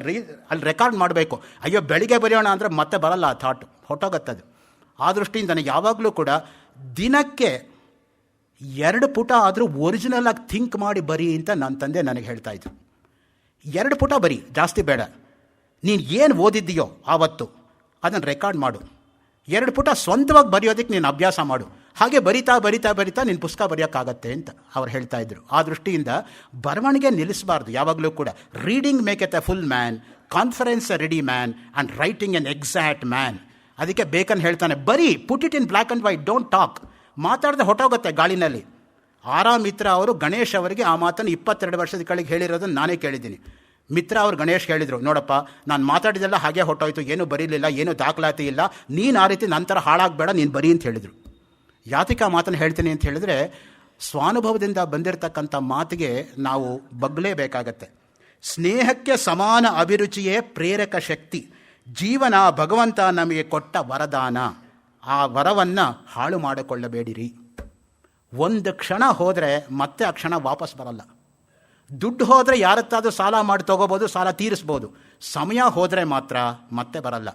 ಅಲ್ಲಿ ರೆಕಾರ್ಡ್ ಮಾಡಬೇಕು. ಅಯ್ಯೋ ಬೆಳಿಗ್ಗೆ ಬರೆಯೋಣ ಅಂದರೆ ಮತ್ತೆ ಬರಲ್ಲ ಆ ಥಾಟ್, ಹೊಟ್ಟೋಗತ್ತದು. ಆ ದೃಷ್ಟಿಯಿಂದ ಯಾವಾಗಲೂ ಕೂಡ ದಿನಕ್ಕೆ 2 ಪುಟ ಆದರೂ ಒರಿಜಿನಲ್ ಆಗಿ ಥಿಂಕ್ ಮಾಡಿ ಬರಿ ಅಂತ ನನ್ನ ತಂದೆ ನನಗೆ ಹೇಳ್ತಾ ಇದ್ರು. 2 ಪುಟ ಬರಿ, ಜಾಸ್ತಿ ಬೇಡ. ನೀನು ಏನು ಓದಿದ್ದೀಯೋ ಆವತ್ತು ಅದನ್ನು ರೆಕಾರ್ಡ್ ಮಾಡು. 2 ಪುಟ ಸ್ವಂತವಾಗಿ ಬರೆಯೋದಕ್ಕೆ ನೀನು ಅಭ್ಯಾಸ ಮಾಡು. ಹಾಗೆ ಬರಿತಾ ಬರಿತಾ ಬರಿತಾ ನಿನ್ನ ಪುಸ್ತಕ ಬರೆಯೋಕ್ಕಾಗತ್ತೆ ಅಂತ ಅವ್ರು ಹೇಳ್ತಾ ಇದ್ರು. ಆ ದೃಷ್ಟಿಯಿಂದ ಬರವಣಿಗೆ ನಿಲ್ಲಿಸಬಾರ್ದು ಯಾವಾಗಲೂ ಕೂಡ. Reading make at a full man, conference A ready man and writing N exact man. ಅದಕ್ಕೆ ಬೇಕನ್ ಹೇಳ್ತಾನೆ, ಬರೀ put it in black and white, don't talk. ಮಾತಾಡದೆ ಹೊಟ್ಟೋಗುತ್ತೆ ಗಾಳಿನಲ್ಲಿ. ಆರ್ ಮಿತ್ರ ಅವರು ಗಣೇಶ್ ಅವರಿಗೆ ಆ ಮಾತನ್ನು 22 ವರ್ಷದ ಕೆಳಗೆ ಹೇಳಿರೋದನ್ನು ನಾನೇ ಕೇಳಿದ್ದೀನಿ. ಮಿತ್ರ ಅವರು ಗಣೇಶ್ ಹೇಳಿದರು, ನೋಡಪ್ಪ ನಾನು ಮಾತಾಡಿದೆಲ್ಲ ಹಾಗೆ ಹೊಟ್ಟೋಯ್ತು, ಏನೂ ಬರೀಲಿಲ್ಲ, ಏನೂ ದಾಖಲಾತಿ ಇಲ್ಲ, ನೀನು ಆ ರೀತಿ ನಂತರ ಹಾಳಾಗಬೇಡ, ನೀನು ಬರೀ ಅಂತ ಹೇಳಿದರು. ಯಾತಕ್ಕೆ ಆ ಮಾತನ್ನು ಹೇಳ್ತೀನಿ ಅಂತ ಹೇಳಿದ್ರೆ, ಸ್ವಾನುಭವದಿಂದ ಬಂದಿರತಕ್ಕಂಥ ಮಾತಿಗೆ ನಾವು ಬಗ್ಲೇಬೇಕಾಗತ್ತೆ. ಸ್ನೇಹಕ್ಕೆ ಸಮಾನ ಅಭಿರುಚಿಯೇ ಪ್ರೇರಕ ಶಕ್ತಿ. ಜೀವನ ಭಗವಂತ ನಮಗೆ ಕೊಟ್ಟ ವರದಾನ. ಆ ವರವನ್ನು ಹಾಳು ಮಾಡಿಕೊಳ್ಳಬೇಡಿರಿ. ಒಂದು ಕ್ಷಣ ಹೋದರೆ ಮತ್ತೆ ಆ ಕ್ಷಣ ವಾಪಸ್ ಬರಲ್ಲ. ದುಡ್ಡು ಹೋದರೆ ಯಾರತ್ತಾದರೂ ಸಾಲ ಮಾಡಿ ತೊಗೋಬೋದು, ಸಾಲ ತೀರಿಸ್ಬೋದು. ಸಮಯ ಹೋದರೆ ಮಾತ್ರ ಮತ್ತೆ ಬರಲ್ಲ.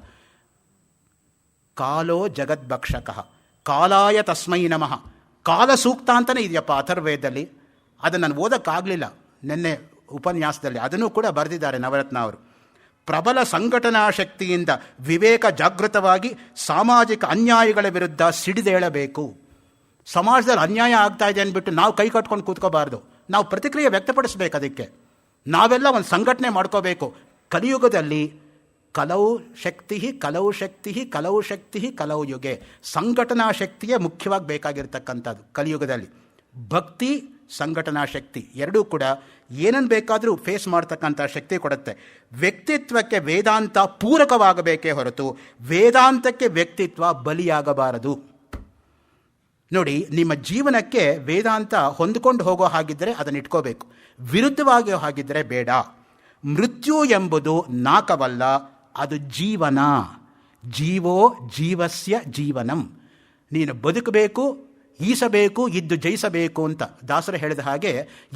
ಕಾಲೋ ಜಗದ್ಭಕ್ಷಕ ಕಾಲಾಯ ತಸ್ಮೈ ನಮಃ. ಕಾಲ ಸೂಕ್ತ ಅಂತಲೇ ಇದೆಯಪ್ಪ ಅಥರ್ವೇದದಲ್ಲಿ. ಅದನ್ನು ನಾನು ಓದೋಕ್ಕಾಗಲಿಲ್ಲ ನಿನ್ನೆ ಉಪನ್ಯಾಸದಲ್ಲಿ, ಅದನ್ನು ಕೂಡ ಬರೆದಿದ್ದಾರೆ ನವರತ್ನ ಅವರು. ಪ್ರಬಲ ಸಂಘಟನಾ ಶಕ್ತಿಯಿಂದ ವಿವೇಕ ಜಾಗೃತವಾಗಿ ಸಾಮಾಜಿಕ ಅನ್ಯಾಯಗಳ ವಿರುದ್ಧ ಸಿಡಿದೇಳಬೇಕು. ಸಮಾಜದಲ್ಲಿ ಅನ್ಯಾಯ ಆಗ್ತಾ ಇದೆ ಅಂದ್ಬಿಟ್ಟು ನಾವು ಕೈ ಕಟ್ಕೊಂಡು ಕೂತ್ಕೋಬಾರ್ದು, ನಾವು ಪ್ರತಿಕ್ರಿಯೆ ವ್ಯಕ್ತಪಡಿಸ್ಬೇಕು. ಅದಕ್ಕೆ ನಾವೆಲ್ಲ ಒಂದು ಸಂಘಟನೆ ಮಾಡ್ಕೋಬೇಕು. ಕಲಿಯುಗದಲ್ಲಿ ಕಲೌ ಶಕ್ತಿ ಕಲೌ ಶಕ್ತಿ ಕಲೌ ಶಕ್ತಿ ಕಲೌ ಯುಗೆ, ಸಂಘಟನಾ ಶಕ್ತಿಯೇ ಮುಖ್ಯವಾಗಿ ಬೇಕಾಗಿರ್ತಕ್ಕಂಥದ್ದು ಕಲಿಯುಗದಲ್ಲಿ. ಭಕ್ತಿ, ಸಂಘಟನಾ ಶಕ್ತಿ ಎರಡೂ ಕೂಡ ಏನನ್ನು ಬೇಕಾದರೂ ಫೇಸ್ ಮಾಡ್ತಕ್ಕಂಥ ಶಕ್ತಿ ಕೊಡುತ್ತೆ. ವ್ಯಕ್ತಿತ್ವಕ್ಕೆ ವೇದಾಂತ ಪೂರಕವಾಗಬೇಕೇ ಹೊರತು ವೇದಾಂತಕ್ಕೆ ವ್ಯಕ್ತಿತ್ವ ಬಲಿಯಾಗಬಾರದು. ನೋಡಿ, ನಿಮ್ಮ ಜೀವನಕ್ಕೆ ವೇದಾಂತ ಹೊಂದಿಕೊಂಡು ಹೋಗೋ ಹಾಗಿದ್ದರೆ ಅದನ್ನು ಇಟ್ಕೋಬೇಕು, ವಿರುದ್ಧವಾಗಿ ಹಾಗಿದ್ದರೆ ಬೇಡ. ಮೃತ್ಯು ಎಂಬುದು ನಾಕವಲ್ಲ, ಅದು ಜೀವನ. ಜೀವೋ ಜೀವಸ್ಯ ಜೀವನಂ. ನೀನು ಬದುಕಬೇಕು, ಈಸಬೇಕು, ಇದ್ದು ಜಯಿಸಬೇಕು ಅಂತ ದಾಸರು ಹೇಳಿದ ಹಾಗೆ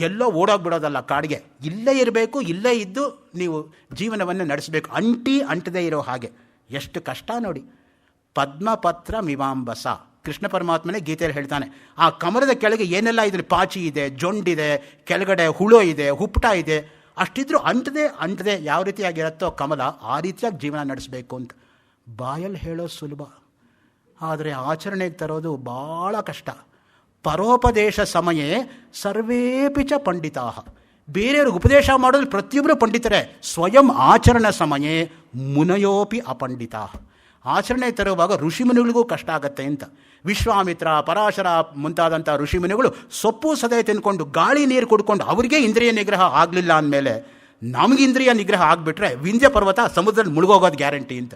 ಎಲ್ಲೋ ಓಡೋಗ್ಬಿಡೋದಲ್ಲ ಕಾಡಿಗೆ. ಇಲ್ಲೇ ಇರಬೇಕು, ಇಲ್ಲೇ ಇದ್ದು ನೀವು ಜೀವನವನ್ನು ನಡೆಸಬೇಕು, ಅಂಟದೇ ಇರೋ ಹಾಗೆ. ಎಷ್ಟು ಕಷ್ಟ ನೋಡಿ. ಪದ್ಮಪತ್ರ ಮಿವಾಂಬಸ, ಕೃಷ್ಣ ಪರಮಾತ್ಮನೇ ಗೀತೆಯಲ್ಲಿ ಹೇಳ್ತಾನೆ, ಆ ಕಮಲದ ಕೆಳಗೆ ಏನೆಲ್ಲ ಇದೆ, ಪಾಚಿ ಇದೆ, ಜೊಂಡಿದೆ, ಕೆಳಗಡೆ ಹುಳು ಇದೆ, ಹುಪ್ಪಟ ಇದೆ, ಅಷ್ಟಿದ್ರೂ ಅಂಟದೆ ಯಾವ ರೀತಿಯಾಗಿರುತ್ತೋ ಕಮಲ, ಆ ರೀತಿಯಾಗಿ ಜೀವನ ನಡೆಸಬೇಕು ಅಂತ. ಬಾಯಲ್ಲಿ ಹೇಳೋ ಸುಲಭ, ಆದರೆ ಆಚರಣೆಗೆ ತರೋದು ಭಾಳ ಕಷ್ಟ. ಪರೋಪದೇಶ ಸಮಯೇ ಸರ್ವೇಪಿ ಚ ಪಂಡಿತಾ. ಬೇರೆಯವ್ರಿಗೆ ಉಪದೇಶ ಮಾಡೋದು ಪ್ರತಿಯೊಬ್ಬರು ಪಂಡಿತರೇ. ಸ್ವಯಂ ಆಚರಣ ಸಮಯೇ ಮುನಯೋಪಿ ಅಪಂಡಿತಾ. ಆಚರಣೆ ತರುವಾಗ ಋಷಿಮುನಿಗಳಿಗೂ ಕಷ್ಟ ಆಗತ್ತೆ ಅಂತ. ವಿಶ್ವಾಮಿತ್ರ, ಪರಾಶರ ಮುಂತಾದಂಥ ಋಷಿಮುನಿಗಳು ಸೊಪ್ಪು ಸದೆ ತಿನ್ಕೊಂಡು ಗಾಳಿ ನೀರು ಕುಡ್ಕೊಂಡು ಅವರಿಗೆ ಇಂದ್ರಿಯ ನಿಗ್ರಹ ಆಗಲಿಲ್ಲ ಅಂದಮೇಲೆ ನಮಗೆ ಇಂದ್ರಿಯ ನಿಗ್ರಹ ಆಗಿಬಿಟ್ರೆ ವಿಂಧ್ಯ ಪರ್ವತ ಸಮುದ್ರದಲ್ಲಿ ಮುಳುಗೋಗೋದು ಗ್ಯಾರಂಟಿ ಅಂತ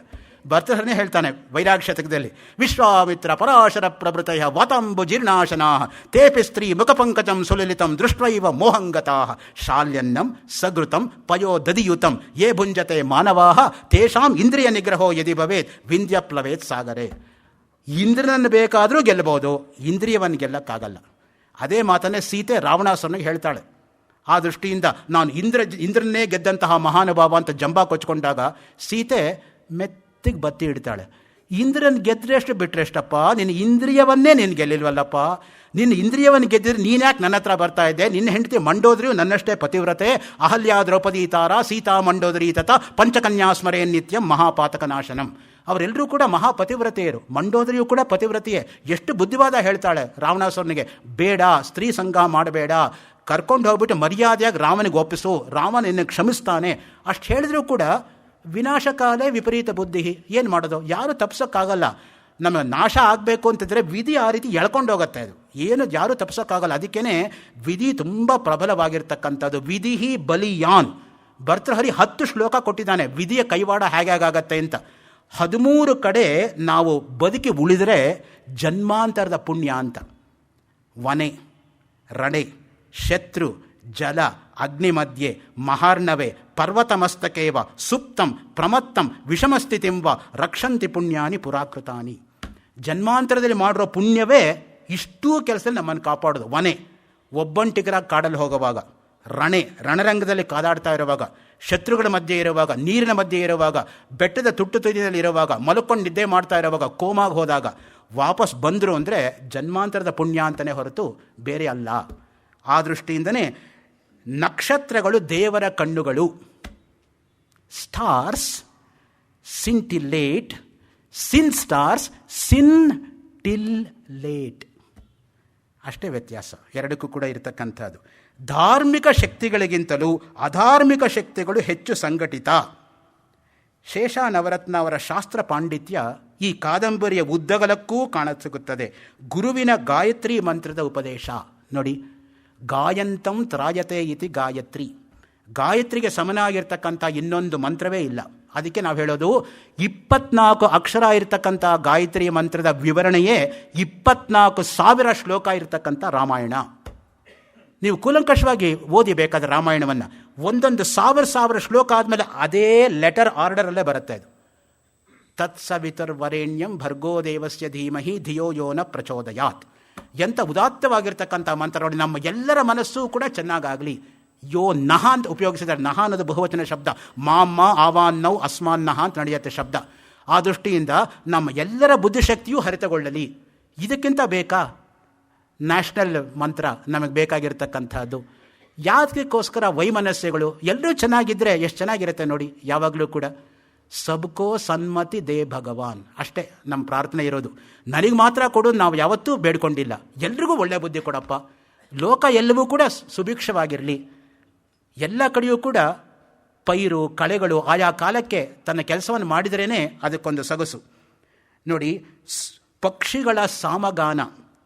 ಭರ್ತರನೇ ಹೇಳ್ತಾನೆ ವೈರಾಗ್ಯ ಶತಕದಲ್ಲಿ. ವಿಶ್ವಾಮಿತ್ರ ಪರಾಶರ ಪ್ರಭೃತಯ ವಾತಾಂಬು ಜೀರ್ಣಾಶನಾ ತೇಪಿ ಸ್ತ್ರೀ ಮುಖಪಂಕಜಂ ಸುಲಲಿತಂ ದೃಷ್ಟೈವ ಮೋಹಂಗತಾ ಶಾಲ್ಯನ್ನಂ ಸಗೃತಂ ಪಯೋ ದದಿಯುತಂ ಯೇ ಭುಂಜತೆ ಮಾನವಾ ತೇಷಾಂ ಇಂದ್ರಿಯ ನಿಗ್ರಹೋ ಯದಿ ಭವೇತ್ ವಿಂಧ್ಯ ಪ್ಲವೇತ್ ಸಾಗರೆ. ಇಂದ್ರನನ್ನು ಬೇಕಾದರೂ ಗೆಲ್ಲಬಹುದು, ಇಂದ್ರಿಯವನ್ನು ಗೆಲ್ಲಕ್ಕಾಗಲ್ಲ. ಅದೇ ಮಾತನ್ನೇ ಸೀತೆ ರಾವಣಾಸುರನಿಗೆ ಹೇಳ್ತಾಳೆ. ಆ ದೃಷ್ಟಿಯಿಂದ ನಾನು ಇಂದ್ರನ್ನೇ ಗೆದ್ದಂತಹ ಮಹಾನುಭಾವ ಅಂತ ಜಂಬಾ ಕೊಚ್ಕೊಂಡಾಗ ಸೀತೆ ಮೆತ್ತಿಗೆ ಬತ್ತಿ ಇಡ್ತಾಳೆ. ಇಂದ್ರನ ಗೆದ್ರೆ ಎಷ್ಟು ಬಿಟ್ಟರೆ ಎಷ್ಟಪ್ಪ, ನಿನ್ನ ಇಂದ್ರಿಯವನ್ನೇ ನೀನು ಗೆಲ್ಲಿಲ್ವಲ್ಲಪ್ಪ. ನಿನ್ನ ಇಂದ್ರಿಯವನ್ನು ಗೆದ್ದಿದ್ರೆ ನೀನು ಯಾಕೆ ನನ್ನ ಹತ್ರ ಬರ್ತಾ ಇದ್ದೆ? ನಿನ್ನ ಹೆಂಡತಿ ಮಂಡೋದ್ರಿಯು ನನ್ನಷ್ಟೇ ಪತಿವ್ರತೆ. ಅಹಲ್ಯ ದ್ರೌಪದಿ ತಾರ ಸೀತಾ ಮಂಡೋದರಿ ತತ ಪಂಚಕನ್ಯಾ ಸ್ಮರೇ ನಿತ್ಯಂ ಮಹಾಪಾತಕ ನಾಶನಂ. ಅವರೆಲ್ಲರೂ ಕೂಡ ಮಹಾಪತಿವ್ರತೆಯರು. ಮಂಡೋದರಿಯು ಕೂಡ ಪತಿವ್ರತೆಯೇ. ಎಷ್ಟು ಬುದ್ಧಿವಾದ ಹೇಳ್ತಾಳೆ ರಾವಣಾಸುರನಿಗೆ, ಬೇಡ, ಸ್ತ್ರೀ ಸಂಘ ಮಾಡಬೇಡ, ಕರ್ಕೊಂಡು ಹೋಗ್ಬಿಟ್ಟು ಮರ್ಯಾದೆಯಾಗಿ ರಾಮನಿಗೆ ಒಪ್ಪಿಸು, ರಾಮ ನಿನ್ನ ಕ್ಷಮಿಸ್ತಾನೆ. ಅಷ್ಟು ಹೇಳಿದ್ರೂ ಕೂಡ ವಿನಾಶಕಾಲೇ ವಿಪರೀತ ಬುದ್ಧಿ. ಏನು ಮಾಡೋದು? ಯಾರು ತಪ್ಸೋಕ್ಕಾಗಲ್ಲ. ನಮ್ಮ ನಾಶ ಆಗಬೇಕು ಅಂತಿದ್ರೆ ವಿಧಿ ಆ ರೀತಿ ಎಳ್ಕೊಂಡು ಹೋಗುತ್ತೆ. ಅದು ಏನು ಯಾರೂ ತಪ್ಸೋಕ್ಕಾಗಲ್ಲ. ಅದಕ್ಕೇ ವಿಧಿ ತುಂಬ ಪ್ರಬಲವಾಗಿರ್ತಕ್ಕಂಥದ್ದು. ವಿಧಿ ಬಲಿಯಾನ್. ಭರ್ತೃಹರಿ 10 ಶ್ಲೋಕ ಕೊಟ್ಟಿದ್ದಾನೆ ವಿಧಿಯ ಕೈವಾಡ ಹೇಗಾಗತ್ತೆ ಅಂತ. 13 ಕಡೆ ನಾವು ಬದುಕಿ ಉಳಿದರೆ ಜನ್ಮಾಂತರದ ಪುಣ್ಯ ಅಂತ. ವನೆ, ರಣೆ, ಶತ್ರು, ಜಲ, ಅಗ್ನಿ ಮಧ್ಯೆ, ಮಹಾರ್ಣವೆ, ಪರ್ವತಮಸ್ತಕೇವ, ಸುಪ್ತಂ ಪ್ರಮತ್ತಂ ವಿಷಮಸ್ಥಿತಿಂವ ರಕ್ಷಂತಿ ಪುಣ್ಯಾನಿ ಪುರಾಕೃತಾನಿ. ಜನ್ಮಾಂತರದಲ್ಲಿ ಮಾಡಿರೋ ಪುಣ್ಯವೇ ಇಷ್ಟೂ ಕೆಲಸದಲ್ಲಿ ನಮ್ಮನ್ನು ಕಾಪಾಡೋದು. ವನೆ, ಒಬ್ಬಂಟಿಗರಾಗಿ ಕಾಡಲ್ಲಿ ಹೋಗುವಾಗ, ರಣರಂಗದಲ್ಲಿ ಕಾದಾಡ್ತಾ ಇರುವಾಗ, ಶತ್ರುಗಳ ಮಧ್ಯೆ ಇರುವಾಗ, ನೀರಿನ ಮಧ್ಯೆ ಇರುವಾಗ, ಬೆಟ್ಟದ ತುದಿಯಲ್ಲಿ ಇರುವಾಗ, ಮಲ್ಕೊಂಡು ನಿದ್ದೆ ಮಾಡ್ತಾ ಇರುವಾಗ, ಕೋಮಾಗಿ ಹೋದಾಗ ವಾಪಸ್ ಬಂದರು ಅಂದರೆ ಜನ್ಮಾಂತರದ ಪುಣ್ಯ ಅಂತಲೇ ಹೊರತು ಬೇರೆ ಅಲ್ಲ. ಆ ದೃಷ್ಟಿಯಿಂದನೇ ನಕ್ಷತ್ರಗಳು ದೇವರ ಕಣ್ಣುಗಳು. ಸ್ಟಾರ್ಸ್ ಸಿಂಟಿಲ್ಲೇಟ್, ಸಿನ್ ಸ್ಟಾರ್ಸ್ ಸಿನ್ ಟಿಲ್ ಲೇಟ್. ಅಷ್ಟೇ ವ್ಯತ್ಯಾಸ ಎರಡಕ್ಕೂ ಕೂಡ ಇರತಕ್ಕಂಥದ್ದು. ಧಾರ್ಮಿಕ ಶಕ್ತಿಗಳಿಗಿಂತಲೂ ಅಧಾರ್ಮಿಕ ಶಕ್ತಿಗಳು ಹೆಚ್ಚು ಸಂಘಟಿತ. ಶೇಷ ನವರತ್ನ ಅವರ ಶಾಸ್ತ್ರ ಪಾಂಡಿತ್ಯ ಈ ಕಾದಂಬರಿಯ ಉದ್ದಗಲಕ್ಕೂ ಕಾಣಸಿಗುತ್ತದೆ. ಗುರುವಿನ ಗಾಯತ್ರಿ ಮಂತ್ರದ ಉಪದೇಶ ನೋಡಿ. ಗಾಯಂತಂ ತ್ರಾಯತೆ ಇತಿ ಗಾಯತ್ರಿ. ಗಾಯತ್ರಿಗೆ ಸಮನಾಗಿರ್ತಕ್ಕಂಥ ಇನ್ನೊಂದು ಮಂತ್ರವೇ ಇಲ್ಲ. ಅದಕ್ಕೆ ನಾವು ಹೇಳೋದು 24 ಅಕ್ಷರ ಇರತಕ್ಕಂಥ ಗಾಯತ್ರಿ ಮಂತ್ರದ ವಿವರಣೆಯೇ 24,000 ಶ್ಲೋಕ ಇರತಕ್ಕಂಥ ರಾಮಾಯಣ. ನೀವು ಕೂಲಂಕಷವಾಗಿ ಓದಿ ಬೇಕಾದ್ರೆ ರಾಮಾಯಣವನ್ನು. ಒಂದೊಂದು 1,000 ಶ್ಲೋಕ ಆದಮೇಲೆ ಅದೇ ಲೆಟರ್ ಆರ್ಡರಲ್ಲೇ ಬರುತ್ತೆ. ಅದು ತತ್ಸವಿತುರ್ವರೆಣ್ಯಂ ಭರ್ಗೋ ದೇವಸ್ಯ ಧೀಮಹಿ ಧಿಯೋ ಯೋ ನ ಪ್ರಚೋದಯಾತ್. ಎಂಥ ಉದಾತ್ತವಾಗಿರ್ತಕ್ಕಂಥ ಮಂತ್ರ ನೋಡಿ. ನಮ್ಮ ಎಲ್ಲರ ಮನಸ್ಸು ಕೂಡ ಚೆನ್ನಾಗಾಗಲಿ. ಯೋ ನಹ ಅಂತ ಉಪಯೋಗಿಸಿದ್ದಾರೆ. ನಹ ಅನ್ನೋದು ಬಹುವಚನ ಶಬ್ದ. ಮಾಮ್ಮ ಆವಾನ್ನೌ ಅಸ್ಮಾನ್ನಹ ಅಂತ ನಡೆಯುತ್ತೆ ಶಬ್ದ. ಆ ದೃಷ್ಟಿಯಿಂದ ನಮ್ಮ ಎಲ್ಲರ ಬುದ್ಧಿಶಕ್ತಿಯೂ ಹರಿತಗೊಳ್ಳಲಿ. ಇದಕ್ಕಿಂತ ಬೇಕಾ ನ್ಯಾಷನಲ್ ಮಂತ್ರ ನಮಗೆ ಬೇಕಾಗಿರ್ತಕ್ಕಂಥದ್ದು? ಯಾತಕ್ಕೋಸ್ಕರ ವೈಮನಸ್ಯಗಳು? ಎಲ್ಲರೂ ಚೆನ್ನಾಗಿದ್ದರೆ ಎಷ್ಟು ಚೆನ್ನಾಗಿರುತ್ತೆ ನೋಡಿ. ಯಾವಾಗಲೂ ಕೂಡ ಸಬ್ಕೋ ಸನ್ಮತಿ ದೇ ಭಗವಾನ್, ಅಷ್ಟೇ ನಮ್ಮ ಪ್ರಾರ್ಥನೆ ಇರೋದು. ನನಗೆ ಮಾತ್ರ ಕೊಡು ನಾವು ಯಾವತ್ತೂ ಬೇಡ್ಕೊಂಡಿಲ್ಲ. ಎಲ್ರಿಗೂ ಒಳ್ಳೆಯ ಬುದ್ಧಿ ಕೊಡಪ್ಪ. ಲೋಕ ಎಲ್ಲವೂ ಕೂಡ ಸುಭಿಕ್ಷವಾಗಿರಲಿ. ಎಲ್ಲ ಕಡೆಯೂ ಕೂಡ ಪೈರು ಕಳೆಗಳು ಆಯಾ ಕಾಲಕ್ಕೆ ತನ್ನ ಕೆಲಸವನ್ನು ಮಾಡಿದರೇ ಅದಕ್ಕೊಂದು ಸೊಗಸು. ನೋಡಿ, ಪಕ್ಷಿಗಳ ಸಾಮಗಾನ,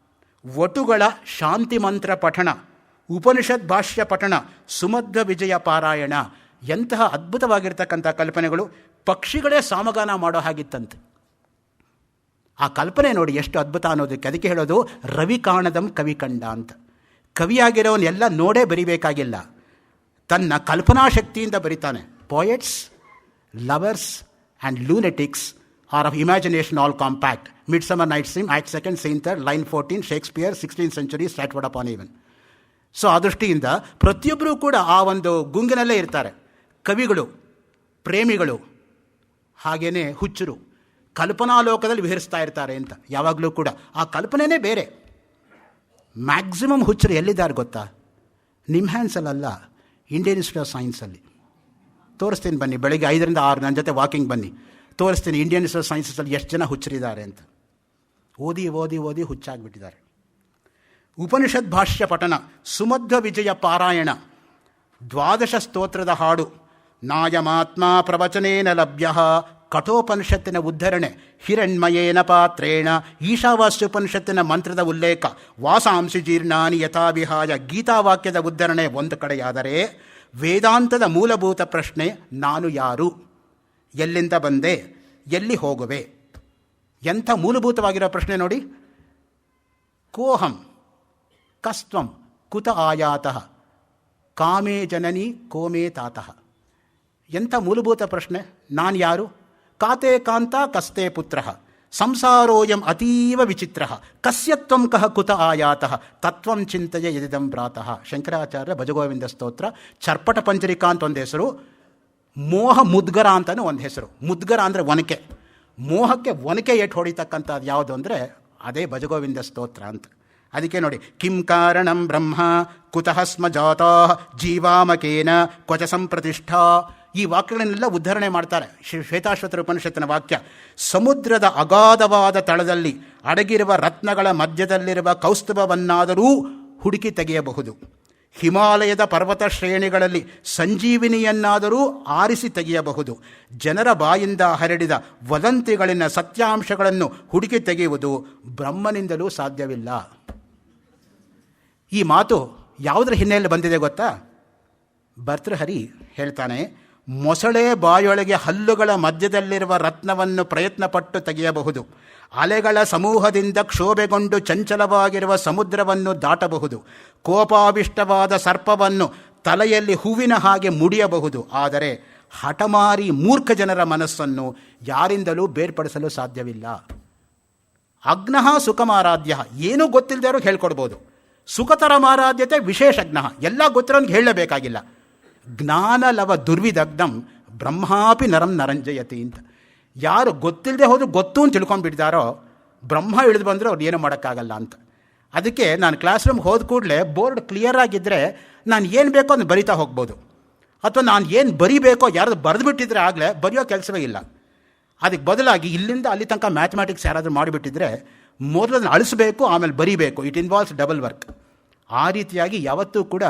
ವಟುಗಳ ಶಾಂತಿ ಮಂತ್ರ ಪಠಣ, ಉಪನಿಷತ್ ಭಾಷ್ಯ ಪಠಣ, ಸುಮಧ್ವ ವಿಜಯ ಪಾರಾಯಣ, ಎಂತಹ ಅದ್ಭುತವಾಗಿರ್ತಕ್ಕಂಥ ಕಲ್ಪನೆಗಳು. ಪಕ್ಷಿಗಳೇ ಸಾಮಗಾನ ಮಾಡೋ ಹಾಗಿತ್ತಂತೆ. ಆ ಕಲ್ಪನೆ ನೋಡಿ ಎಷ್ಟು ಅದ್ಭುತ ಅನ್ನೋದಕ್ಕೆ. ಅದಕ್ಕೆ ಹೇಳೋದು ರವಿ ಕಾಣದಂ ಕವಿ ಕಂಡ ಅಂತ. ಕವಿಯಾಗಿರೋನೆಲ್ಲ ನೋಡೇ ಬರಿಬೇಕಾಗಿಲ್ಲ, ತನ್ನ ಕಲ್ಪನಾ ಶಕ್ತಿಯಿಂದ ಬರಿತಾನೆ. Poets, lovers and lunatics are of imagination all compact. Midsummer Night's Dream, act second, scene third, line 14, Shakespeare, 16th century, Stratford upon Avon. So ಆ ದೃಷ್ಟಿಯಿಂದ ಪ್ರತಿಯೊಬ್ಬರೂ ಕೂಡ ಆ ಒಂದು ಗುಂಗಿನಲ್ಲೇ ಇರ್ತಾರೆ. ಕವಿಗಳು, ಪ್ರೇಮಿಗಳು, ಹಾಗೆಯೇ ಹುಚ್ಚರು ಕಲ್ಪನಾ ಲೋಕದಲ್ಲಿ ವಿಹರಿಸ್ತಾ ಇರ್ತಾರೆ ಅಂತ. ಯಾವಾಗಲೂ ಕೂಡ ಆ ಕಲ್ಪನೆಯೇ ಬೇರೆ. ಮ್ಯಾಕ್ಸಿಮಮ್ ಹುಚ್ಚರು ಎಲ್ಲಿದ್ದಾರೆ ಗೊತ್ತಾ? ನಿಮ್ಹ್ಯಾನ್ಸಲ್ಲ, ಇಂಡಿಯನ್ ಇನ್ಸ್ಟಿಟ್ಯೂಟ್ ಆಫ್ ಸೈನ್ಸಲ್ಲಿ. ತೋರಿಸ್ತೀನಿ ಬನ್ನಿ, ಬೆಳಗ್ಗೆ 5ರಿಂದ 6 ನನ್ನ ಜೊತೆ ವಾಕಿಂಗ್ ಬನ್ನಿ, ತೋರಿಸ್ತೀನಿ ಇಂಡಿಯನ್ ಇನ್ಸ್ಟಿಟ್ಯೂಟ್ ಆಫ್ ಸೈನ್ಸಲ್ಲಿ ಎಷ್ಟು ಜನ ಹುಚ್ಚರಿದ್ದಾರೆ ಅಂತ. ಓದಿ ಓದಿ ಓದಿ ಹುಚ್ಚಾಗಿಬಿಟ್ಟಿದ್ದಾರೆ. ಉಪನಿಷತ್ ಭಾಷ್ಯ ಪಠನ, ಸುಮಧ್ವ ವಿಜಯ ಪಾರಾಯಣ, 12 ಸ್ತೋತ್ರದ ಹಾಡು, ನಾಯಮಾತ್ಮ ಪ್ರವಚನೇನ ಲಭ್ಯ, ಕಠೋಪನಿಷತ್ತಿನ ಉದ್ಧರಣೆ, ಹಿರಣ್ಮಯೇನ ಪಾತ್ರೇಣ, ಈಶಾವಾಸ್ಯೋಪನಿಷತ್ತಿನ ಮಂತ್ರದ ಉಲ್ಲೇಖ, ವಾಸಾಂಸಿ ಜೀರ್ಣಾನಿ ಯಥಾವಿಹಾಯ, ಗೀತಾವಾಕ್ಯದ ಉದ್ಧರಣೆ ಒಂದು ಕಡೆಯಾದರೆ, ವೇದಾಂತದ ಮೂಲಭೂತ ಪ್ರಶ್ನೆ ನಾನು ಯಾರು, ಎಲ್ಲಿಂದ ಬಂದೆ, ಎಲ್ಲಿ ಹೋಗುವೆ, ಎಂಥ ಮೂಲಭೂತವಾಗಿರೋ ಪ್ರಶ್ನೆ ನೋಡಿ. ಕೋಹಂ ಕಸ್ತ್ವಂ ಕುತ ಆಯಾತಃ ಕಾಮೇ ಜನನಿ ಕೋಮೇ ತಾತಃ. ಎಂಥ ಮೂಲಭೂತ ಪ್ರಶ್ನೆ. ನಾನು ಯಾರು? ಕಾತೆ ಕಾಂತ ಕಸ್ತೆ ಪುತ್ರ, ಸಂಸಾರೋಯಂ ಅತೀವ ವಿಚಿತ್ರ, ಕಸ್ಯತ್ವಂ ಕಹ ಕುತ ಆಯಾತಃ, ತತ್ವಂ ಚಿಂತೆಯ ಯದಿದಂ ಪ್ರಾತಃ. ಶಂಕರಾಚಾರ್ಯ ಭಜಗೋವಿಂದ ಸ್ತೋತ್ರ. ಚರ್ಪಟ ಪಂಚರಿಕಾ ಅಂತ ಒಂದು ಹೆಸರು, ಮೋಹ ಮುದ್ಗರ ಅಂತಲೂ ಒಂದು ಹೆಸರು. ಮುದ್ಗರ ಅಂದರೆ ಒನಕೆ, ಮೋಹಕ್ಕೆ ಒನಕೆ ಏಟು ಹೊಡಿತಕ್ಕಂಥದ್ದು ಯಾವುದು ಅಂದರೆ ಅದೇ ಭಜಗೋವಿಂದ ಸ್ತೋತ್ರ ಅಂತ. ಅದಕ್ಕೆ ನೋಡಿ, ಕಿಂ ಕಾರಣಂ ಬ್ರಹ್ಮ ಕುತಃ ಸ್ಮ ಜಾತಾ ಜೀವಾಮಕೇನ ಕ್ವಚ ಸಂಪ್ರತಿಷ್ಠಾ. ಈ ವಾಕ್ಯಗಳನ್ನೆಲ್ಲ ಉದ್ಧರಣೆ ಮಾಡ್ತಾರೆ. ಶ್ವೇತಾಶ್ವತರ ಉಪನಿಷತ್ತಿನ ವಾಕ್ಯ. ಸಮುದ್ರದ ಅಗಾಧವಾದ ತಳದಲ್ಲಿ ಅಡಗಿರುವ ರತ್ನಗಳ ಮಧ್ಯದಲ್ಲಿರುವ ಕೌಸ್ತುಭವನ್ನಾದರೂ ಹುಡುಕಿ ತೆಗೆಯಬಹುದು. ಹಿಮಾಲಯದ ಪರ್ವತ ಶ್ರೇಣಿಗಳಲ್ಲಿ ಸಂಜೀವಿನಿಯನ್ನಾದರೂ ಆರಿಸಿ ತೆಗೆಯಬಹುದು. ಜನರ ಬಾಯಿಂದ ಹರಡಿದ ವದಂತಿಗಳಿನ ಸತ್ಯಾಂಶಗಳನ್ನು ಹುಡುಕಿ ತೆಗೆಯುವುದು ಬ್ರಹ್ಮನಿಂದಲೂ ಸಾಧ್ಯವಿಲ್ಲ. ಈ ಮಾತು ಯಾವುದರ ಹಿನ್ನೆಲೆಯಲ್ಲಿ ಬಂದಿದೆ ಗೊತ್ತಾ? ಭರ್ತೃಹರಿ ಹೇಳ್ತಾನೆ, ಮೊಸಳೆ ಬಾಯೊಳಗೆ ಹಲ್ಲುಗಳ ಮಧ್ಯದಲ್ಲಿರುವ ರತ್ನವನ್ನು ಪ್ರಯತ್ನಪಟ್ಟು ತೆಗೆಯಬಹುದು. ಅಲೆಗಳ ಸಮೂಹದಿಂದ ಕ್ಷೋಭೆಗೊಂಡು ಚಂಚಲವಾಗಿರುವ ಸಮುದ್ರವನ್ನು ದಾಟಬಹುದು. ಕೋಪಾವಿಷ್ಟವಾದ ಸರ್ಪವನ್ನು ತಲೆಯಲ್ಲಿ ಹೂವಿನ ಹಾಗೆ ಮುಡಿಯಬಹುದು. ಆದರೆ ಹಠಮಾರಿ ಮೂರ್ಖ ಜನರ ಮನಸ್ಸನ್ನು ಯಾರಿಂದಲೂ ಬೇರ್ಪಡಿಸಲು ಸಾಧ್ಯವಿಲ್ಲ. ಅಗ್ನಃ ಸುಖಮಾರಾಧ್ಯ, ಏನೂ ಗೊತ್ತಿಲ್ಲದೆ ಹೇಳ್ಕೊಡ್ಬೋದು. ಸುಖತರ ಮಾರಾಧ್ಯತೆ ವಿಶೇಷಜ್ಞ, ಎಲ್ಲ ಗೊತ್ತಿರೋನ್ಗೆ ಹೇಳಲೇಬೇಕಾಗಿಲ್ಲ. ಜ್ಞಾನಲವ ದುರ್ವಿದಗ್ಧಂ ಬ್ರಹ್ಮಾಪಿ ನರಂ ನರಂಜಯತಿ ಅಂತ. ಯಾರು ಗೊತ್ತಿಲ್ಲದೆ ಹೋದರೂ ಗೊತ್ತು ಅಂತ ತಿಳ್ಕೊಂಡ್ಬಿಡ್ತಾರೋ, ಬ್ರಹ್ಮ ಇಳಿದು ಬಂದರೆ ಅವ್ರು ಏನೂ ಮಾಡೋಕ್ಕಾಗಲ್ಲ ಅಂತ. ಅದಕ್ಕೆ ನಾನು ಕ್ಲಾಸ್ ರೂಮ್ಗೆ ಹೋದ ಕೂಡಲೇ ಬೋರ್ಡ್ ಕ್ಲಿಯರ್ ಆಗಿದ್ದರೆ ನಾನು ಏನು ಬೇಕೋ ಅದನ್ನು ಬರಿತಾ ಹೋಗ್ಬೋದು. ಅಥವಾ ನಾನು ಏನು ಬರಿಬೇಕೋ ಯಾರಾದ್ರು ಬರೆದುಬಿಟ್ಟಿದ್ರೆ ಆಗಲೇ ಬರೆಯೋ ಕೆಲಸವೇ ಇಲ್ಲ. ಅದಕ್ಕೆ ಬದಲಾಗಿ ಇಲ್ಲಿಂದ ಅಲ್ಲಿ ತನಕ ಮ್ಯಾಥಮೆಟಿಕ್ಸ್ ಯಾರಾದರೂ ಮಾಡಿಬಿಟ್ಟಿದ್ರೆ ಮೊದಲನ್ನು ಅಳಿಸಬೇಕು, ಆಮೇಲೆ ಬರಿಬೇಕು. It involves double work. ಆ ರೀತಿಯಾಗಿ ಯಾವತ್ತೂ ಕೂಡ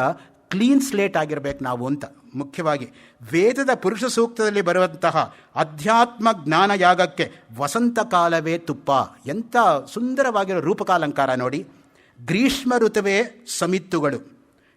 ಕ್ಲೀನ್ ಸ್ಲೇಟ್ ಆಗಿರಬೇಕು ನಾವು ಅಂತ. ಮುಖ್ಯವಾಗಿ ವೇದದ ಪುರುಷ ಸೂಕ್ತದಲ್ಲಿ ಬರುವಂತಹ ಅಧ್ಯಾತ್ಮ ಜ್ಞಾನ ಯಾಗಕ್ಕೆ ವಸಂತ ಕಾಲವೇ ತುಪ್ಪ. ಎಂಥ ಸುಂದರವಾಗಿರೋ ರೂಪಕಾಲಂಕಾರ ನೋಡಿ. ಗ್ರೀಷ್ಮ ಋತುವೇ ಸಮಿತ್ತುಗಳು,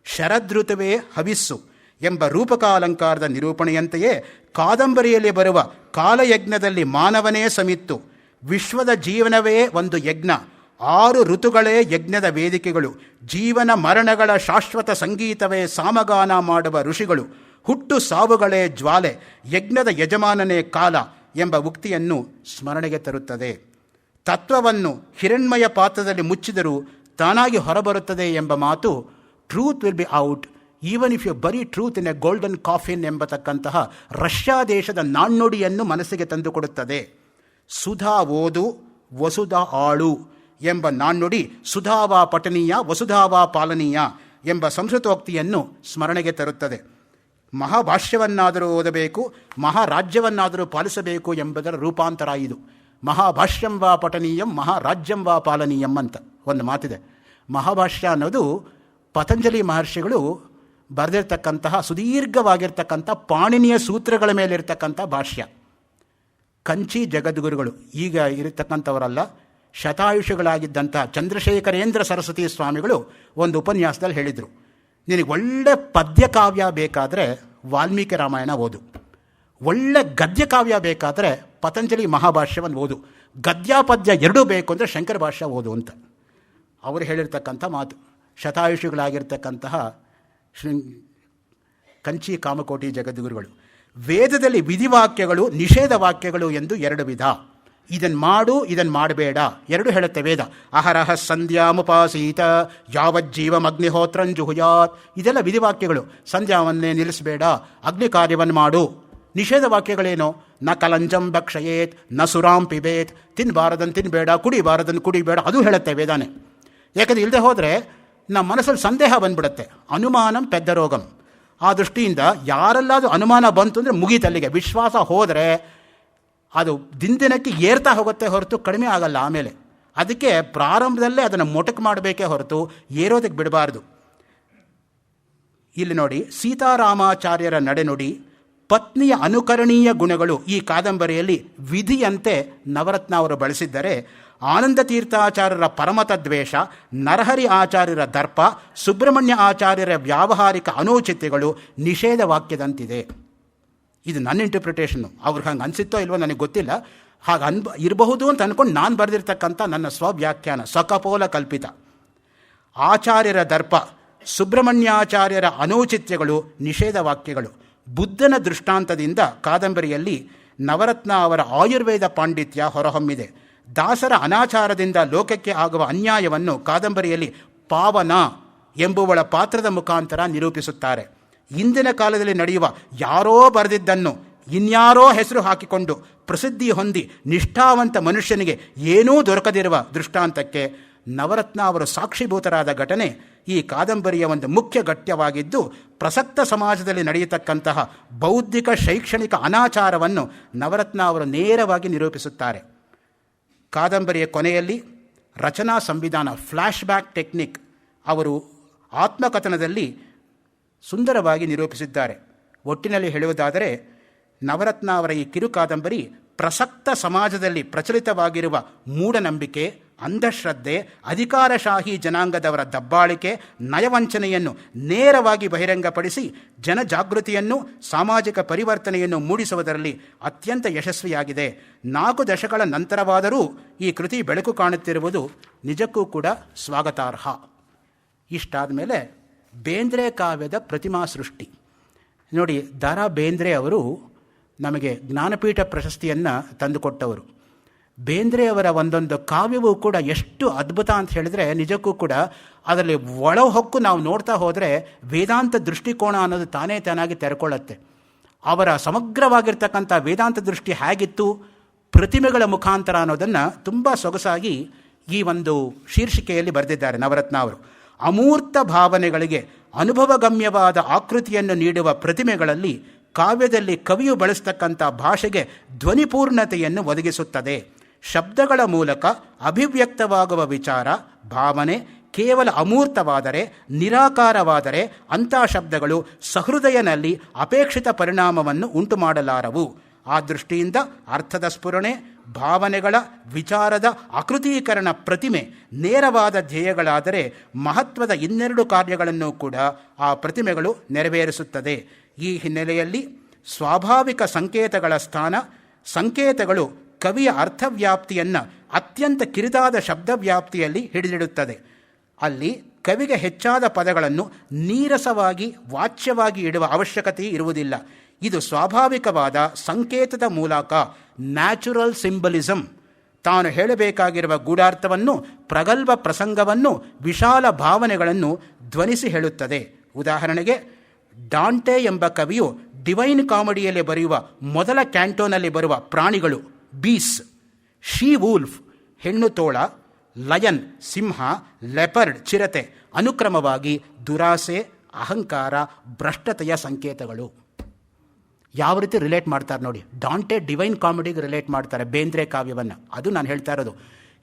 ಶರದೃತುವೇ ಹವಿಸ್ಸು ಎಂಬ ರೂಪಕಾಲಂಕಾರದ ನಿರೂಪಣೆಯಂತೆಯೇ ಕಾದಂಬರಿಯಲ್ಲಿ ಬರುವ ಕಾಲಯಜ್ಞದಲ್ಲಿ ಮಾನವನೇ ಸಮಿತ್ತು, ವಿಶ್ವದ ಜೀವನವೇ ಒಂದು ಯಜ್ಞ, 6 ಋತುಗಳೇ ಯಜ್ಞದ ವೇದಿಕೆಗಳು, ಜೀವನ ಮರಣಗಳ ಶಾಶ್ವತ ಸಂಗೀತವೇ ಸಾಮಗಾನ ಮಾಡುವ ಋಷಿಗಳು, ಹುಟ್ಟು ಸಾವುಗಳೇ ಜ್ವಾಲೆ, ಯಜ್ಞದ ಯಜಮಾನನೇ ಕಾಲ ಎಂಬ ಉಕ್ತಿಯನ್ನು ಸ್ಮರಣೆಗೆ ತರುತ್ತದೆ. ತತ್ವವನ್ನು ಹಿರಣ್ಮಯ ಪಾತ್ರದಲ್ಲಿ ಮುಚ್ಚಿದರೂ ತಾನಾಗಿ ಹೊರಬರುತ್ತದೆ ಎಂಬ ಮಾತು, truth will be out even if you bury truth in a golden coffin ಎಂಬತಕ್ಕಂತಹ ರಷ್ಯಾ ದೇಶದ ನಾಣ್ಣುಡಿಯನ್ನು ಮನಸ್ಸಿಗೆ ತಂದುಕೊಡುತ್ತದೆ. ಸುಧಾ ಓದು ವಸುಧಾ ಆಳು ಎಂಬ ನಾಣ್ಣುಡಿ ಸುಧಾವಾ ಪಠನೀಯ ವಸುಧಾವಾ ಪಾಲನೀಯ ಎಂಬ ಸಂಸ್ಕೃತೋಕ್ತಿಯನ್ನು ಸ್ಮರಣೆಗೆ ತರುತ್ತದೆ. ಮಹಾಭಾಷ್ಯವನ್ನಾದರೂ ಓದಬೇಕು, ಮಹಾರಾಜ್ಯವನ್ನಾದರೂ ಪಾಲಿಸಬೇಕು ಎಂಬುದರ ರೂಪಾಂತರ ಇದು. ಮಹಾಭಾಷ್ಯಂ ವಾ ಪಠನೀಯಂ ಮಹಾರಾಜ್ಯಂ ವಾ ಪಾಲನೀಯಂ ಅಂತ ಒಂದು ಮಾತಿದೆ. ಮಹಾಭಾಷ್ಯ ಅನ್ನೋದು ಪತಂಜಲಿ ಮಹರ್ಷಿಗಳು ಬರೆದಿರ್ತಕ್ಕಂತಹ ಸುದೀರ್ಘವಾಗಿರ್ತಕ್ಕಂಥ ಪಾಣಿನಿಯ ಸೂತ್ರಗಳ ಮೇಲಿರ್ತಕ್ಕಂಥ ಭಾಷ್ಯ. ಕಂಚಿ ಜಗದ್ಗುರುಗಳು, ಈಗ ಇರತಕ್ಕಂಥವರಲ್ಲ, ಶತಾಯುಷಿಗಳಾಗಿದ್ದಂಥ ಚಂದ್ರಶೇಖರೇಂದ್ರ ಸರಸ್ವತಿ ಸ್ವಾಮಿಗಳು ಒಂದು ಉಪನ್ಯಾಸದಲ್ಲಿ ಹೇಳಿದರು, ನಿನಗೆ ಒಳ್ಳೆ ಪದ್ಯಕಾವ್ಯ ಬೇಕಾದರೆ ವಾಲ್ಮೀಕಿ ರಾಮಾಯಣ ಓದು, ಒಳ್ಳೆ ಗದ್ಯಕಾವ್ಯ ಬೇಕಾದರೆ ಪತಂಜಲಿ ಮಹಾಭಾಷ್ಯವನ್ನು ಓದು, ಗದ್ಯ ಪದ್ಯ ಎರಡೂ ಬೇಕು ಅಂದರೆ ಶಂಕರ ಭಾಷ್ಯ ಓದು ಅಂತ ಅವರು ಹೇಳಿರ್ತಕ್ಕಂಥ ಮಾತು. ಶತಾಯುಷಿಗಳಾಗಿರ್ತಕ್ಕಂತಹ ಕಂಚಿ ಕಾಮಕೋಟಿ ಜಗದ್ಗುರುಗಳು. ವೇದದಲ್ಲಿ ವಿಧಿವಾಕ್ಯಗಳು ನಿಷೇಧ ವಾಕ್ಯಗಳು ಎಂದು ಎರಡು ವಿಧ. ಇದನ್ನು ಮಾಡು, ಇದನ್ನು ಮಾಡಬೇಡ ಎರಡು ಹೇಳುತ್ತೆ ವೇದ. ಅಹರಹ ಸಂಧ್ಯಾಮುಪಾಸೀತ ಯಾವಜ್ಜೀವಮಗ್ನಿಹೋತ್ರಂಜುಹುಯಾತ್, ಇದೆಲ್ಲ ವಿಧಿವಾಕ್ಯಗಳು. ಸಂಧ್ಯಾವನ್ನೇ ನಿಲ್ಲಿಸಬೇಡ, ಅಗ್ನಿ ಕಾರ್ಯವನ್ನು ಮಾಡು. ನಿಷೇಧ ವಾಕ್ಯಗಳೇನು? ನ ಕಲಂಜಂ ಭಕ್ಷಯೇತ್, ನ ಸುರಾಂ ಪಿಬೇತ್, ತಿನ್ನಬಾರದನ್ನು ತಿನ್ನಬೇಡ, ಕುಡಿಬಾರದನ್ನು ಕುಡಿಬೇಡ, ಅದು ಹೇಳುತ್ತೆ ವೇದಾನೆ. ಯಾಕಂದರೆ ಇಲ್ಲದೆ ಹೋದರೆ ನಮ್ಮ ಮನಸ್ಸಲ್ಲಿ ಸಂದೇಹ ಬಂದ್ಬಿಡುತ್ತೆ. ಅನುಮಾನಂ ಪೆದ್ದ ರೋಗಂ. ಆ ದೃಷ್ಟಿಯಿಂದ ಯಾರೆಲ್ಲಾದರೂ ಅನುಮಾನ ಬಂತು ಅಂದರೆ ಮುಗೀತಲ್ಲಿಗೆ. ವಿಶ್ವಾಸ ಹೋದರೆ ಅದು ದಿನಕ್ಕೆ ಏರ್ತಾ ಹೋಗುತ್ತೆ ಹೊರತು ಕಡಿಮೆ ಆಗಲ್ಲ ಆಮೇಲೆ. ಅದಕ್ಕೆ ಪ್ರಾರಂಭದಲ್ಲೇ ಅದನ್ನು ಮೊಟಕು ಮಾಡಬೇಕೇ ಹೊರತು ಏರೋದಕ್ಕೆ ಬಿಡಬಾರ್ದು. ಇಲ್ಲಿ ನೋಡಿ, ಸೀತಾರಾಮಾಚಾರ್ಯರ ನಡೆನುಡಿ, ಪತ್ನಿಯ ಅನುಕರಣೀಯ ಗುಣಗಳು ಈ ಕಾದಂಬರಿಯಲ್ಲಿ ವಿಧಿಯಂತೆ ನವರತ್ನ ಅವರು ಬಳಸಿದ್ದರೆ, ಆನಂದ ತೀರ್ಥಾಚಾರ್ಯರ ಪರಮತದ್ವೇಷ, ನರಹರಿ ಆಚಾರ್ಯರ ದರ್ಪ, ಸುಬ್ರಹ್ಮಣ್ಯ ಆಚಾರ್ಯರ ವ್ಯಾವಹಾರಿಕ ಅನೌಚಿತ್ಯಗಳು ನಿಷೇಧ ವಾಕ್ಯದಂತಿದೆ. ಇದು ನನ್ನ ಇಂಟರ್ಪ್ರಿಟೇಷನ್ನು. ಅವ್ರಿಗೆ ಹಂಗೆ ಅನಿಸುತ್ತೋ ಇಲ್ವೋ ನನಗೆ ಗೊತ್ತಿಲ್ಲ. ಹಾಗೆ ಇರಬಹುದು ಅಂತ ಅಂದ್ಕೊಂಡು ನಾನು ಬರೆದಿರ್ತಕ್ಕಂಥ ನನ್ನ ಸ್ವವ್ಯಾಖ್ಯಾನ ಸಕಪೋಲ ಕಲ್ಪಿತ. ಆಚಾರ್ಯರ ದರ್ಪ, ಸುಬ್ರಹ್ಮಣ್ಯಾಚಾರ್ಯರ ಅನೌಚಿತ್ಯಗಳು ನಿಷೇಧ ವಾಕ್ಯಗಳು. ಬುದ್ಧನ ದೃಷ್ಟಾಂತದಿಂದ ಕಾದಂಬರಿಯಲ್ಲಿ ನವರತ್ನ ಅವರ ಆಯುರ್ವೇದ ಪಾಂಡಿತ್ಯ ಹೊರಹೊಮ್ಮಿದೆ. ದಾಸರ ಅನಾಚಾರದಿಂದ ಲೋಕಕ್ಕೆ ಆಗುವ ಅನ್ಯಾಯವನ್ನು ಕಾದಂಬರಿಯಲ್ಲಿ ಪಾವನ ಎಂಬುವಳ ಪಾತ್ರದ ಮುಖಾಂತರ ನಿರೂಪಿಸುತ್ತಾರೆ. ಇಂದಿನ ಕಾಲದಲ್ಲಿ ನಡೆಯುವ ಯಾರೋ ಬರೆದಿದ್ದನ್ನು ಇನ್ಯಾರೋ ಹೆಸರು ಹಾಕಿಕೊಂಡು ಪ್ರಸಿದ್ಧಿ ಹೊಂದಿ ನಿಷ್ಠಾವಂತ ಮನುಷ್ಯನಿಗೆ ಏನೂ ದೊರಕದಿರುವ ದೃಷ್ಟಾಂತಕ್ಕೆ ನವರತ್ನ ಅವರು ಸಾಕ್ಷಿಭೂತರಾದ ಘಟನೆ ಈ ಕಾದಂಬರಿಯ ಒಂದು ಮುಖ್ಯ ಘಟ್ಯವಾಗಿದ್ದು, ಪ್ರಸಕ್ತ ಸಮಾಜದಲ್ಲಿ ನಡೆಯತಕ್ಕಂತಹ ಬೌದ್ಧಿಕ ಶೈಕ್ಷಣಿಕ ಅನಾಚಾರವನ್ನು ನವರತ್ನ ಅವರು ನೇರವಾಗಿ ನಿರೂಪಿಸುತ್ತಾರೆ. ಕಾದಂಬರಿಯ ಕೊನೆಯಲ್ಲಿ ರಚನಾ ಸಂವಿಧಾನ, ಫ್ಲ್ಯಾಶ್ ಬ್ಯಾಕ್ ಟೆಕ್ನಿಕ್ ಅವರು ಆತ್ಮಕಥನದಲ್ಲಿ ಸುಂದರವಾಗಿ ನಿರೂಪಿಸಿದ್ದಾರೆ. ಒಟ್ಟಿನಲ್ಲಿ ಹೇಳುವುದಾದರೆ, ನವರತ್ನ ಅವರ ಈ ಕಿರು ಕಾದಂಬರಿ ಪ್ರಸಕ್ತ ಸಮಾಜದಲ್ಲಿ ಪ್ರಚಲಿತವಾಗಿರುವ ಮೂಢನಂಬಿಕೆ, ಅಂಧಶ್ರದ್ಧೆ, ಅಧಿಕಾರಶಾಹಿ ಜನಾಂಗದವರ ದಬ್ಬಾಳಿಕೆ, ನಯವಂಚನೆಯನ್ನು ನೇರವಾಗಿ ಬಹಿರಂಗಪಡಿಸಿ ಜನಜಾಗೃತಿಯನ್ನು, ಸಾಮಾಜಿಕ ಪರಿವರ್ತನೆಯನ್ನು ಮೂಡಿಸುವುದರಲ್ಲಿ ಅತ್ಯಂತ ಯಶಸ್ವಿಯಾಗಿದೆ. 4 ದಶಕಗಳ ನಂತರವಾದರೂ ಈ ಕೃತಿ ಬೆಳಕು ಕಾಣುತ್ತಿರುವುದು ನಿಜಕ್ಕೂ ಕೂಡ ಸ್ವಾಗತಾರ್ಹ. ಇಷ್ಟಾದ ಮೇಲೆ ಬೇಂದ್ರೆ ಕಾವ್ಯದ ಪ್ರತಿಮಾ ಸೃಷ್ಟಿ ನೋಡಿ. ದ.ರಾ ಬೇಂದ್ರೆ ಅವರು ನಮಗೆ ಜ್ಞಾನಪೀಠ ಪ್ರಶಸ್ತಿಯನ್ನು ತಂದುಕೊಟ್ಟವರು. ಬೇಂದ್ರೆ ಅವರ ಒಂದೊಂದು ಕಾವ್ಯವೂ ಕೂಡ ಎಷ್ಟು ಅದ್ಭುತ ಅಂತ ಹೇಳಿದರೆ, ನಿಜಕ್ಕೂ ಕೂಡ ಅದರಲ್ಲಿ ಒಳ ಹೊಕ್ಕು ನಾವು ನೋಡ್ತಾ ಹೋದರೆ ವೇದಾಂತ ದೃಷ್ಟಿಕೋನ ಅನ್ನೋದು ತಾನೇ ತಾನಾಗಿ ತೆರೆಕೊಳ್ಳುತ್ತೆ. ಅವರ ಸಮಗ್ರವಾಗಿರ್ತಕ್ಕಂಥ ವೇದಾಂತ ದೃಷ್ಟಿ ಹೇಗಿತ್ತು, ಪ್ರತಿಮೆಗಳ ಮುಖಾಂತರ ಅನ್ನೋದನ್ನು ತುಂಬ ಸೊಗಸಾಗಿ ಈ ಒಂದು ಶೀರ್ಷಿಕೆಯಲ್ಲಿ ಬರೆದಿದ್ದಾರೆ ನವರತ್ನ ಅವರು. ಅಮೂರ್ತ ಭಾವನೆಗಳಿಗೆ ಅನುಭವಗಮ್ಯವಾದ ಆಕೃತಿಯನ್ನು ನೀಡುವ ಪ್ರತಿಮೆಗಳಲ್ಲಿ ಕಾವ್ಯದಲ್ಲಿ ಕವಿಯು ಬಳಸ್ತಕ್ಕಂಥ ಭಾಷೆಗೆ ಧ್ವನಿಪೂರ್ಣತೆಯನ್ನು ಒದಗಿಸುತ್ತದೆ. ಶಬ್ದಗಳ ಮೂಲಕ ಅಭಿವ್ಯಕ್ತವಾಗುವ ವಿಚಾರ, ಭಾವನೆ ಕೇವಲ ಅಮೂರ್ತವಾದರೆ, ನಿರಾಕಾರವಾದರೆ ಅಂಥ ಶಬ್ದಗಳು ಸಹೃದಯನಲ್ಲಿ ಅಪೇಕ್ಷಿತ ಪರಿಣಾಮವನ್ನು ಉಂಟು ಮಾಡಲಾರವು. ಆ ದೃಷ್ಟಿಯಿಂದ ಅರ್ಥದ ಸ್ಫುರಣೆ, ಭಾವನೆಗಳ ವಿಚಾರದ ಆಕೃತೀಕರಣ ಪ್ರತಿಮೆ ನೇರವಾದ ಧ್ಯೇಯಗಳಾದರೆ, ಮಹತ್ವದ ಇನ್ನೆರಡು ಕಾರ್ಯಗಳನ್ನು ಕೂಡ ಆ ಪ್ರತಿಮೆಗಳು ನೆರವೇರಿಸುತ್ತದೆ. ಈ ಹಿನ್ನೆಲೆಯಲ್ಲಿ ಸ್ವಾಭಾವಿಕ ಸಂಕೇತಗಳ ಸ್ಥಾನ, ಸಂಕೇತಗಳು ಕವಿಯ ಅರ್ಥವ್ಯಾಪ್ತಿಯನ್ನು ಅತ್ಯಂತ ಕಿರಿದಾದ ಶಬ್ದವ್ಯಾಪ್ತಿಯಲ್ಲಿ ಹಿಡಿದಿಡುತ್ತದೆ. ಅಲ್ಲಿ ಕವಿಗೆ ಹೆಚ್ಚಾದ ಪದಗಳನ್ನು ನೀರಸವಾಗಿ ವಾಚ್ಯವಾಗಿ ಇಡುವ ಅವಶ್ಯಕತೆ ಇರುವುದಿಲ್ಲ. ಇದು ಸ್ವಾಭಾವಿಕವಾದ ಸಂಕೇತದ ಮೂಲಕ, ನ್ಯಾಚುರಲ್ ಸಿಂಬಲಿಸಮ್, ತಾನು ಹೇಳಬೇಕಾಗಿರುವ ಗೂಢಾರ್ಥವನ್ನು, ಪ್ರಗಲ್ಭ ಪ್ರಸಂಗವನ್ನು, ವಿಶಾಲ ಭಾವನೆಗಳನ್ನು ಧ್ವನಿಸಿ ಹೇಳುತ್ತದೆ. ಉದಾಹರಣೆಗೆ, ಡಾಂಟೆ ಎಂಬ ಕವಿಯು ಡಿವೈನ್ ಕಾಮಿಡಿಯಲ್ಲಿ ಬರೆಯುವ ಮೊದಲ ಕ್ಯಾಂಟೋನಲ್ಲಿ ಬರುವ ಪ್ರಾಣಿಗಳು ಬೀಸ್, ಶೀ ವೂಲ್ಫ್ ಹೆಣ್ಣು ತೋಳ, ಲಯನ್ ಸಿಂಹ, ಲೆಪರ್ಡ್ ಚಿರತೆ ಅನುಕ್ರಮವಾಗಿ ದುರಾಸೆ, ಅಹಂಕಾರ, ಭ್ರಷ್ಟತೆಯ ಸಂಕೇತಗಳು. ಯಾವ ರೀತಿ ರಿಲೇಟ್ ಮಾಡ್ತಾರೆ ನೋಡಿ. ಡಾಂಟೆ ಡಿವೈನ್ ಕಾಮಿಡಿಗೆ ರಿಲೇಟ್ ಮಾಡ್ತಾರೆ ಬೇಂದ್ರೆ ಕಾವ್ಯವನ್ನು. ಅದು ನಾನು ಹೇಳ್ತಾ ಇರೋದು.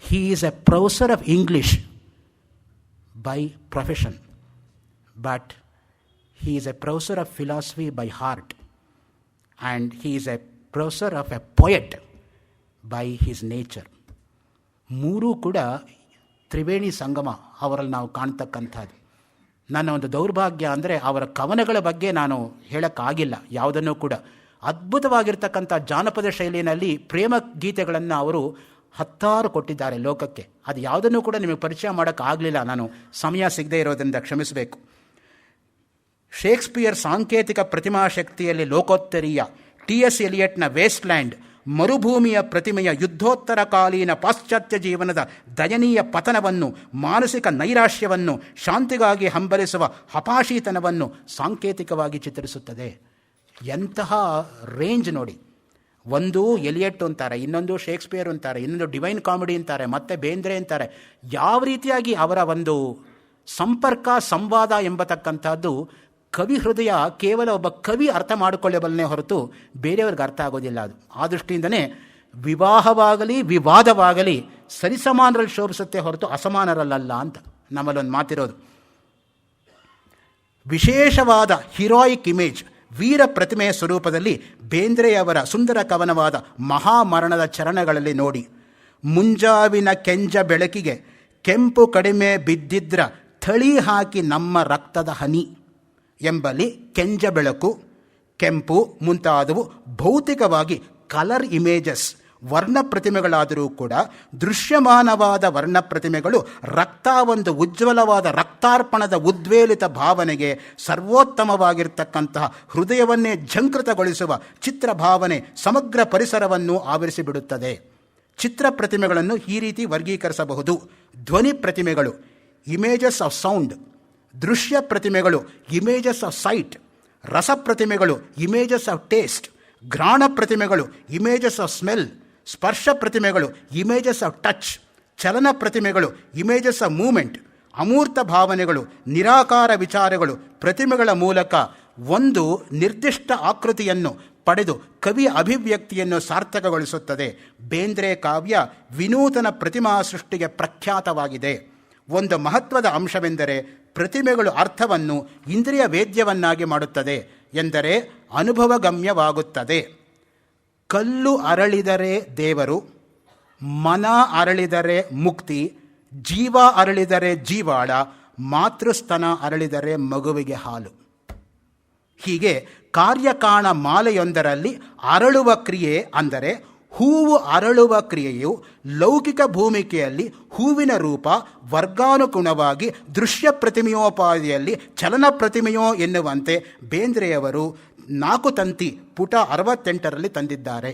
He is A professor of English by profession, but He is a professor of philosophy by heart, and he is a professor of a poet by his nature. ಮೂರೂ ಕೂಡ ತ್ರಿವೇಣಿ ಸಂಗಮ ಅವರಲ್ಲಿ ನಾವು ಕಾಣ್ತಕ್ಕಂಥದ್ದು. ನನ್ನ ಒಂದು ದೌರ್ಭಾಗ್ಯ ಅಂದರೆ ಅವರ ಕವನಗಳ ಬಗ್ಗೆ ನಾನು ಹೇಳೋಕ್ಕಾಗಿಲ್ಲ ಯಾವುದನ್ನೂ ಕೂಡ. ಅದ್ಭುತವಾಗಿರ್ತಕ್ಕಂಥ ಜಾನಪದ ಶೈಲಿಯಲ್ಲಿ ಪ್ರೇಮ ಗೀತೆಗಳನ್ನು ಅವರು ಹತ್ತಾರು ಕೊಟ್ಟಿದ್ದಾರೆ ಲೋಕಕ್ಕೆ. ಅದು ಯಾವುದನ್ನೂ ಕೂಡ ನಿಮಗೆ ಪರಿಚಯ ಮಾಡೋಕ್ಕಾಗಲಿಲ್ಲ, ನಾನು ಸಮಯ ಸಿಗದೇ ಇರೋದರಿಂದ ಕ್ಷಮಿಸಬೇಕು. ಶೇಕ್ಸ್ಪಿಯರ್ ಸಾಂಕೇತಿಕ ಪ್ರತಿಮಾಶಕ್ತಿಯಲ್ಲಿ ಲೋಕೋತ್ತರೀಯ, ಟಿ ಎಸ್ ಎಲಿಯಟ್ನ ವೇಸ್ಟ್ಲ್ಯಾಂಡ್, ಮರುಭೂಮಿಯ ಪ್ರತಿಮೆಯ ಯುದ್ಧೋತ್ತರ ಕಾಲೀನ ಪಾಶ್ಚಾತ್ಯ ಜೀವನದ ದಯನೀಯ ಪತನವನ್ನು, ಮಾನಸಿಕ ನೈರಾಶ್ಯವನ್ನು, ಶಾಂತಿಗಾಗಿ ಹಂಬಲಿಸುವ ಹಪಾಶೀತನವನ್ನು ಸಾಂಕೇತಿಕವಾಗಿ ಚಿತ್ರಿಸುತ್ತದೆ. ಎಂತಹ ರೇಂಜ್ ನೋಡಿ. ಒಂದು ಎಲಿಯಟ್ ಅಂತಾರೆ, ಇನ್ನೊಂದು ಶೇಕ್ಸ್ಪಿಯರ್ ಅಂತಾರೆ, ಇನ್ನೊಂದು ಡಿವೈನ್ ಕಾಮಿಡಿ ಅಂತಾರೆ, ಮತ್ತೆ ಬೇಂದ್ರೆ ಅಂತಾರೆ. ಯಾವ ರೀತಿಯಾಗಿ ಅವರ ಒಂದು ಸಂಪರ್ಕ ಸಂವಾದ ಎಂಬತಕ್ಕಂಥದ್ದು ಕವಿ ಹೃದಯ ಕೇವಲ ಒಬ್ಬ ಕವಿ ಅರ್ಥ ಮಾಡಿಕೊಳ್ಳಬಲ್ಲೇ ಹೊರತು ಬೇರೆಯವ್ರಿಗೆ ಅರ್ಥ ಆಗೋದಿಲ್ಲ. ಅದು ಆ ದೃಷ್ಟಿಯಿಂದನೇ ವಿವಾಹವಾಗಲಿ ವಿವಾದವಾಗಲಿ ಸರಿಸಮಾನರಲ್ಲಿ ಶೋಭಿಸುತ್ತೆ ಹೊರತು ಅಸಮಾನರಲ್ಲ ಅಂತ ನಮ್ಮಲ್ಲೊಂದು ಮಾತಿರೋದು. ವಿಶೇಷವಾದ ಹೀರೋಯಿಕ್ ಇಮೇಜ್, ವೀರ ಪ್ರತಿಮೆಯ ಸ್ವರೂಪದಲ್ಲಿ ಬೇಂದ್ರೆಯವರ ಸುಂದರ ಕವನವಾದ ಮಹಾಮರಣದ ಚರಣಗಳಲ್ಲಿ ನೋಡಿ. ಮುಂಜಾವಿನ ಕೆಂಜ ಬೆಳಕಿಗೆ ಕೆಂಪು ಕಡಿಮೆ ಬಿದ್ದಿದ್ರ ಥಳಿ ಹಾಕಿ ನಮ್ಮ ರಕ್ತದ ಹನಿ ಎಂಬಲ್ಲಿ ಕೆಂಜ ಬೆಳಕು, ಕೆಂಪು ಮುಂತಾದವು ಭೌತಿಕವಾಗಿ ಕಲರ್ ಇಮೇಜಸ್, ವರ್ಣ ಪ್ರತಿಮೆಗಳಾದರೂ ಕೂಡ ದೃಶ್ಯಮಾನವಾದ ವರ್ಣ ಪ್ರತಿಮೆಗಳು ರಕ್ತ ಒಂದು ಉಜ್ವಲವಾದ ರಕ್ತಾರ್ಪಣದ ಉದ್ವೇಲಿತ ಭಾವನೆಗೆ, ಸರ್ವೋತ್ತಮವಾಗಿರ್ತಕ್ಕಂತಹ ಹೃದಯವನ್ನೇ ಝಂಕೃತಗೊಳಿಸುವ ಚಿತ್ರಭಾವನೆ ಸಮಗ್ರ ಪರಿಸರವನ್ನು ಆವರಿಸಿಬಿಡುತ್ತದೆ. ಚಿತ್ರ ಪ್ರತಿಮೆಗಳನ್ನು ಈ ರೀತಿ ವರ್ಗೀಕರಿಸಬಹುದು. ಧ್ವನಿ ಪ್ರತಿಮೆಗಳು ಇಮೇಜಸ್ ಆಫ್ ಸೌಂಡ್, ದೃಶ್ಯ ಪ್ರತಿಮೆಗಳು ಇಮೇಜಸ್ ಆಫ್ ಸೈಟ್, ರಸ ಪ್ರತಿಮೆಗಳು ಇಮೇಜಸ್ ಆಫ್ ಟೇಸ್ಟ್, ಘ್ರಾಣ ಪ್ರತಿಮೆಗಳು ಇಮೇಜಸ್ ಆಫ್ ಸ್ಮೆಲ್, ಸ್ಪರ್ಶ ಪ್ರತಿಮೆಗಳು ಇಮೇಜಸ್ ಆಫ್ ಟಚ್, ಚಲನ ಪ್ರತಿಮೆಗಳು ಇಮೇಜಸ್ ಆಫ್ ಮೂಮೆಂಟ್, ಅಮೂರ್ತ ಭಾವನೆಗಳು, ನಿರಾಕಾರ ವಿಚಾರಗಳು ಪ್ರತಿಮೆಗಳ ಮೂಲಕ ಒಂದು ನಿರ್ದಿಷ್ಟ ಆಕೃತಿಯನ್ನು ಪಡೆದು ಕವಿಯ ಅಭಿವ್ಯಕ್ತಿಯನ್ನು ಸಾರ್ಥಕಗೊಳಿಸುತ್ತದೆ. ಬೇಂದ್ರೆ ಕಾವ್ಯ ವಿನೂತನ ಪ್ರತಿಮಾ ಸೃಷ್ಟಿಗೆ ಪ್ರಖ್ಯಾತವಾಗಿದೆ. ಒಂದು ಮಹತ್ವದ ಅಂಶವೆಂದರೆ ಪ್ರತಿಮೆಗಳು ಅರ್ಥವನ್ನು ಇಂದ್ರಿಯ ವೇದ್ಯವನ್ನಾಗಿ ಮಾಡುತ್ತದೆ, ಎಂದರೆ ಅನುಭವಗಮ್ಯವಾಗುತ್ತದೆ. ಕಲ್ಲು ಅರಳಿದರೆ ದೇವರು, ಮನ ಅರಳಿದರೆ ಮುಕ್ತಿ, ಜೀವ ಅರಳಿದರೆ ಜೀವಾಳ, ಮಾತೃಸ್ತನ ಅರಳಿದರೆ ಮಗುವಿಗೆ ಹಾಲು. ಹೀಗೆ ಕಾರ್ಯಕಾಣ ಮಾಲೆಯೊಂದರಲ್ಲಿ ಅರಳುವ ಕ್ರಿಯೆ ಅಂದರೆ ಹೂವು ಅರಳುವ ಕ್ರಿಯೆಯು ಲೌಕಿಕ ಭೂಮಿಕೆಯಲ್ಲಿ ಹೂವಿನ ರೂಪ ವರ್ಗಾನುಗುಣವಾಗಿ ದೃಶ್ಯ ಪ್ರತಿಮೆಯೋಪಾದಿಯಲ್ಲಿ ಚಲನ ಪ್ರತಿಮೆಯೋ ಎನ್ನುವಂತೆ ಬೇಂದ್ರೆಯವರು 4 ತಂತಿ ಪುಟ 68ರಲ್ಲಿ ತಂದಿದ್ದಾರೆ.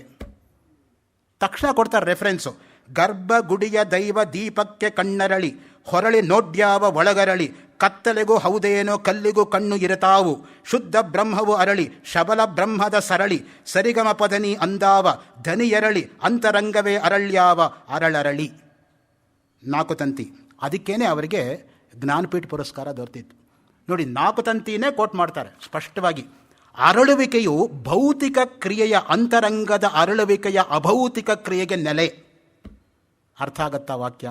ತಕ್ಷಣ ಕೊಡ್ತಾರೆ ರೆಫರೆನ್ಸು. ಗರ್ಭಗುಡಿಯ ದೈವ ದೀಪಕ್ಕೆ ಕಣ್ಣರಳಿ, ಹೊರಳಿ ನೋಡ್ಯಾವ ಒಳಗರಳಿ, ಕತ್ತಲೆಗೂ ಹೌದೇನೋ ಕಲ್ಲಿಗೂ ಕಣ್ಣು ಇರತಾವು, ಶುದ್ಧ ಬ್ರಹ್ಮವು ಅರಳಿ ಶಬಲ ಬ್ರಹ್ಮದ ಸರಳಿ, ಸರಿಗಮ ಪದನಿ ಅಂದಾವ ಧನಿಯರಳಿ, ಅಂತರಂಗವೇ ಅರಳ್ಯಾವ ಅರಳರಳಿ. 4 ತಂತಿ. ಅದಕ್ಕೇನೆ ಅವರಿಗೆ ಜ್ಞಾನಪೀಠ ಪುರಸ್ಕಾರ ದೊರೆತಿತ್ತು. ನೋಡಿ, 4 ತಂತಿನೇ ಕೋಟ್ ಮಾಡ್ತಾರೆ ಸ್ಪಷ್ಟವಾಗಿ. ಅರಳುವಿಕೆಯು ಭೌತಿಕ ಕ್ರಿಯೆಯ ಅಂತರಂಗದ ಅರಳುವಿಕೆಯ ಅಭೌತಿಕ ಕ್ರಿಯೆಗೆ ನೆಲೆ. ಅರ್ಥ ಆಗತ್ತಾ ವಾಕ್ಯ?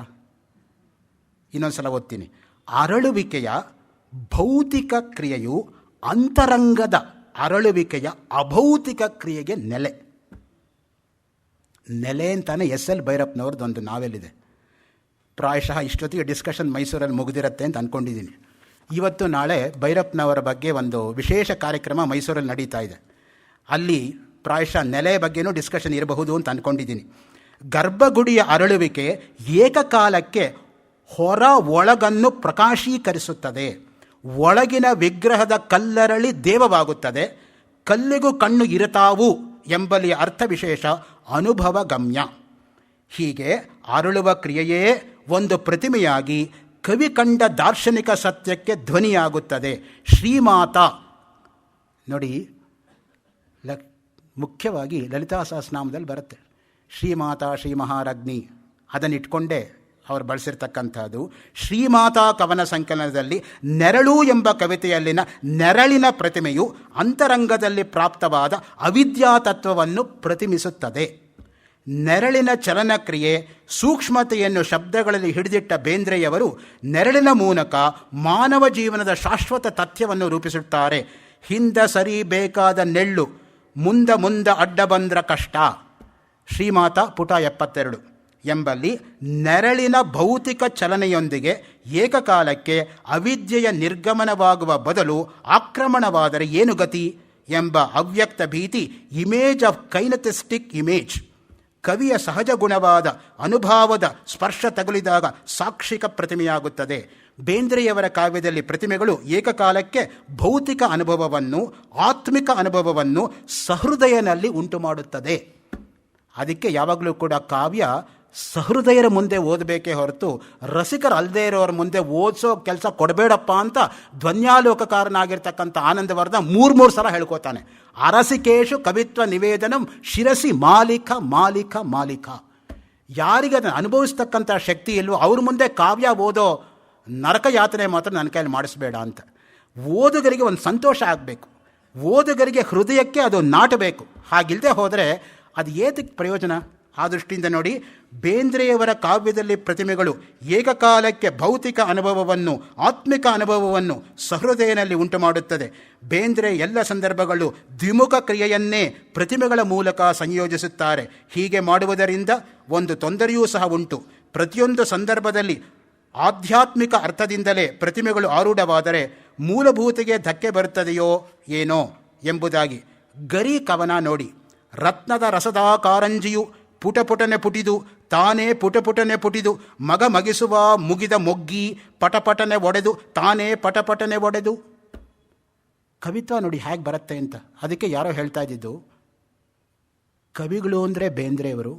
ಇನ್ನೊಂದ್ಸಲ ಓದ್ತೀನಿ. ಅರಳುವಿಕೆಯ ಭೌತಿಕ ಕ್ರಿಯೆಯು ಅಂತರಂಗದ ಅರಳುವಿಕೆಯ ಅಭೌತಿಕ ಕ್ರಿಯೆಗೆ ನೆಲೆ. ನೆಲೆ ಅಂತಾನೆ ಎಸ್ ಎಲ್ ಭೈರಪ್ಪನವ್ರದ್ದು ಒಂದು ನಾವೆಲ್ಲಿದೆ. ಪ್ರಾಯಶಃ ಇಷ್ಟೊತ್ತಿಗೆ ಡಿಸ್ಕಷನ್ ಮೈಸೂರಲ್ಲಿ ಮುಗಿದಿರುತ್ತೆ ಅಂತ ಅಂದ್ಕೊಂಡಿದ್ದೀನಿ. ಇವತ್ತು ನಾಳೆ ಭೈರಪ್ಪನವರ ಬಗ್ಗೆ ಒಂದು ವಿಶೇಷ ಕಾರ್ಯಕ್ರಮ ಮೈಸೂರಲ್ಲಿ ನಡೀತಾ ಇದೆ. ಅಲ್ಲಿ ಪ್ರಾಯಶಃ ನೆಲೆ ಬಗ್ಗೆನೂ ಡಿಸ್ಕಷನ್ ಇರಬಹುದು ಅಂತ ಅಂದ್ಕೊಂಡಿದ್ದೀನಿ. ಗರ್ಭಗುಡಿಯ ಅರಳುವಿಕೆ ಏಕಕಾಲಕ್ಕೆ ಹೊರ ಒಳಗನ್ನು ಪ್ರಕಾಶೀಕರಿಸುತ್ತದೆ. ಒಳಗಿನ ವಿಗ್ರಹದ ಕಲ್ಲರಳಿ ದೇವವಾಗುತ್ತದೆ. ಕಲ್ಲಿಗೂ ಕಣ್ಣು ಇರತಾವು ಎಂಬಲ್ಲಿ ಅರ್ಥ ವಿಶೇಷ ಅನುಭವಗಮ್ಯ. ಹೀಗೆ ಅರಳುವ ಕ್ರಿಯೆಯೇ ಒಂದು ಪ್ರತಿಮೆಯಾಗಿ ಕವಿ ಕಂಡ ದಾರ್ಶನಿಕ ಸತ್ಯಕ್ಕೆ ಧ್ವನಿಯಾಗುತ್ತದೆ. ಶ್ರೀಮಾತಾ ನೋಡಿ, ಮುಖ್ಯವಾಗಿ ಲಲಿತಾ ಸಹಸ್ರನಾಮದಲ್ಲಿ ಬರುತ್ತೆ ಶ್ರೀಮಾತಾ ಶ್ರೀ ಮಹಾರಾಜ್ಞಿ. ಅದನ್ನಿಟ್ಕೊಂಡೇ ಅವರು ಬಳಸಿರ್ತಕ್ಕಂಥದ್ದು. ಶ್ರೀಮಾತಾ ಕವನ ಸಂಕಲನದಲ್ಲಿ ನೆರಳು ಎಂಬ ಕವಿತೆಯಲ್ಲಿನ ನೆರಳಿನ ಪ್ರತಿಮೆಯು ಅಂತರಂಗದಲ್ಲಿ ಪ್ರಾಪ್ತವಾದ ಅವಿದ್ಯಾ ತತ್ವವನ್ನು ಪ್ರತಿಮಿಸುತ್ತದೆ. ನೆರಳಿನ ಚಲನಕ್ರಿಯೆ, ಸೂಕ್ಷ್ಮತೆಯನ್ನು ಶಬ್ದಗಳಲ್ಲಿ ಹಿಡಿದಿಟ್ಟ ಬೇಂದ್ರೆಯವರು ನೆರಳಿನ ಮೂಲಕ ಮಾನವ ಜೀವನದ ಶಾಶ್ವತ ತಥ್ಯವನ್ನು ರೂಪಿಸುತ್ತಾರೆ. ಹಿಂದ ಸರಿ ಬೇಕಾದ ನೆಳ್ಳು, ಮುಂದ ಅಡ್ಡ ಬಂದ್ರ ಕಷ್ಟ. ಶ್ರೀಮಾತ ಪುಟ 72 ಎಂಬಲ್ಲಿ ನೆರಳಿನ ಭೌತಿಕ ಚಲನೆಯೊಂದಿಗೆ ಏಕಕಾಲಕ್ಕೆ ಅವಿದ್ಯೆಯ ನಿರ್ಗಮನವಾಗುವ ಬದಲು ಆಕ್ರಮಣವಾದರೆ ಏನು ಗತಿ ಎಂಬ ಅವ್ಯಕ್ತ ಭೀತಿ, ಇಮೇಜ್ ಆಫ್ ಕೈನಥಿಸ್ಟಿಕ್ ಇಮೇಜ್, ಕವಿಯ ಸಹಜ ಗುಣವಾದ ಅನುಭಾವದ ಸ್ಪರ್ಶ ತಗುಲಿದಾಗ ಸಾಕ್ಷಿಕ ಪ್ರತಿಮೆಯಾಗುತ್ತದೆ. ಬೇಂದ್ರೆಯವರ ಕಾವ್ಯದಲ್ಲಿ ಪ್ರತಿಮೆಗಳು ಏಕಕಾಲಕ್ಕೆ ಭೌತಿಕ ಅನುಭವವನ್ನು, ಆತ್ಮಿಕ ಅನುಭವವನ್ನು ಸಹೃದಯನಲ್ಲಿ ಉಂಟು ಮಾಡುತ್ತದೆ. ಅದಕ್ಕೆ ಯಾವಾಗಲೂ ಕೂಡ ಕಾವ್ಯ ಸಹೃದಯರ ಮುಂದೆ ಓದಬೇಕೇ ಹೊರತು ರಸಿಕರು ಅಲ್ಲದೇ ಇರೋರ ಮುಂದೆ ಓದಿಸೋ ಕೆಲಸ ಕೊಡಬೇಡಪ್ಪ ಅಂತ ಧ್ವನ್ಯಾಲೋಕಕಾರನಾಗಿರ್ತಕ್ಕಂಥ ಆನಂದವರ್ಧ 3 ಸಲ ಹೇಳ್ಕೋತಾನೆ. ಅರಸಿಕೇಶು ಕವಿತ್ವ ನಿವೇದನಂ ಶಿರಸಿ ಮಾಲಿಕ ಮಾಲಿಕ ಮಾಲಿಕ. ಯಾರಿಗೆ ಅದನ್ನು ಅನುಭವಿಸ್ತಕ್ಕಂಥ ಶಕ್ತಿ ಇಲ್ವೋ ಅವ್ರ ಮುಂದೆ ಕಾವ್ಯ ಓದೋ ನರಕ ಯಾತನೆ ಮಾತ್ರ ನನ್ನ ಕೈಯಲ್ಲಿ ಮಾಡಿಸ್ಬೇಡ ಅಂತ. ಓದುಗರಿಗೆ ಒಂದು ಸಂತೋಷ ಆಗಬೇಕು, ಓದುಗರಿಗೆ ಹೃದಯಕ್ಕೆ ಅದು ನಾಟಬೇಕು. ಹಾಗಿಲ್ಲದೆ ಹೋದರೆ ಅದು ಏತಕ್ಕೆ ಪ್ರಯೋಜನ? ಆ ದೃಷ್ಟಿಯಿಂದ ನೋಡಿ, ಬೇಂದ್ರೆಯವರ ಕಾವ್ಯದಲ್ಲಿ ಪ್ರತಿಮೆಗಳು ಏಕಕಾಲಕ್ಕೆ ಭೌತಿಕ ಅನುಭವವನ್ನು, ಆತ್ಮಿಕ ಅನುಭವವನ್ನು ಸಹೃದಯನಲ್ಲಿ ಉಂಟು ಮಾಡುತ್ತದೆ. ಬೇಂದ್ರೆ ಎಲ್ಲ ಸಂದರ್ಭಗಳು ದ್ವಿಮುಖ ಕ್ರಿಯೆಯನ್ನೇ ಪ್ರತಿಮೆಗಳ ಮೂಲಕ ಸಂಯೋಜಿಸುತ್ತಾರೆ. ಹೀಗೆ ಮಾಡುವುದರಿಂದ ಒಂದು ತೊಂದರೆಯೂ ಸಹ ಉಂಟು. ಪ್ರತಿಯೊಂದು ಸಂದರ್ಭದಲ್ಲಿ ಆಧ್ಯಾತ್ಮಿಕ ಅರ್ಥದಿಂದಲೇ ಪ್ರತಿಮೆಗಳು ಆರೂಢವಾದರೆ ಮೂಲಭೂತಿಗೆ ಧಕ್ಕೆ ಬರುತ್ತದೆಯೋ ಏನೋ ಎಂಬುದಾಗಿ. ಗರಿ ಕವನ ನೋಡಿ. ರತ್ನದ ರಸದ ಕಾರಂಜಿಯು ಪುಟಪುಟನೆ ಪುಟಿದು ತಾನೇ ಪುಟಪುಟನೆ ಪುಟಿದು ಮಗ ಮಗಿಸುವ ಮುಗಿದ ಮೊಗ್ಗಿ ಪಟಪಟನೆ ಒಡೆದು ತಾನೇ ಪಟಪಟನೆ ಒಡೆದು. ಕವಿತ್ವ ನೋಡಿ ಹೇಗೆ ಬರುತ್ತೆ ಅಂತ. ಅದಕ್ಕೆ ಯಾರೋ ಹೇಳ್ತಾ ಇದ್ದಿದ್ದು, ಕವಿಗಳು ಅಂದರೆ ಬೇಂದ್ರೆಯವರು,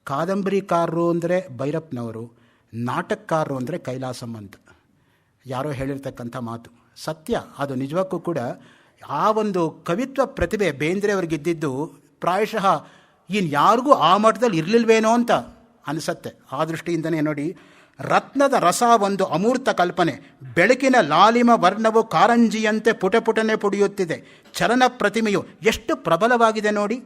ಕಾದಂಬರಿಕಾರರು ಅಂದರೆ ಭೈರಪ್ಪನವರು, ನಾಟಕಕಾರರು ಅಂದರೆ ಕೈಲಾಸಂ ಅಂತ ಯಾರೋ ಹೇಳಿರ್ತಕ್ಕಂಥ ಮಾತು ಸತ್ಯ. ಅದು ನಿಜಕ್ಕೂ ಕೂಡ ಆ ಒಂದು ಕವಿತ್ವ ಪ್ರತಿಭೆ ಬೇಂದ್ರೆಯವ್ರಿಗಿದ್ದಿದ್ದು ಪ್ರಾಯಶಃ ಇನ್ಯಾರಿಗೂ ಆ ಮಟ್ಟದಲ್ಲಿ ಇರಲಿಲ್ವೇನೋ ಅಂತ ಅನಿಸತ್ತೆ. ಆ ದೃಷ್ಟಿಯಿಂದನೇ ನೋಡಿ, ರತ್ನದ ರಸ ಒಂದು ಅಮೂರ್ತ ಕಲ್ಪನೆ, ಬೆಳಕಿನ ಲಾಲಿಮ ವರ್ಣವು ಕಾರಂಜಿಯಂತೆ ಪುಟಪುಟನೆ ಪುಡಿಯುತ್ತಿದೆ. ಚಲನ ಪ್ರತಿಮೆಯು ಎಷ್ಟು ಪ್ರಬಲವಾಗಿದೆ ನೋಡಿ.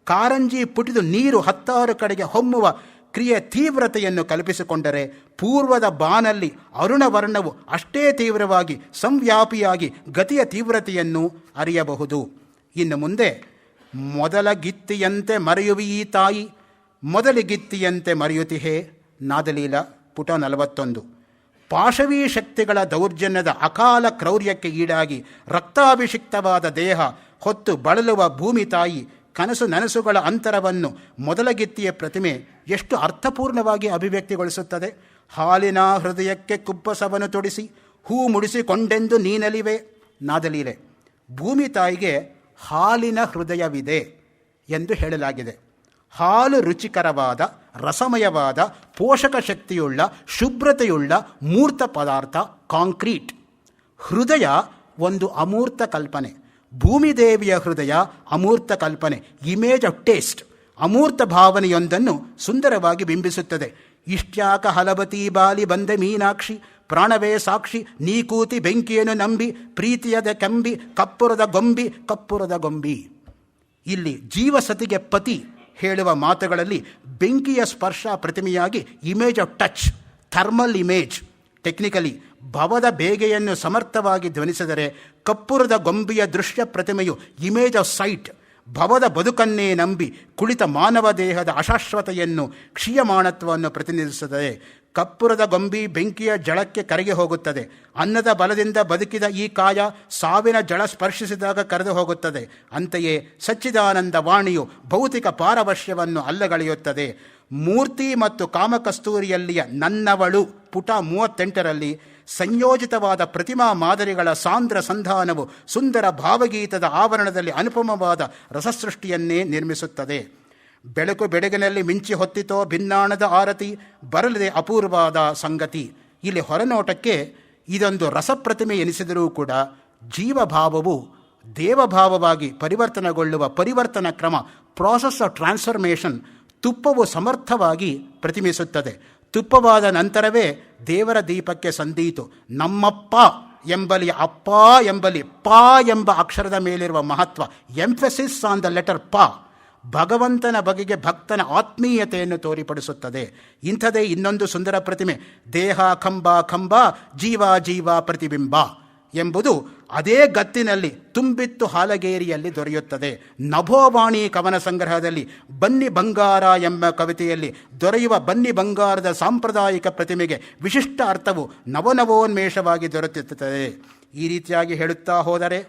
ಕಾರಂಜಿ ಪುಟಿದು ನೀರು 10 ಕಡೆಗೆ ಹೊಮ್ಮುವ ಕ್ರಿಯೆ ತೀವ್ರತೆಯನ್ನು ಕಲ್ಪಿಸಿಕೊಂಡರೆ ಪೂರ್ವದ ಬಾನಲ್ಲಿ ಅರುಣವರ್ಣವು ಅಷ್ಟೇ ತೀವ್ರವಾಗಿ ಸಂವ್ಯಾಪಿಯಾಗಿ ಗತಿಯ ತೀವ್ರತೆಯನ್ನು ಅರಿಯಬಹುದು. ಇನ್ನು ಮುಂದೆ ಮೊದಲ ಗಿತ್ತಿಯಂತೆ ಮರೆಯುವಿ ಈ ತಾಯಿ, ಮೊದಲಿಗಿತ್ತಿಯಂತೆ ಮರೆಯುತ್ತಿಹೇ. ನಾದಲೀಲ ಪುಟ 41. ಪಾಶವೀ ಶಕ್ತಿಗಳ ದೌರ್ಜನ್ಯದ ಅಕಾಲ ಕ್ರೌರ್ಯಕ್ಕೆ ಈಡಾಗಿ ರಕ್ತಾಭಿಷಿಕ್ತವಾದ ದೇಹ ಹೊತ್ತು ಬಳಲುವ ಭೂಮಿ ತಾಯಿ ಕನಸು ನನಸುಗಳ ಅಂತರವನ್ನು ಮೊದಲಗಿತ್ತಿಯ ಪ್ರತಿಮೆ ಎಷ್ಟು ಅರ್ಥಪೂರ್ಣವಾಗಿ ಅಭಿವ್ಯಕ್ತಿಗೊಳಿಸುತ್ತದೆ. ಹಾಲಿನ ಹೃದಯಕ್ಕೆ ಕುಪ್ಪಸವನ್ನು ತೊಡಿಸಿ ಹೂ ಮುಡಿಸಿಕೊಂಡೆಂದು ನೀನಲಿವೆ. ನಾದಲೀಲೆ. ಭೂಮಿ ತಾಯಿಗೆ ಹಾಲಿನ ಹೃದಯವಿದೆ ಎಂದು ಹೇಳಲಾಗಿದೆ. ಹಾಲು ರುಚಿಕರವಾದ, ರಸಮಯವಾದ, ಪೋಷಕ ಶಕ್ತಿಯುಳ್ಳ, ಶುಭ್ರತೆಯುಳ್ಳ ಮೂರ್ತ ಪದಾರ್ಥ ಕಾಂಕ್ರೀಟ್. ಹೃದಯ ಒಂದು ಅಮೂರ್ತ ಕಲ್ಪನೆ. ಭೂಮಿದೇವಿಯ ಹೃದಯ ಅಮೂರ್ತ ಕಲ್ಪನೆ, ಇಮೇಜ್ ಆಫ್ ಟೇಸ್ಟ್, ಅಮೂರ್ತ ಭಾವನೆಯೊಂದನ್ನು ಸುಂದರವಾಗಿ ಬಿಂಬಿಸುತ್ತದೆ. ಇಷ್ಟ್ಯಾಕ ಹಲವತಿ ಬಾಲಿ ಬಂದೆ ಮೀನಾಕ್ಷಿ, ಪ್ರಾಣವೇ ಸಾಕ್ಷಿ ನೀ ಕೂತಿ ಬೆಂಕಿಯನ್ನು ನಂಬಿ, ಪ್ರೀತಿಯದ ಕೆಂಬಿ ಕಪ್ಪುರದ ಗೊಂಬಿ ಕಪ್ಪುರದ ಗೊಂಬಿ. ಇಲ್ಲಿ ಜೀವಸತಿಗೆ ಪತಿ ಹೇಳುವ ಮಾತುಗಳಲ್ಲಿ ಬೆಂಕಿಯ ಸ್ಪರ್ಶ ಪ್ರತಿಮೆಯಾಗಿ image of touch, thermal image. Technically ಭವದ ಬೇಗೆಯನ್ನು ಸಮರ್ಥವಾಗಿ ಧ್ವನಿಸಿದರೆ ಕಪ್ಪುರದ ಗೊಂಬಿಯ ದೃಶ್ಯ ಪ್ರತಿಮೆಯು ಇಮೇಜ್ ಆಫ್ ಸೈಟ್, ಭವದ ಬದುಕನ್ನೇ ನಂಬಿ ಕುಳಿತ ಮಾನವ ದೇಹದ ಅಶಾಶ್ವತೆಯನ್ನು, ಕ್ಷೀಯಮಾಣತ್ವವನ್ನು ಪ್ರತಿನಿಧಿಸುತ್ತದೆ. ಕಪ್ಪುರದ ಗೊಂಬಿ ಬೆಂಕಿಯ ಜಳಕ್ಕೆ ಕರಗಿ ಹೋಗುತ್ತದೆ. ಅನ್ನದ ಬಲದಿಂದ ಬದುಕಿದ ಈ ಕಾಯ ಸಾವಿನ ಜಳ ಸ್ಪರ್ಶಿಸಿದಾಗ ಕರೆದು ಹೋಗುತ್ತದೆ. ಅಂತೆಯೇ ಸಚ್ಚಿದಾನಂದ ವಾಣಿಯು ಭೌತಿಕ ಪಾರವಶ್ಯವನ್ನು ಅಲ್ಲಗಳೆಯುತ್ತದೆ. ಮೂರ್ತಿ ಮತ್ತು ಕಾಮಕಸ್ತೂರಿಯಲ್ಲಿಯ ನನ್ನವಳು ಪುಟ 38ರಲ್ಲಿ ಸಂಯೋಜಿತವಾದ ಪ್ರತಿಮಾ ಮಾದರಿಗಳ ಸಾಂದ್ರ ಸಂಧಾನವು ಸುಂದರ ಭಾವಗೀತದ ಆವರಣದಲ್ಲಿ ಅನುಪಮವಾದ ರಸಸೃಷ್ಟಿಯನ್ನೇ ನಿರ್ಮಿಸುತ್ತದೆ. ಬೆಳಕು ಬೆಡಗಿನಲ್ಲಿ ಮಿಂಚಿ ಹೊತ್ತಿತೋ ಭಿನ್ನಾಣದ ಆರತಿ, ಬರಲಿದೆ ಅಪೂರ್ವವಾದ ಸಂಗತಿ. ಇಲ್ಲಿ ಹೊರನೋಟಕ್ಕೆ ಇದೊಂದು ರಸಪ್ರತಿಮೆ ಎನಿಸಿದರೂ ಕೂಡ ಜೀವಭಾವವು ದೇವಭಾವವಾಗಿ ಪರಿವರ್ತನೆಗೊಳ್ಳುವ ಪರಿವರ್ತನ ಕ್ರಮ, ಪ್ರಾಸೆಸ್ ಆಫ್ ಟ್ರಾನ್ಸ್ಫರ್ಮೇಷನ್, ತುಪ್ಪವು ಸಮರ್ಥವಾಗಿ ಪ್ರತಿಮಿಸುತ್ತದೆ. ತುಪ್ಪವಾದ ನಂತರವೇ ದೇವರ ದೀಪಕ್ಕೆ ಸಂದೀತು. ನಮ್ಮಪ್ಪ ಎಂಬಲಿ ಅಪ್ಪ ಎಂಬಲಿ ಪ ಎಂಬ ಅಕ್ಷರದ ಮೇಲಿರುವ ಮಹತ್ವ, ಎಂಫೆಸಿಸ್ ಆನ್ ದ ಲೆಟರ್ ಪ. ಭಗವಂತನ ಬಗೆಗೆ ಭಕ್ತನ ಆತ್ಮೀಯತೆಯನ್ನು ತೋರಿಪಡಿಸುತ್ತದೆ. ಇಂಥದೇ ಇನ್ನೊಂದು ಸುಂದರ ಪ್ರತಿಮೆ, ದೇಹ ಖಂಬ ಖಂಬ ಜೀವ ಜೀವ ಪ್ರತಿಬಿಂಬ ಎಂಬುದು ಅದೇ ಗತ್ತಿನಲ್ಲಿ ತುಂಬಿತ್ತು ಹಾಲಗೇರಿಯಲ್ಲಿ ದೊರೆಯುತ್ತದೆ. ನಭೋವಾಣಿ ಕವನ ಸಂಗ್ರಹದಲ್ಲಿ ಬನ್ನಿ ಬಂಗಾರ ಎಂಬ ಕವಿತೆಯಲ್ಲಿ ದೊರೆಯುವ ಬನ್ನಿ ಬಂಗಾರದ ಸಾಂಪ್ರದಾಯಿಕ ಪ್ರತಿಮೆಗೆ ವಿಶಿಷ್ಟ ಅರ್ಥವು ನವನವೋನ್ಮೇಷವಾಗಿ ದೊರೆಯುತ್ತದೆ. ಈ ರೀತಿಯಾಗಿ ಹೇಳುತ್ತಾ ಹೋದರೆ,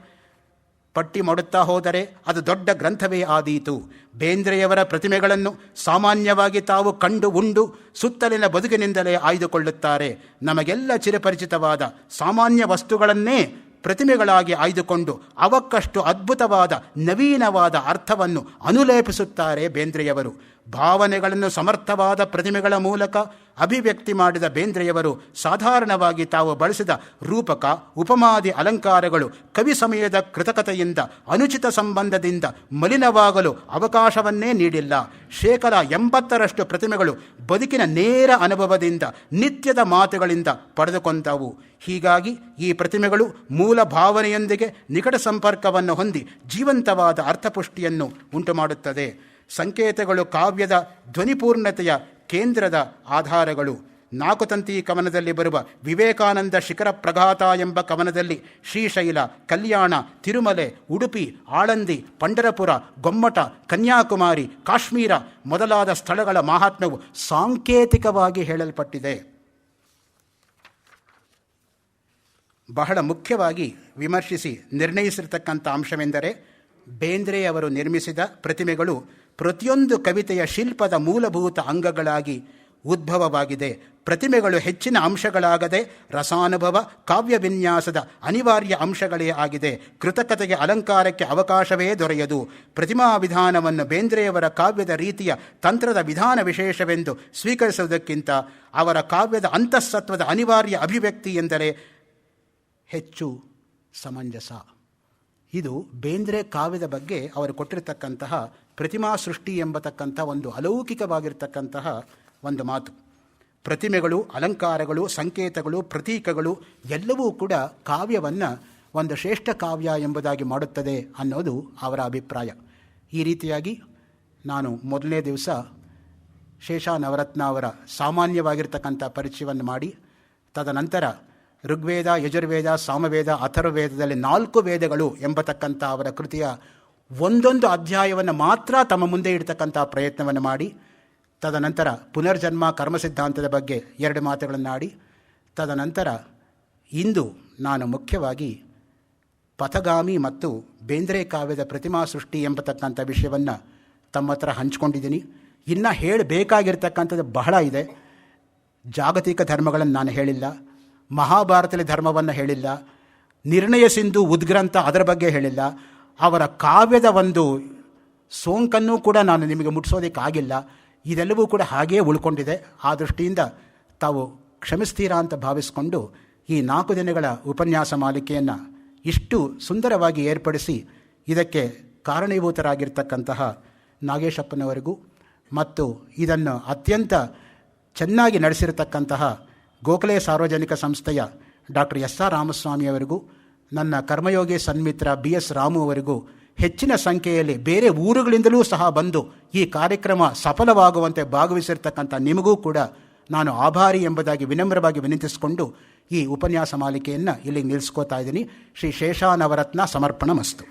ಪಟ್ಟಿ ಮಾಡುತ್ತಾ ಹೋದರೆ ಅದು ದೊಡ್ಡ ಗ್ರಂಥವೇ ಆದೀತು. ಬೇಂದ್ರೆಯವರ ಪ್ರತಿಮೆಗಳನ್ನು ಸಾಮಾನ್ಯವಾಗಿ ತಾವು ಕಂಡು ಉಂಡು ಸುತ್ತಲಿನ ಬದುಕಿನಿಂದಲೇ ಆಯ್ದುಕೊಳ್ಳುತ್ತಾರೆ. ನಮಗೆಲ್ಲ ಚಿರಪರಿಚಿತವಾದ ಸಾಮಾನ್ಯ ವಸ್ತುಗಳನ್ನೇ ಪ್ರತಿಮೆಗಳಾಗಿ ಆಯ್ದುಕೊಂಡು ಅವಕ್ಕಷ್ಟು ಅದ್ಭುತವಾದ ನವೀನವಾದ ಅರ್ಥವನ್ನು ಅನುಲೇಪಿಸುತ್ತಾರೆ ಬೇಂದ್ರೆಯವರು. ಭಾವನೆಗಳನ್ನು ಸಮರ್ಥವಾದ ಪ್ರತಿಮೆಗಳ ಮೂಲಕ ಅಭಿವ್ಯಕ್ತಿ ಮಾಡಿದ ಬೇಂದ್ರೆಯವರು ಸಾಧಾರಣವಾಗಿ ತಾವು ಬಳಸಿದ ರೂಪಕ ಉಪಮಾದಿ ಅಲಂಕಾರಗಳು ಕವಿ ಸಮಯದ ಕೃತಕತೆಯಿಂದ ಅನುಚಿತ ಸಂಬಂಧದಿಂದ ಮಲಿನವಾಗಲು ಅವಕಾಶವನ್ನೇ ನೀಡಿಲ್ಲ. 80% ಪ್ರತಿಮೆಗಳು ಬದುಕಿನ ನೇರ ಅನುಭವದಿಂದ ನಿತ್ಯದ ಮಾತುಗಳಿಂದ ಪಡೆದುಕೊಂಡವು. ಹೀಗಾಗಿ ಈ ಪ್ರತಿಮೆಗಳು ಮೂಲ ಭಾವನೆಯೊಂದಿಗೆ ನಿಕಟ ಸಂಪರ್ಕವನ್ನು ಹೊಂದಿ ಜೀವಂತವಾದ ಅರ್ಥಪುಷ್ಟಿಯನ್ನು ಉಂಟುಮಾಡುತ್ತದೆ. ಸಂಕೇತಗಳು ಕಾವ್ಯದ ಧ್ವನಿಪೂರ್ಣತೆಯ ಕೇಂದ್ರದ ಆಧಾರಗಳು. 4 ತಂತಿ ಕವನದಲ್ಲಿ ಬರುವ ವಿವೇಕಾನಂದ ಶಿಖರ ಪ್ರಘಾತ ಎಂಬ ಕವನದಲ್ಲಿ ಶ್ರೀಶೈಲ, ಕಲ್ಯಾಣ, ತಿರುಮಲೆ, ಉಡುಪಿ, ಆಳಂದಿ, ಪಂಢರಪುರ, ಗೊಮ್ಮಟ, ಕನ್ಯಾಕುಮಾರಿ, ಕಾಶ್ಮೀರ ಮೊದಲಾದ ಸ್ಥಳಗಳ ಮಹಾತ್ಮ್ಯವು ಸಾಂಕೇತಿಕವಾಗಿ ಹೇಳಲ್ಪಟ್ಟಿದೆ. ಬಹಳ ಮುಖ್ಯವಾಗಿ ವಿಮರ್ಶಿಸಿ ನಿರ್ಣಯಿಸಿರ್ತಕ್ಕಂಥ ಅಂಶವೆಂದರೆ, ಬೇಂದ್ರೆಯವರು ನಿರ್ಮಿಸಿದ ಪ್ರತಿಮೆಗಳು ಪ್ರತಿಯೊಂದು ಕವಿತೆಯ ಶಿಲ್ಪದ ಮೂಲಭೂತ ಅಂಗಗಳಾಗಿ ಉದ್ಭವವಾಗಿದೆ. ಪ್ರತಿಮೆಗಳು ಹೆಚ್ಚಿನ ಅಂಶಗಳಾಗದೆ ರಸಾನುಭವ, ಕಾವ್ಯ ವಿನ್ಯಾಸದ ಅನಿವಾರ್ಯ ಅಂಶಗಳೇ ಆಗಿದೆ. ಕೃತಕತೆಗೆ, ಅಲಂಕಾರಕ್ಕೆ ಅವಕಾಶವೇ ದೊರೆಯದು. ಪ್ರತಿಮಾ ವಿಧಾನವನ್ನು ಬೇಂದ್ರೆಯವರ ಕಾವ್ಯದ ರೀತಿಯ ತಂತ್ರದ ವಿಧಾನ ವಿಶೇಷವೆಂದು ಸ್ವೀಕರಿಸುವುದಕ್ಕಿಂತ ಅವರ ಕಾವ್ಯದ ಅಂತಃಸತ್ವದ ಅನಿವಾರ್ಯ ಅಭಿವ್ಯಕ್ತಿ ಎಂದರೆ ಹೆಚ್ಚು ಸಮಂಜಸ. ಇದು ಬೇಂದ್ರೆ ಕಾವ್ಯದ ಬಗ್ಗೆ ಅವರು ಕೊಟ್ಟಿರತಕ್ಕಂತಹ ಪ್ರತಿಮಾ ಸೃಷ್ಟಿ ಎಂಬತಕ್ಕಂಥ ಒಂದು ಅಲೌಕಿಕವಾಗಿರ್ತಕ್ಕಂತಹ ಒಂದು ಮಾತು. ಪ್ರತಿಮೆಗಳು, ಅಲಂಕಾರಗಳು, ಸಂಕೇತಗಳು, ಪ್ರತೀಕಗಳು ಎಲ್ಲವೂ ಕೂಡ ಕಾವ್ಯವನ್ನು ಒಂದು ಶ್ರೇಷ್ಠ ಕಾವ್ಯ ಎಂಬುದಾಗಿ ಮಾಡುತ್ತದೆ ಅನ್ನೋದು ಅವರ ಅಭಿಪ್ರಾಯ. ಈ ರೀತಿಯಾಗಿ ನಾನು ಮೊದಲನೇ ದಿವಸ ಶೇಷ ನವರತ್ನ ಅವರ ಸಾಮಾನ್ಯವಾಗಿರ್ತಕ್ಕಂಥ ಪರಿಚಯವನ್ನು ಮಾಡಿ, ತದನಂತರ ಋಗ್ವೇದ, ಯಜುರ್ವೇದ, ಸಾಮವೇದ, ಅಥರ್ವವೇದದಲ್ಲಿ 4 ವೇದಗಳು ಎಂಬತಕ್ಕಂಥ ಅವರ ಕೃತಿಯ ಒಂದೊಂದು ಅಧ್ಯಾಯವನ್ನು ಮಾತ್ರ ತಮ್ಮ ಮುಂದೆ ಇಡ್ತಕ್ಕಂಥ ಪ್ರಯತ್ನವನ್ನು ಮಾಡಿ, ತದನಂತರ ಪುನರ್ಜನ್ಮ ಕರ್ಮ ಸಿದ್ಧಾಂತದ ಬಗ್ಗೆ 2 ಮಾತುಗಳನ್ನಾಡಿ, ತದನಂತರ ಇಂದು ನಾನು ಮುಖ್ಯವಾಗಿ ಪಥಗಾಮಿ ಮತ್ತು ಬೇಂದ್ರೆ ಕಾವ್ಯದ ಪ್ರತಿಮಾ ಸೃಷ್ಟಿ ಎಂಬತಕ್ಕಂಥ ವಿಷಯವನ್ನು ತಮ್ಮ ಹತ್ರ ಹಂಚ್ಕೊಂಡಿದ್ದೀನಿ. ಇನ್ನು ಹೇಳಬೇಕಾಗಿರ್ತಕ್ಕಂಥದ್ದು ಬಹಳ ಇದೆ. ಜಾಗತಿಕ ಧರ್ಮಗಳನ್ನು ನಾನು ಹೇಳಿಲ್ಲ, ಮಹಾಭಾರತದಲ್ಲಿ ಧರ್ಮವನ್ನು ಹೇಳಿಲ್ಲ, ನಿರ್ಣಯ ಸಿಂಧು ಉದ್ಗ್ರಂಥ ಅದರ ಬಗ್ಗೆ ಹೇಳಿಲ್ಲ, ಅವರ ಕಾವ್ಯದ ಒಂದು ಸೋಂಕನ್ನು ಕೂಡ ನಾನು ನಿಮಗೆ ಮುಟ್ಟಿಸೋದಕ್ಕಾಗಿಲ್ಲ. ಇದೆಲ್ಲವೂ ಕೂಡ ಹಾಗೇ ಉಳ್ಕೊಂಡಿದೆ. ಆ ದೃಷ್ಟಿಯಿಂದ ತಾವು ಕ್ಷಮಿಸ್ತೀರಾ ಅಂತ ಭಾವಿಸಿಕೊಂಡು ಈ 4 ದಿನಗಳ ಉಪನ್ಯಾಸ ಮಾಲಿಕೆಯನ್ನು ಇಷ್ಟು ಸುಂದರವಾಗಿ ಏರ್ಪಡಿಸಿ ಇದಕ್ಕೆ ಕಾರಣೀಭೂತರಾಗಿರ್ತಕ್ಕಂತಹ ನಾಗೇಶಪ್ಪನವರಿಗೂ ಮತ್ತು ಇದನ್ನು ಅತ್ಯಂತ ಚೆನ್ನಾಗಿ ನಡೆಸಿರತಕ್ಕಂತಹ ಗೋಖಲೆ ಸಾರ್ವಜನಿಕ ಸಂಸ್ಥೆಯ ಡಾಕ್ಟರ್ ಎಸ್.ಆರ್. ರಾಮಸ್ವಾಮಿಯವರಿಗೂ, ನನ್ನ ಕರ್ಮಯೋಗಿ ಸನ್ಮಿತ್ರ BS ರಾಮು ಅವರಿಗೂ, ಹೆಚ್ಚಿನ ಸಂಖ್ಯೆಯಲ್ಲಿ ಬೇರೆ ಊರುಗಳಿಂದಲೂ ಸಹ ಬಂದು ಈ ಕಾರ್ಯಕ್ರಮ ಸಫಲವಾಗುವಂತೆ ಭಾಗವಹಿಸಿರ್ತಕ್ಕಂಥ ನಿಮಗೂ ಕೂಡ ನಾನು ಆಭಾರಿ ಎಂಬುದಾಗಿ ವಿನಮ್ರವಾಗಿ ವಿನಂತಿಸಿಕೊಂಡು ಈ ಉಪನ್ಯಾಸ ಮಾಲಿಕೆಯನ್ನು ಇಲ್ಲಿಗೆ ನಿಲ್ಲಿಸ್ಕೋತಾ ಇದ್ದೀನಿ. ಶ್ರೀ ಶೇಷ ನವರತ್ನ ಸಮರ್ಪಣ ಮಸ್ತು.